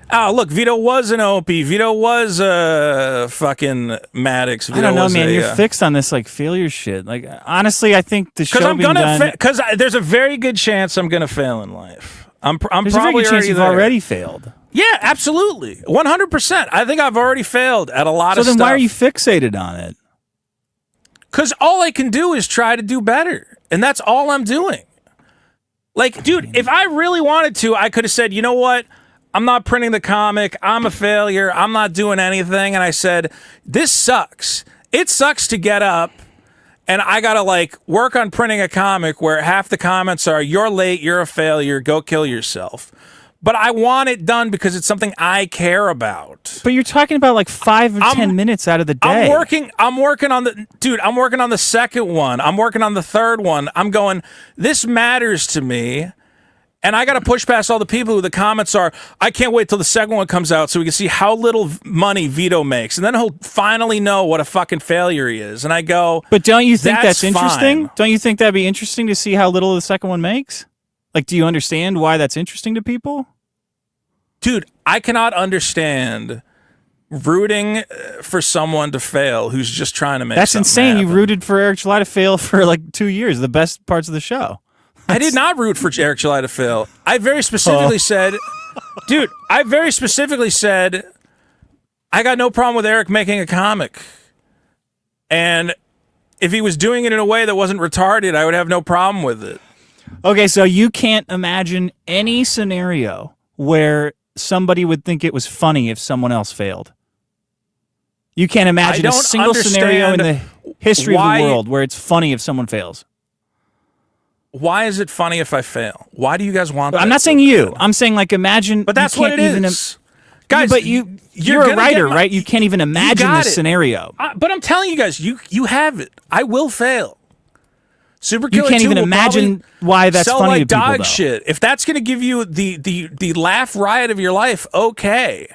Oh, look, Vito was an Opie. Vito was a fucking Maddox. Vito I don't know, man. You're fixed on this like failure shit. Like, honestly, I think the show being done... Because there's a very good chance I'm going to fail in life. I'm there's probably a very good chance you've already failed. Yeah, absolutely. 100%. I think I've already failed at a lot of stuff. So then why are you fixated on it? Because all I can do is try to do better. And that's all I'm doing. Like, dude, if I really wanted to, I could have said, you know what? I'm not printing the comic. I'm a failure. I'm not doing anything. And I said, this sucks. It sucks to get up and I got to like work on printing a comic where half the comments are, you're late, you're a failure, go kill yourself. But I want it done because it's something I care about. But you're talking about like 5 or 10 minutes out of the day. I'm working on the second one. I'm working on the third one. I'm going, this matters to me. And I got to push past all the people who the comments are, I can't wait till the second one comes out so we can see how little money Vito makes. And then he'll finally know what a fucking failure he is. And I go, but don't you think that's interesting? Fine. Don't you think that'd be interesting to see how little the second one makes? Like, do you understand why that's interesting to people? Dude, I cannot understand rooting for someone to fail who's just trying to make That's insane. happen. You rooted for Eric July to fail for like 2 years, the best parts of the show. I did not root for Eric July to fail. I very specifically said, dude, I got no problem with Eric making a comic. And if he was doing it in a way that wasn't retarded, I would have no problem with it. Okay, so you can't imagine any scenario where somebody would think it was funny if someone else failed. You can't imagine a single scenario in the history of the world where it's funny if someone fails. Why is it funny if I fail? Why do you guys want that? I'm not saying you. I'm saying, like, imagine... But that's what it is. Guys, but you're a writer, right? You can't even imagine this scenario. But I'm telling you guys, you have it. I will fail. Super Killer 2 you can't even imagine why that's sell funny like to people, dog though. shit. If that's going to give you the laugh riot of your life, okay.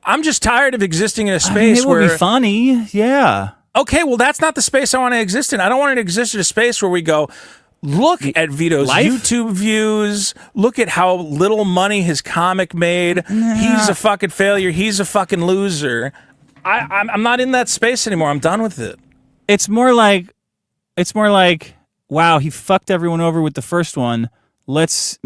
I'm just tired of existing in a space where... it would be funny, yeah. Okay, well, that's not the space I want to exist in. I don't want to exist in a space where we go... Look at Vito's YouTube views. Look at how little money his comic made. He's a fucking failure. He's a fucking loser. I'm not in that space anymore. I'm done with it. It's more like, wow, he fucked everyone over with the first one. Let's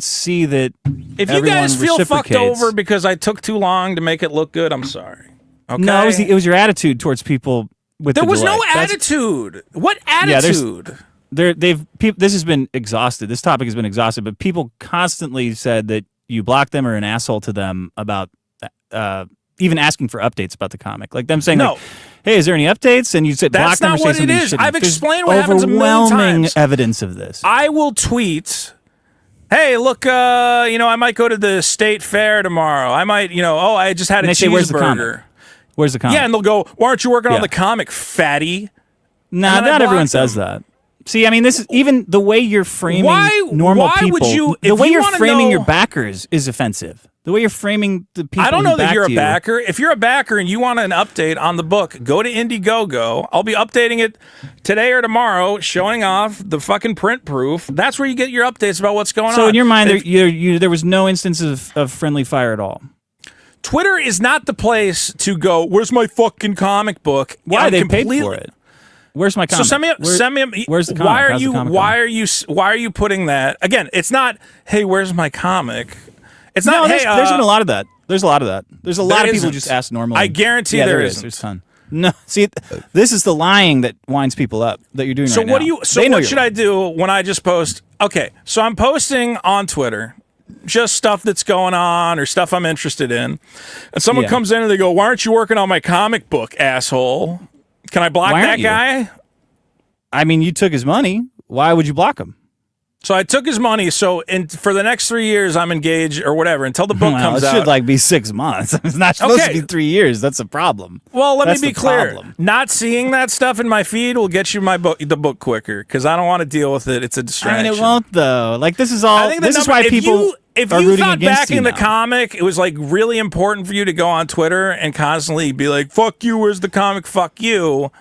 see that. If you guys feel fucked over because I took too long to make it look good, I'm sorry. Okay? No, it was your attitude towards people with there the was delay. no attitude. What attitude? This has been exhausted. This topic has been exhausted, but people constantly said that you blocked them or an asshole to them about even asking for updates about the comic. Like them saying, no. like, hey, is there any updates? And you said block them or say something. That's not what it is. I've explained what happens a million times. Overwhelming evidence of this. I will tweet, hey, look, I might go to the state fair tomorrow. I might, I just had a cheeseburger. Where's the comic? Yeah, and they'll go, why aren't you working on the comic, fatty? Nah, not everyone says that. See, I mean, this is even the way you're framing normal people. The way you're framing your backers is offensive. The way you're framing the people. I don't know that you're a backer. If you're a backer and you want an update on the book, go to Indiegogo. I'll be updating it today or tomorrow, showing off the fucking print proof. That's where you get your updates about what's going on. So in your mind, there was no instance of friendly fire at all. Twitter is not the place to go, where's my fucking comic book? Why? They paid for it. Where's my comic? So send me. Where's the comic? Why are you putting that? Again, it's not. Hey, where's my comic? It's not. There's been a lot of that. There's a lot of that. There's a lot of people who just ask normally. I guarantee there isn't. There's a ton. No, see, this is the lying that winds people up that you're doing right now. So what should I do when I just post? Okay, so I'm posting on Twitter just stuff that's going on or stuff I'm interested in, and someone comes in and they go, "Why aren't you working on my comic book, asshole?" Can I block that guy? I mean, you took his money. Why would you block him? So I took his money. So for the next 3 years, I'm engaged or whatever until the book comes out. It should like be 6 months. It's not supposed to be 3 years. That's a problem. Well, let me be clear. Problem. Not seeing that stuff in my feed will get you the book quicker because I don't want to deal with it. It's a distraction. I mean, it won't though. Like this is all. This is why people. If are you rooting thought against back in the comic, it was like really important for you to go on Twitter and constantly be like, "Fuck you, where's the comic? Fuck you."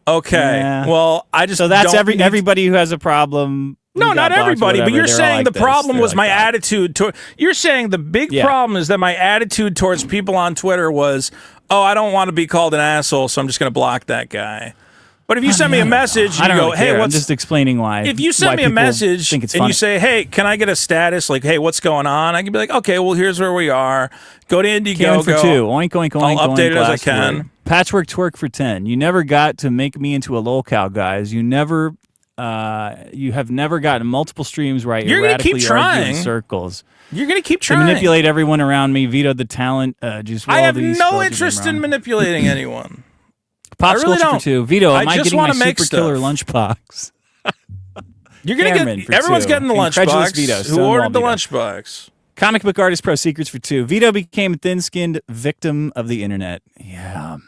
Okay. Yeah. Well, I just that's everybody who has a problem. No, not everybody, but you're saying the problem was my attitude toward. You're saying the big problem is that my attitude towards people on Twitter was, "Oh, I don't want to be called an asshole, so I'm just going to block that guy." But if you send me a message and you go, "Hey, what's?" I'm just explaining why. If you send me a message and you say, "Hey, can I get a status?" Like, "Hey, what's going on?" I can be like, "Okay, well, here's where we are. Go to Indiegogo. For 2. Oink, oink, oink. I'll update it as I can. Patchwork twerk for 10. You never got to make me into a lolcow, guys. You have never gotten multiple streams where I erratically argue in circles. You're going to keep trying. To manipulate everyone around me, Vito the talent, Gesualdi. I have no interest in manipulating anyone. Pop culture for 2. Vito, am I getting my super killer lunchbox? You're going to get... Everyone's getting the lunchbox. Vito, who ordered the lunchbox? Comic book artist pro secrets for 2. Vito became a thin-skinned victim of the internet. Yeah.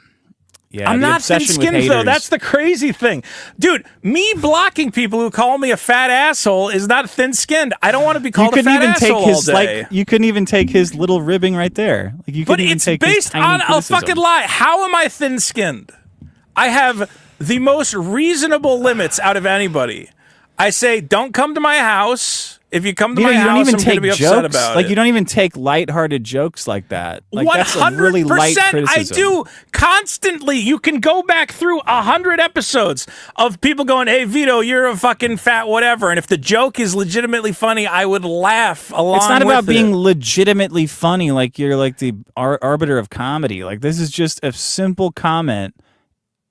Yeah, I'm not thin-skinned, though. That's the crazy thing. Dude, me blocking people who call me a fat asshole is not thin-skinned. I don't want to be called a fat asshole all day. You couldn't even take his little ribbing right there. Like, you couldn't even take his tiny criticism. But it's based on a fucking lie. How am I thin-skinned? I have the most reasonable limits out of anybody. I say, don't come to my house. If you come to my house, I'm going to be upset about it. Like, you don't even take lighthearted jokes like that. Like, 100%, that's a really light criticism. I do constantly. You can go back through 100 episodes of people going, "Hey, Vito, you're a fucking fat whatever." And if the joke is legitimately funny, I would laugh along with it. It's not about being legitimately funny, like you're like the arbiter of comedy. Like, this is just a simple comment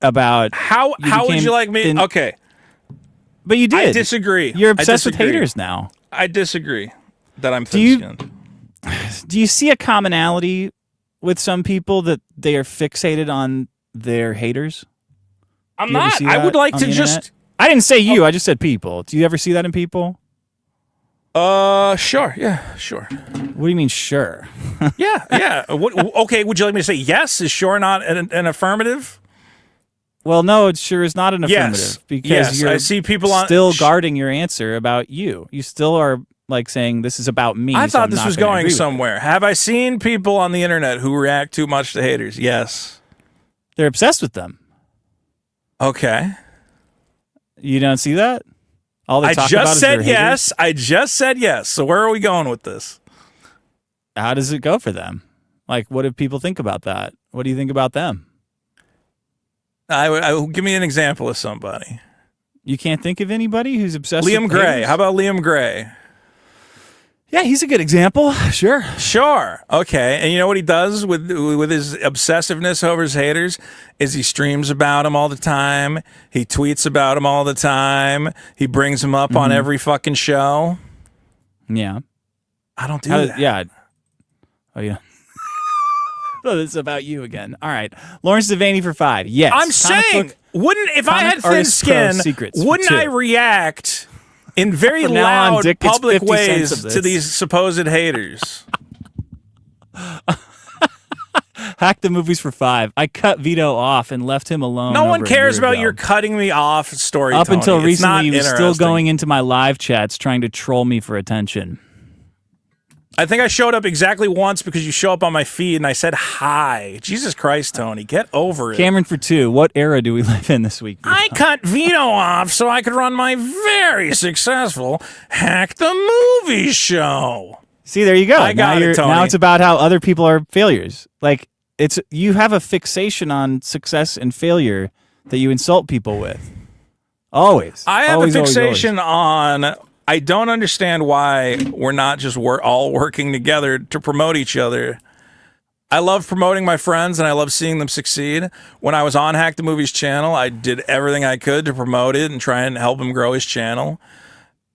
about how would you like me? Okay. But you did. I disagree. You're obsessed with haters now. I disagree that I'm thin-skinned. Do you see a commonality with some people that they are fixated on their haters? I'm not. I would like to just... I didn't say you. I just said people. Do you ever see that in people? Sure. Yeah, sure. What do you mean, sure? yeah. Okay, would you like me to say yes? Is sure not an affirmative? Well, no, it sure is not an affirmative because you're I see people still guarding your answer about you. You still are like saying this is about me. I thought this was going somewhere. Have I seen people on the internet who react too much to haters? Yes. They're obsessed with them. Okay. You don't see that? All they talk about is their haters? I just said yes. So where are we going with this? How does it go for them? Like, what do people think about that? What do you think about them? Give me an example of somebody. You can't think of anybody who's obsessed with Liam Gray. How about Liam Gray? Yeah, he's a good example. Sure. Okay. And you know what he does with his obsessiveness over his haters is he streams about them all the time. He tweets about them all the time. He brings them up on every fucking show. Yeah. I don't do that. Yeah. Oh, yeah. Oh, this is about you again. All right. Lawrence Devaney for 5. Yes. I'm saying, if I had thin skin, wouldn't I react in very loud public ways to these supposed haters? Hack the movies for 5. I cut Vito off and left him alone. No one cares about your cutting me off story, Up Tony. until recently, he was still going into my live chats trying to troll me for attention. I think I showed up exactly once because you show up on my feed and I said hi. Jesus Christ, Tony, get over it. Cameron for 2. What era do we live in this week? I cut Vito off so I could run my very successful Hack the Movies show. See, there you go. I got it, Tony. Now it's about how other people are failures. Like, you have a fixation on success and failure that you insult people with. Always. I have a fixation on... I don't understand why we're not just all working together to promote each other. I love promoting my friends and I love seeing them succeed. When I was on Hack the Movies channel, I did everything I could to promote it and try and help him grow his channel.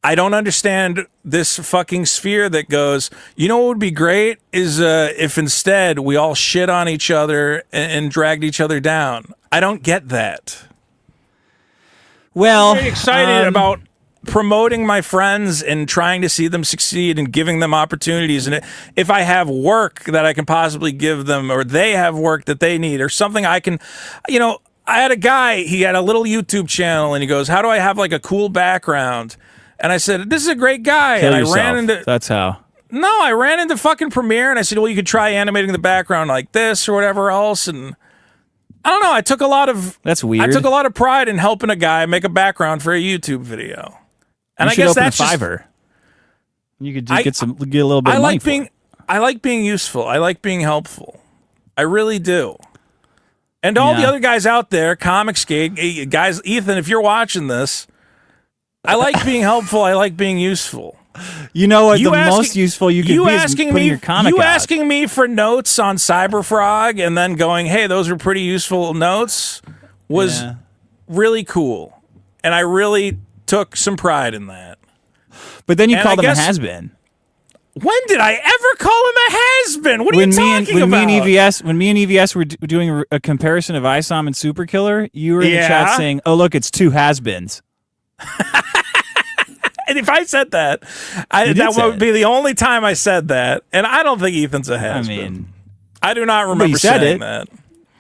I don't understand this fucking sphere that goes, you know what would be great is if instead we all shit on each other and dragged each other down. I don't get that. Well, I'm very excited about promoting my friends and trying to see them succeed and giving them opportunities. And if I have work that I can possibly give them, or they have work that they need, or something I can, I had a guy, he had a little YouTube channel, and he goes, how do I have like a cool background? And I said, this is a great guy. Kill and yourself. I ran into... That's how. No, I ran into fucking Premiere, and I said, well, you could try animating the background like this or whatever else. And I don't know. I took a lot of... That's weird. I took a lot of pride in helping a guy make a background for a YouTube video. And you I should guess open that's a Fiverr. You could get a little bit of money for it. I like being useful. I like being helpful. I really do. And all the other guys out there, Comicsgate, guys, Ethan, if you're watching this, I like being helpful. I like being useful. You know what? Most useful you could be is putting your comic out. Asking me for notes on Cyberfrog and then going, hey, those were pretty useful notes was really cool. And I really took some pride in that. But then you called him a has-been. When did I ever call him a has-been? What are you talking about? When me and EVS were doing a comparison of ISOM and Superkiller, you were in the chat saying, oh, look, it's two has-beens. And if I said that, that would be the only time I said that. And I don't think Ethan's a has-been. I do not remember saying that.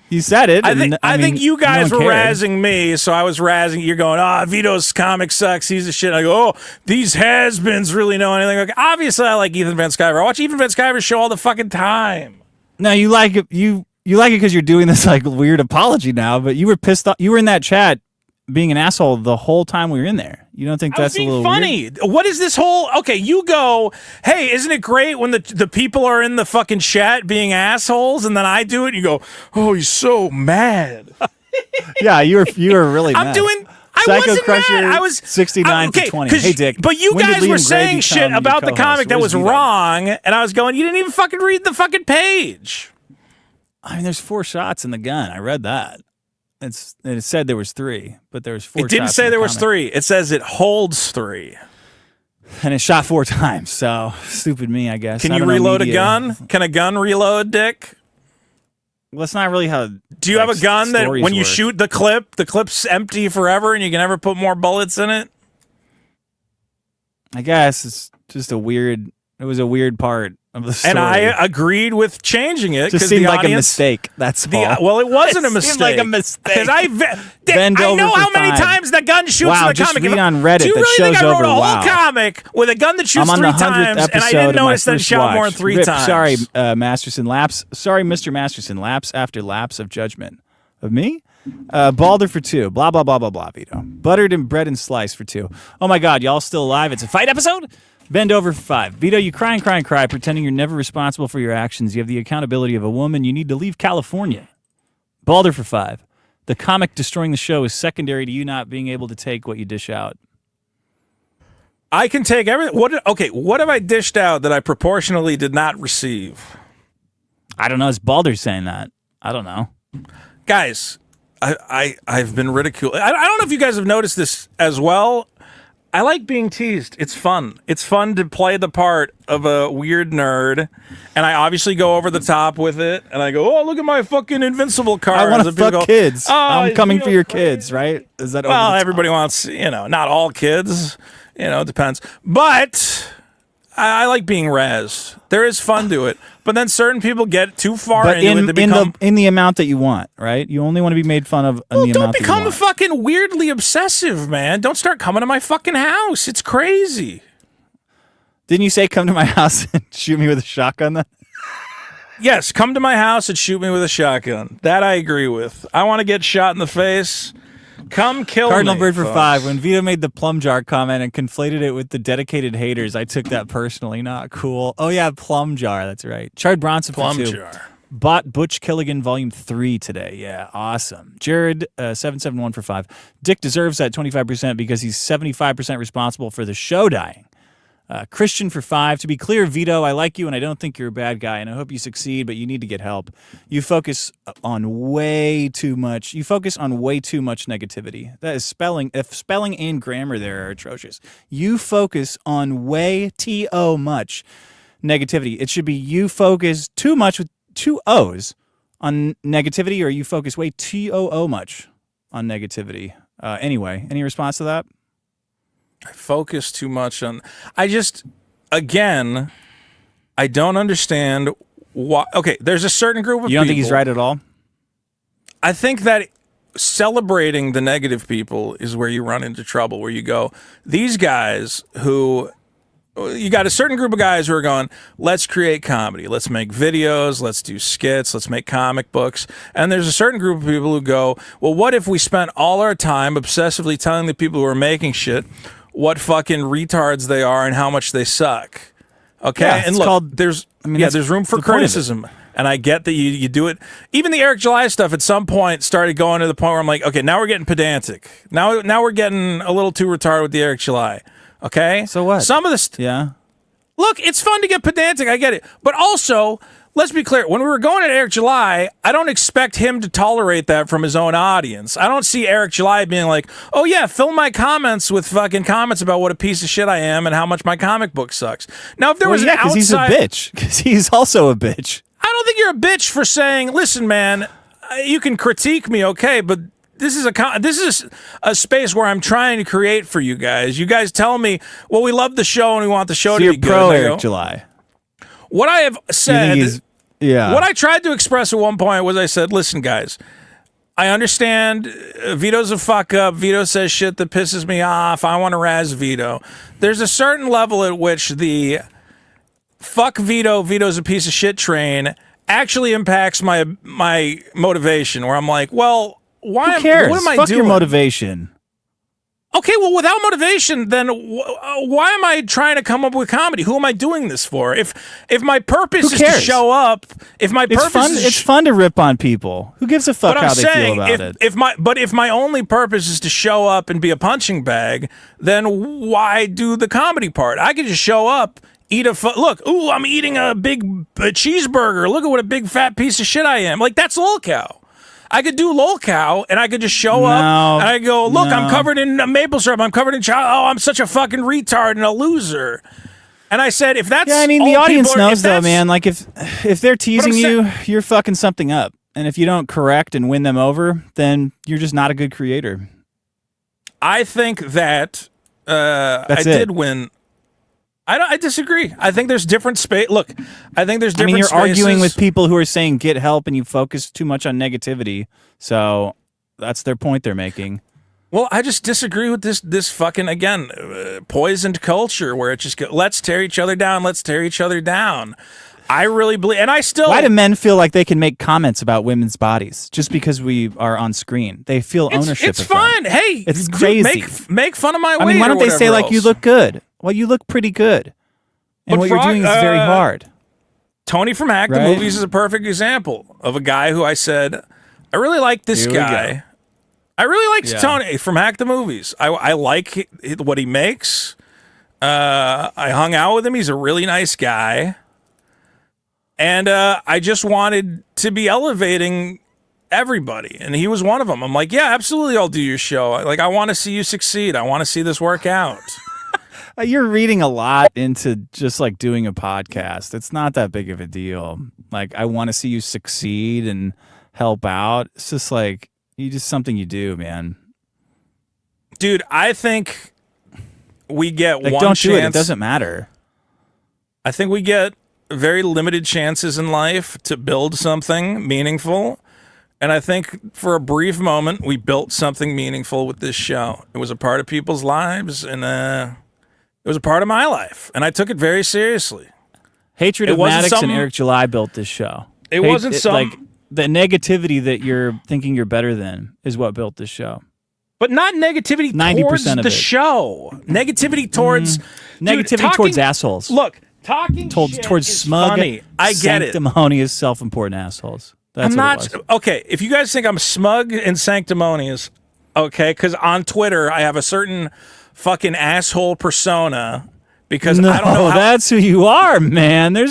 You said it. I think you guys were razzing me, so I was razzing. You're going, Vito's comic sucks. He's a shit. I go, these has-beens really know anything. Like, obviously, I like Ethan Van Sciver. I watch Ethan Van Sciver's show all the fucking time. No, you like it. You like it because you're doing this like weird apology now. But you were pissed off. You were in that chat being an asshole the whole time we were in there. You don't think that's a little funny? Weird? What is this whole? Okay, you go. Hey, isn't it great when the people are in the fucking chat being assholes, and then I do it? And you go, oh, he's so mad. Yeah, you were really mad. I wasn't mad. I was 69 to 20. Hey, Dick. But you guys were saying shit about the comic that was wrong, and I was going, you didn't even fucking read the fucking page. I mean, there's 4 shots in the gun. I read that. It said there was 3, but there was 4 shots. It didn't say there was 3. It says it holds 3. And it shot 4 times, so stupid me, I guess. Can you reload a gun? Can a gun reload, Dick? Well, that's not really how. Do you have a gun that when you shoot the clip's empty forever and you can never put more bullets in it? I guess it's just it was a weird part of the story. And I agreed with changing it. It just seemed like a mistake. That's all. Well, it wasn't a mistake. Seemed like a mistake. Because I know how many times the gun shoots in the comic. Just read on Reddit. Do you really think I wrote a whole Wow. comic with a gun that shoots 3 times, and I didn't notice that it shot more than 3 times? Sorry, Masterson. Lapse. Sorry, Mr. Masterson. Lapse after lapse of judgment. Of me? Balder for 2. Blah, blah, blah, blah, blah, Vito. Buttered and bread and slice for 2. Oh, my God. Y'all still alive? It's a fight episode? Bend over for 5. Vito, you cry and cry and cry, pretending you're never responsible for your actions. You have the accountability of a woman. You need to leave California. Balder for 5. The comic destroying the show is secondary to you not being able to take what you dish out. I can take everything. What have I dished out that I proportionally did not receive? I don't know. It's Balder saying that. I don't know. Guys, I've been ridiculed. I don't know if you guys have noticed this as well. I like being teased. It's fun. It's fun to play the part of a weird nerd, and I obviously go over the top with it, and I go, oh, look at my fucking invincible card. I want to fuck kids. I'm coming for your kids, right? Is that well, everybody wants, not all kids. It depends. But I like being razzed. There is fun to it. But then certain people get too far into it. In the amount that you want, right? You only want to be made fun of in the amount that you want. Don't become fucking weirdly obsessive, man. Don't start coming to my fucking house. It's crazy. Didn't you say come to my house and shoot me with a shotgun then? Yes, come to my house and shoot me with a shotgun. That I agree with. I want to get shot in the face. Come kill Cardinal me, Bird for folks. 5. When Vito made the plum jar comment and conflated it with the dedicated haters, I took that personally. Not cool. Oh, yeah, plum jar. That's right. Chard Bronson for 2. Plum jar. Bought Butch Killigan Volume 3 today. Yeah, awesome. Jared, 771 for 5. Dick deserves that 25% because he's 75% responsible for the show dying. Christian for 5. To be clear, Vito, I like you and I don't think you're a bad guy and I hope you succeed, but you need to get help. You focus on way too much. Negativity. That is spelling. If spelling and grammar there are atrocious. You focus on way too much negativity. It should be you focus too much with 2 O's on negativity, or you focus way too much on negativity. Anyway, any response to that? focus too much on. I just, again, I don't understand why. Okay, there's a certain group of people. You don't think he's right at all? I think that celebrating the negative people is where you run into trouble, where you go, these guys who, you got a certain group of guys who are going, let's create comedy, let's make videos, let's do skits, let's make comic books. And there's a certain group of people who go, well, what if we spent all our time obsessively telling the people who are making shit what fucking retards they are and how much they suck? Okay, Yeah, and look, there's room for criticism. And I get that you do it. Even the Eric July stuff at some point started going to the point where I'm like, okay, now we're getting pedantic. Now we're getting a little too retarded with the Eric July. Okay? So what? Some of the Yeah. Look, it's fun to get pedantic. I get it. But also, let's be clear. When we were going at Eric July, I don't expect him to tolerate that from his own audience. I don't see Eric July being like, oh, yeah, fill my comments with fucking comments about what a piece of shit I am and how much my comic book sucks. Now, if there was an outside... he's a bitch. Because he's also a bitch. I don't think you're a bitch for saying, listen, man, you can critique me, okay, but this is a space where I'm trying to create for you guys. You guys tell me, well, we love the show and we want the show to be good. You're pro Eric July. What I have said, what I tried to express at one point was I said, listen, guys, I understand Vito's a fuck up. Vito says shit that pisses me off. I want to razz Vito. There's a certain level at which the fuck Vito, Vito's a piece of shit train actually impacts my motivation, where I'm like, well, why? Who cares? What am I Fuck doing? your motivation. Okay, well, without motivation, then why am I trying to come up with comedy? Who am I doing this for? If my purpose is to show up, if my purpose it's fun to rip on people. Who gives a fuck how they feel about it? If my only purpose is to show up and be a punching bag, then why do the comedy part? I could just show up. Look, I'm eating a big cheeseburger. Look at what a big fat piece of shit I am. Like, that's lolcow. I could do lolcow, and I could just show up, and I go, look, I'm covered in maple syrup. I'm covered in chocolate. Oh, I'm such a fucking retard and a loser. And I said, if that's the audience knows, though, man. Like, if they're teasing you, you're fucking something up. And if you don't correct and win them over, then you're just not a good creator. I think that I did win. I disagree. I think there's different space. Look, I think there's different spaces. You're arguing with people who are saying get help and you focus too much on negativity. So that's their point they're making. Well, I just disagree with this fucking, again, poisoned culture where it just goes, let's tear each other down, let's tear each other down. I really believe, and I still... Why do men feel like they can make comments about women's bodies just because we are on screen? They feel ownership It's of fine. them. Hey, it's crazy. Make fun of my weight. I mean, why don't they say, like, else. you look good? Well, you look pretty good. And what you're doing is very hard. Tony from Hack the Movies is a perfect example of a guy who I said, I really like this guy. I really liked Tony from Hack the Movies. I like what he makes. I hung out with him. He's a really nice guy. And I just wanted to be elevating everybody. And he was one of them. I'm like, yeah, absolutely, I'll do your show. Like, I want to see you succeed. I want to see this work out. You're reading a lot into just like doing a podcast. It's not that big of a deal. Like, I want to see you succeed and help out. It's just like, something you do, man. Dude, I think we get like, one don't chance. do it. It doesn't matter. I think we get very limited chances in life to build something meaningful. And I think for a brief moment, we built something meaningful with this show. It was a part of people's lives, and it was a part of my life, and I took it very seriously. Hatred of Maddox and Eric July built this show. It wasn't like the negativity that you're thinking you're better than is what built this show. But not negativity 90% towards of the it. show. Negativity towards negativity towards assholes. Look, talking towards is smug, funny. I get it. Sanctimonious, self-important assholes. That's I'm what not it was. okay. If you guys think I'm smug and sanctimonious, okay, because on Twitter I have a certain fucking asshole persona because I don't know how... that's who you are, man. You're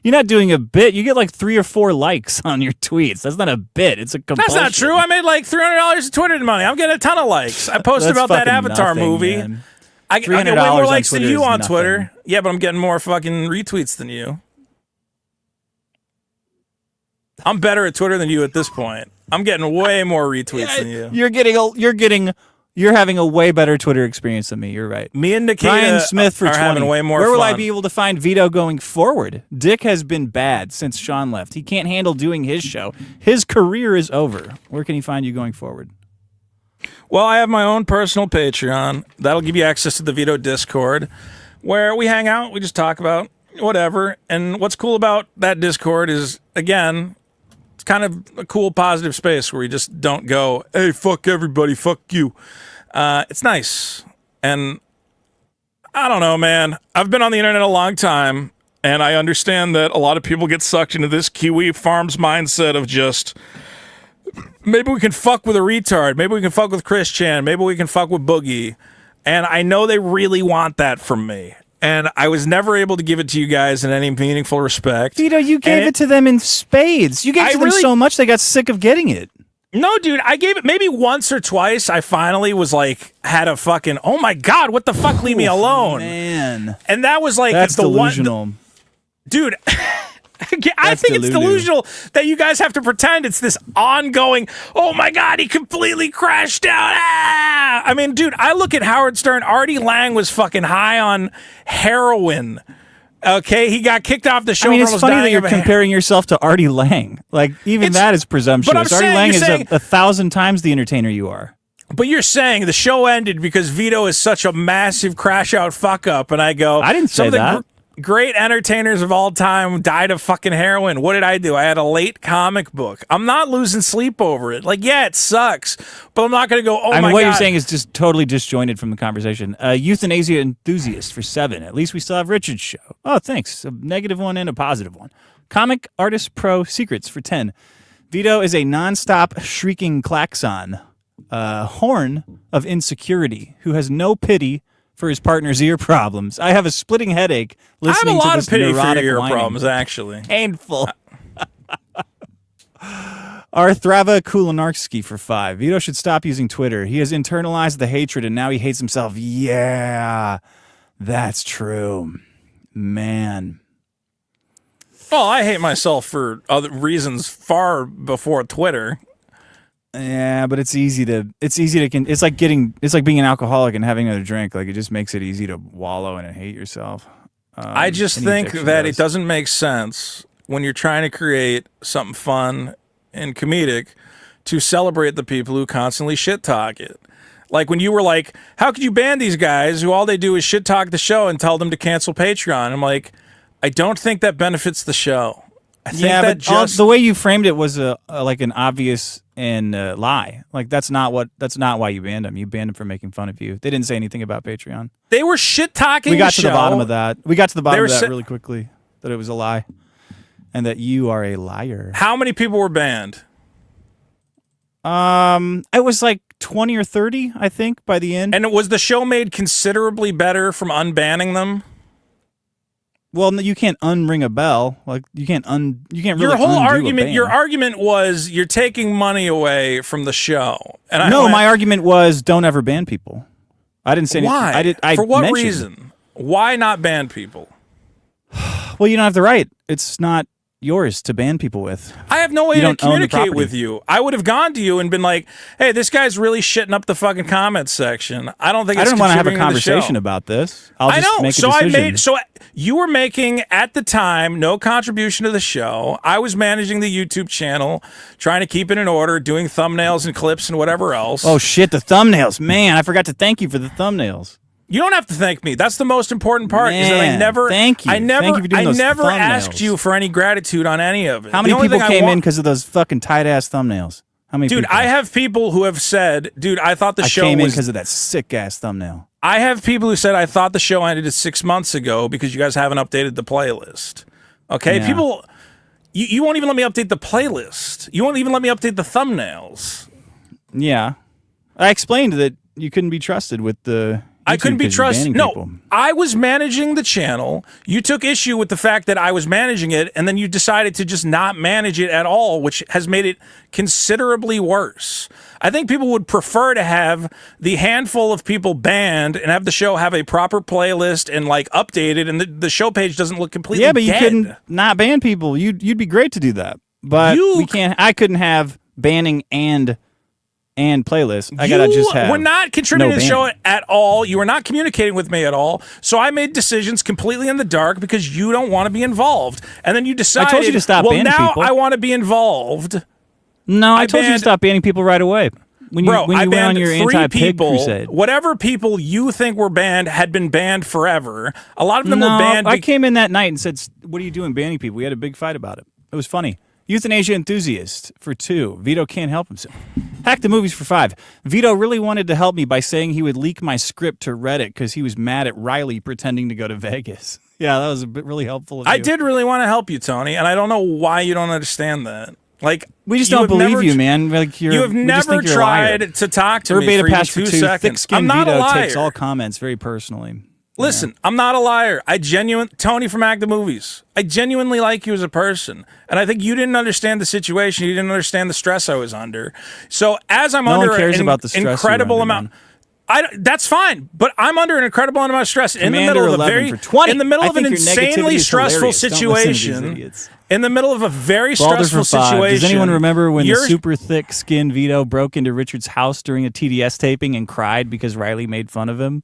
not doing a bit. You get like 3 or 4 likes on your tweets. That's not a bit. It's a compulsion. That's not true. I made like $300 in Twitter money. I'm getting a ton of likes. I posted about that Avatar movie. Man. I get way more likes than you on nothing. Twitter. Yeah, but I'm getting more fucking retweets than you. I'm better at Twitter than you at this point. I'm getting way more retweets than you. You're You're having a way better Twitter experience than me. You're right. Me and Nikita Ryan Smith for are 20. having way more Where will fun. I be able to find Vito going forward? Dick has been bad since Sean left. He can't handle doing his show. His career is over. Where can he find you going forward? Well, I have my own personal Patreon. That'll give you access to the Vito Discord, where we hang out. We just talk about whatever. And what's cool about that Discord is, again, it's kind of a cool, positive space where you just don't go, hey, fuck everybody, fuck you. It's nice. And I don't know, man. I've been on the internet a long time, and I understand that a lot of people get sucked into this Kiwi Farms mindset of just, maybe we can fuck with a retard. Maybe we can fuck with Chris Chan. Maybe we can fuck with Boogie. And I know they really want that from me. And I was never able to give it to you guys in any meaningful respect. Vito, you gave it to them in spades. You gave it to them so much they got sick of getting it. No, dude, I gave it maybe once or twice. I finally was like, had a fucking, oh my God, what the fuck, leave me alone. Man. And that was like, That's the delusional. One, dude, I think it's delusional that you guys have to pretend it's this ongoing, oh my God, he completely crashed out. Ah! I mean, dude, I look at Howard Stern. Artie Lang was fucking high on heroin. Okay, he got kicked off the show. I mean, it's funny that you're comparing yourself to Artie Lang. Like, even that is presumptuous. Artie Lang is 1,000 times the entertainer you are. But you're saying the show ended because Vito is such a massive crash out fuck up, and I go, I didn't say that. Great entertainers of all time died of fucking heroin. What did I do? I had a late comic book. I'm not losing sleep over it. Like, yeah, it sucks, but I'm not going to go, oh my God. What you're saying is just totally disjointed from the conversation. Euthanasia enthusiast for 7. At least we still have Richard's show. Oh, thanks. A negative one and a positive one. Comic Artist Pro Secrets for 10. Vito is a nonstop shrieking klaxon, horn of insecurity, who has no pity for his partner's ear problems. I have a splitting headache listening to this neurotic whining. I have a lot of pity for your ear problems, actually. Painful. Arthrava Kulinarski for 5. Vito should stop using Twitter. He has internalized the hatred, and now he hates himself. Yeah, that's true. Man. Well, I hate myself for other reasons far before Twitter. Yeah, but it's like being an alcoholic and having another drink. Like, it just makes it easy to wallow and hate yourself. I just think that it doesn't make sense when you're trying to create something fun and comedic to celebrate the people who constantly shit talk it. Like when you were like, how could you ban these guys who all they do is shit talk the show and tell them to cancel Patreon? I'm like, I don't think that benefits the show. I think that the way you framed it was like an obvious and lie. Like that's not why you banned them. You banned them for making fun of you. They didn't say anything about Patreon. They were shit talking. We got to the bottom of that. Really quickly. That it was a lie, and that you are a liar. How many people were banned? It was like 20 or 30, I think, by the end. And was the show made considerably better from unbanning them? Well, you can't unring a bell. Like you can't really. Your whole argument. Your argument was you're taking money away from the show. And my argument was don't ever ban people. I didn't say why. I For what reason? Why not ban people? Well, you don't have the right. It's not yours to ban people with. I have no way to communicate with you. I would have gone to you and been like, hey, this guy's really shitting up the fucking comments section. I don't think it's want to have a contributing to the conversation show. about this. I know. Make a decision. So you were making, at the time, no contribution to the show. I was managing the YouTube channel, trying to keep it in order, doing thumbnails and clips and whatever else. Oh, shit, the thumbnails. Man, I forgot to thank you for the thumbnails. You don't have to thank me. That's the most important part. Man, is that I never thank you. I never Thank you for doing those thumbnails. asked you for any gratitude on any of it. How many people came in because of those fucking tight ass thumbnails? How many? Dude, people? I have people who have said, dude, I thought the show came in was because of that sick ass thumbnail. I have people who said I thought the show ended 6 months ago because you guys haven't updated the playlist. Okay, yeah. People, you won't even let me update the playlist. You won't even let me update the thumbnails. Yeah, I explained that you couldn't be trusted with the. I couldn't be trusted. No, people. I was managing the channel. You took issue with the fact that I was managing it, and then you decided to just not manage it at all, which has made it considerably worse. I think people would prefer to have the handful of people banned and have the show have a proper playlist and like updated, and the show page doesn't look completely dead. You dead. couldn't not ban people. You'd be great to do that, but we can't. I couldn't have banning and and playlists. I gotta just have. We're not contributing no to the show band. at all. You are not communicating with me at all. So I made decisions completely in the dark because you don't want to be involved. And then you decided, I told you to stop well, banning now people. I want to be involved. No, I told you to stop banning people right away. When you, Bro, when I you went on banned your 3 anti-pig people. crusade. Whatever people you think were banned had been banned forever. A lot of them were banned. I came in that night and said, "What are you doing banning people?" We had a big fight about it. It was funny. Euthanasia enthusiast for 2. Vito can't help himself. Hack the movies for 5. Vito really wanted to help me by saying he would leak my script to Reddit because he was mad at Riley pretending to go to Vegas. Yeah, that was really helpful of you. I did really want to help you, Tony, and I don't know why you don't understand that. Like, We just don't believe you, man. Like you have never tried to talk to me beta for even pass 2 for 2. seconds. Thick-skinned I'm not Vito a liar. takes all comments very personally. Listen, I'm not a liar. Tony from Hack the Movies. I genuinely like you as a person. And I think you didn't understand the situation. You didn't understand the stress I was under. So as I'm No under one cares an about the stress incredible you're under, amount. man. That's fine, but I'm under an incredible amount of stress in the middle of a Commander 11 for 20. in the middle I of an think your negativity insanely is stressful hilarious. Don't listen to these situation. idiots. In the middle of a very Balder stressful for 5. situation. Does anyone remember when the you're- super thick-skinned Vito broke into Richard's house during a TDS taping and cried because Riley made fun of him?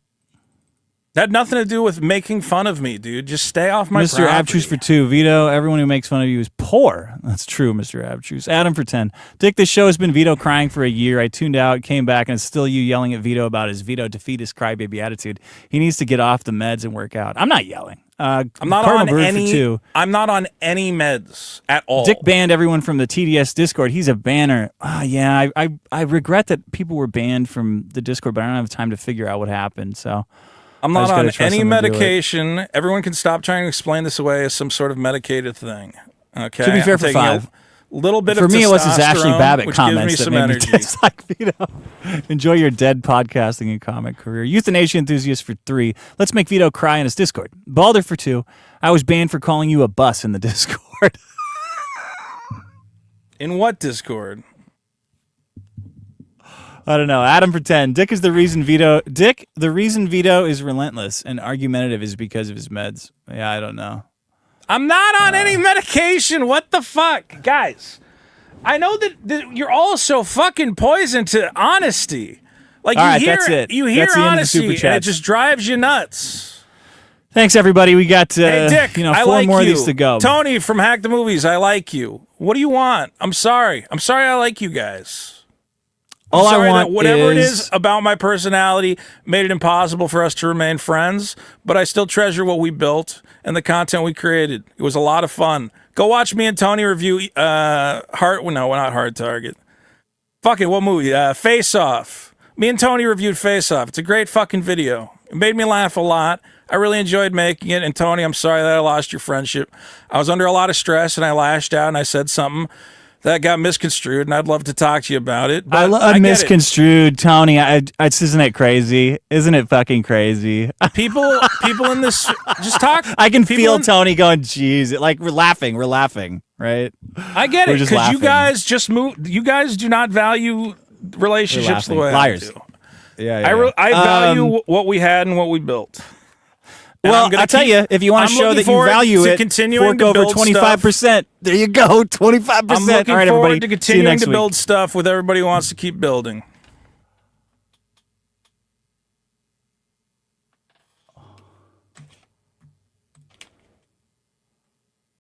That had nothing to do with making fun of me, dude. Just stay off my Mr. property. Abstruse for 2. Vito, everyone who makes fun of you is poor. That's true, Mr. Abstruse. Adam for 10. Dick, this show has been Vito crying for a year. I tuned out, came back, and it's still you yelling at Vito about his Vito defeatist crybaby attitude. He needs to get off the meds and work out. I'm not yelling. I'm not Cardinal on Bird any. For 2. I'm not on any meds at all. Dick banned everyone from the TDS Discord. He's a banner. Yeah, I regret that people were banned from the Discord, but I don't have time to figure out what happened. So I'm not on any them to do it. medication. Everyone can stop trying to explain this away as some sort of medicated thing. Okay. To be fair, I'm for taking 5. A little bit For of me, it was his testosterone, Ashley Babbitt which gives me comments that some made energy. me dislike Vito. Enjoy your dead podcasting and comic career. Euthanasia enthusiast for 3. Let's make Vito cry in his Discord. Balder for 2. I was banned for calling you a bus in the Discord. In what Discord? I don't know. Adam for 10. Dick, the reason Vito is relentless and argumentative is because of his meds. Yeah, I don't know. I'm not on any medication. What the fuck? Guys, I know that you're all so fucking poisoned to honesty. Like, All you right, hear, that's it. You hear That's the end of the super honesty, and it chats. just drives you nuts. Thanks, everybody. We got Hey, Dick, 4 I like more you. of these to go. Tony from Hack the Movies, I like you. What do you want? I'm sorry. I like you guys. All Sorry I want that whatever it is is about my personality made it impossible for us to remain friends, but I still treasure what we built and the content we created. It was a lot of fun. Go watch me and Tony review not Hard Target. Fuck it, what movie? Face Off. Me and Tony reviewed Face Off. It's a great fucking video. It made me laugh a lot. I really enjoyed making it. And Tony, I'm sorry that I lost your friendship. I was under a lot of stress and I lashed out and I said something that got misconstrued, and I'd love to talk to you about it. But I get it. misconstrued, Tony. Isn't it crazy? Isn't it fucking crazy? People in this just talk. I can people feel in- Tony going, "Jeez!" Like we're laughing, right? I get We're it just because you laughing. guys just move. You guys do not value relationships the way Liars. I do. Yeah. I value what we had and what we built. And Well, I'm gonna I'll tell keep- you, if you want I'm to show looking that you forward value to it, continuing fork to over build 25%. There you go, 25%. I'm looking All right, forward everybody. to See you continuing next to week. build stuff with everybody who wants to keep building.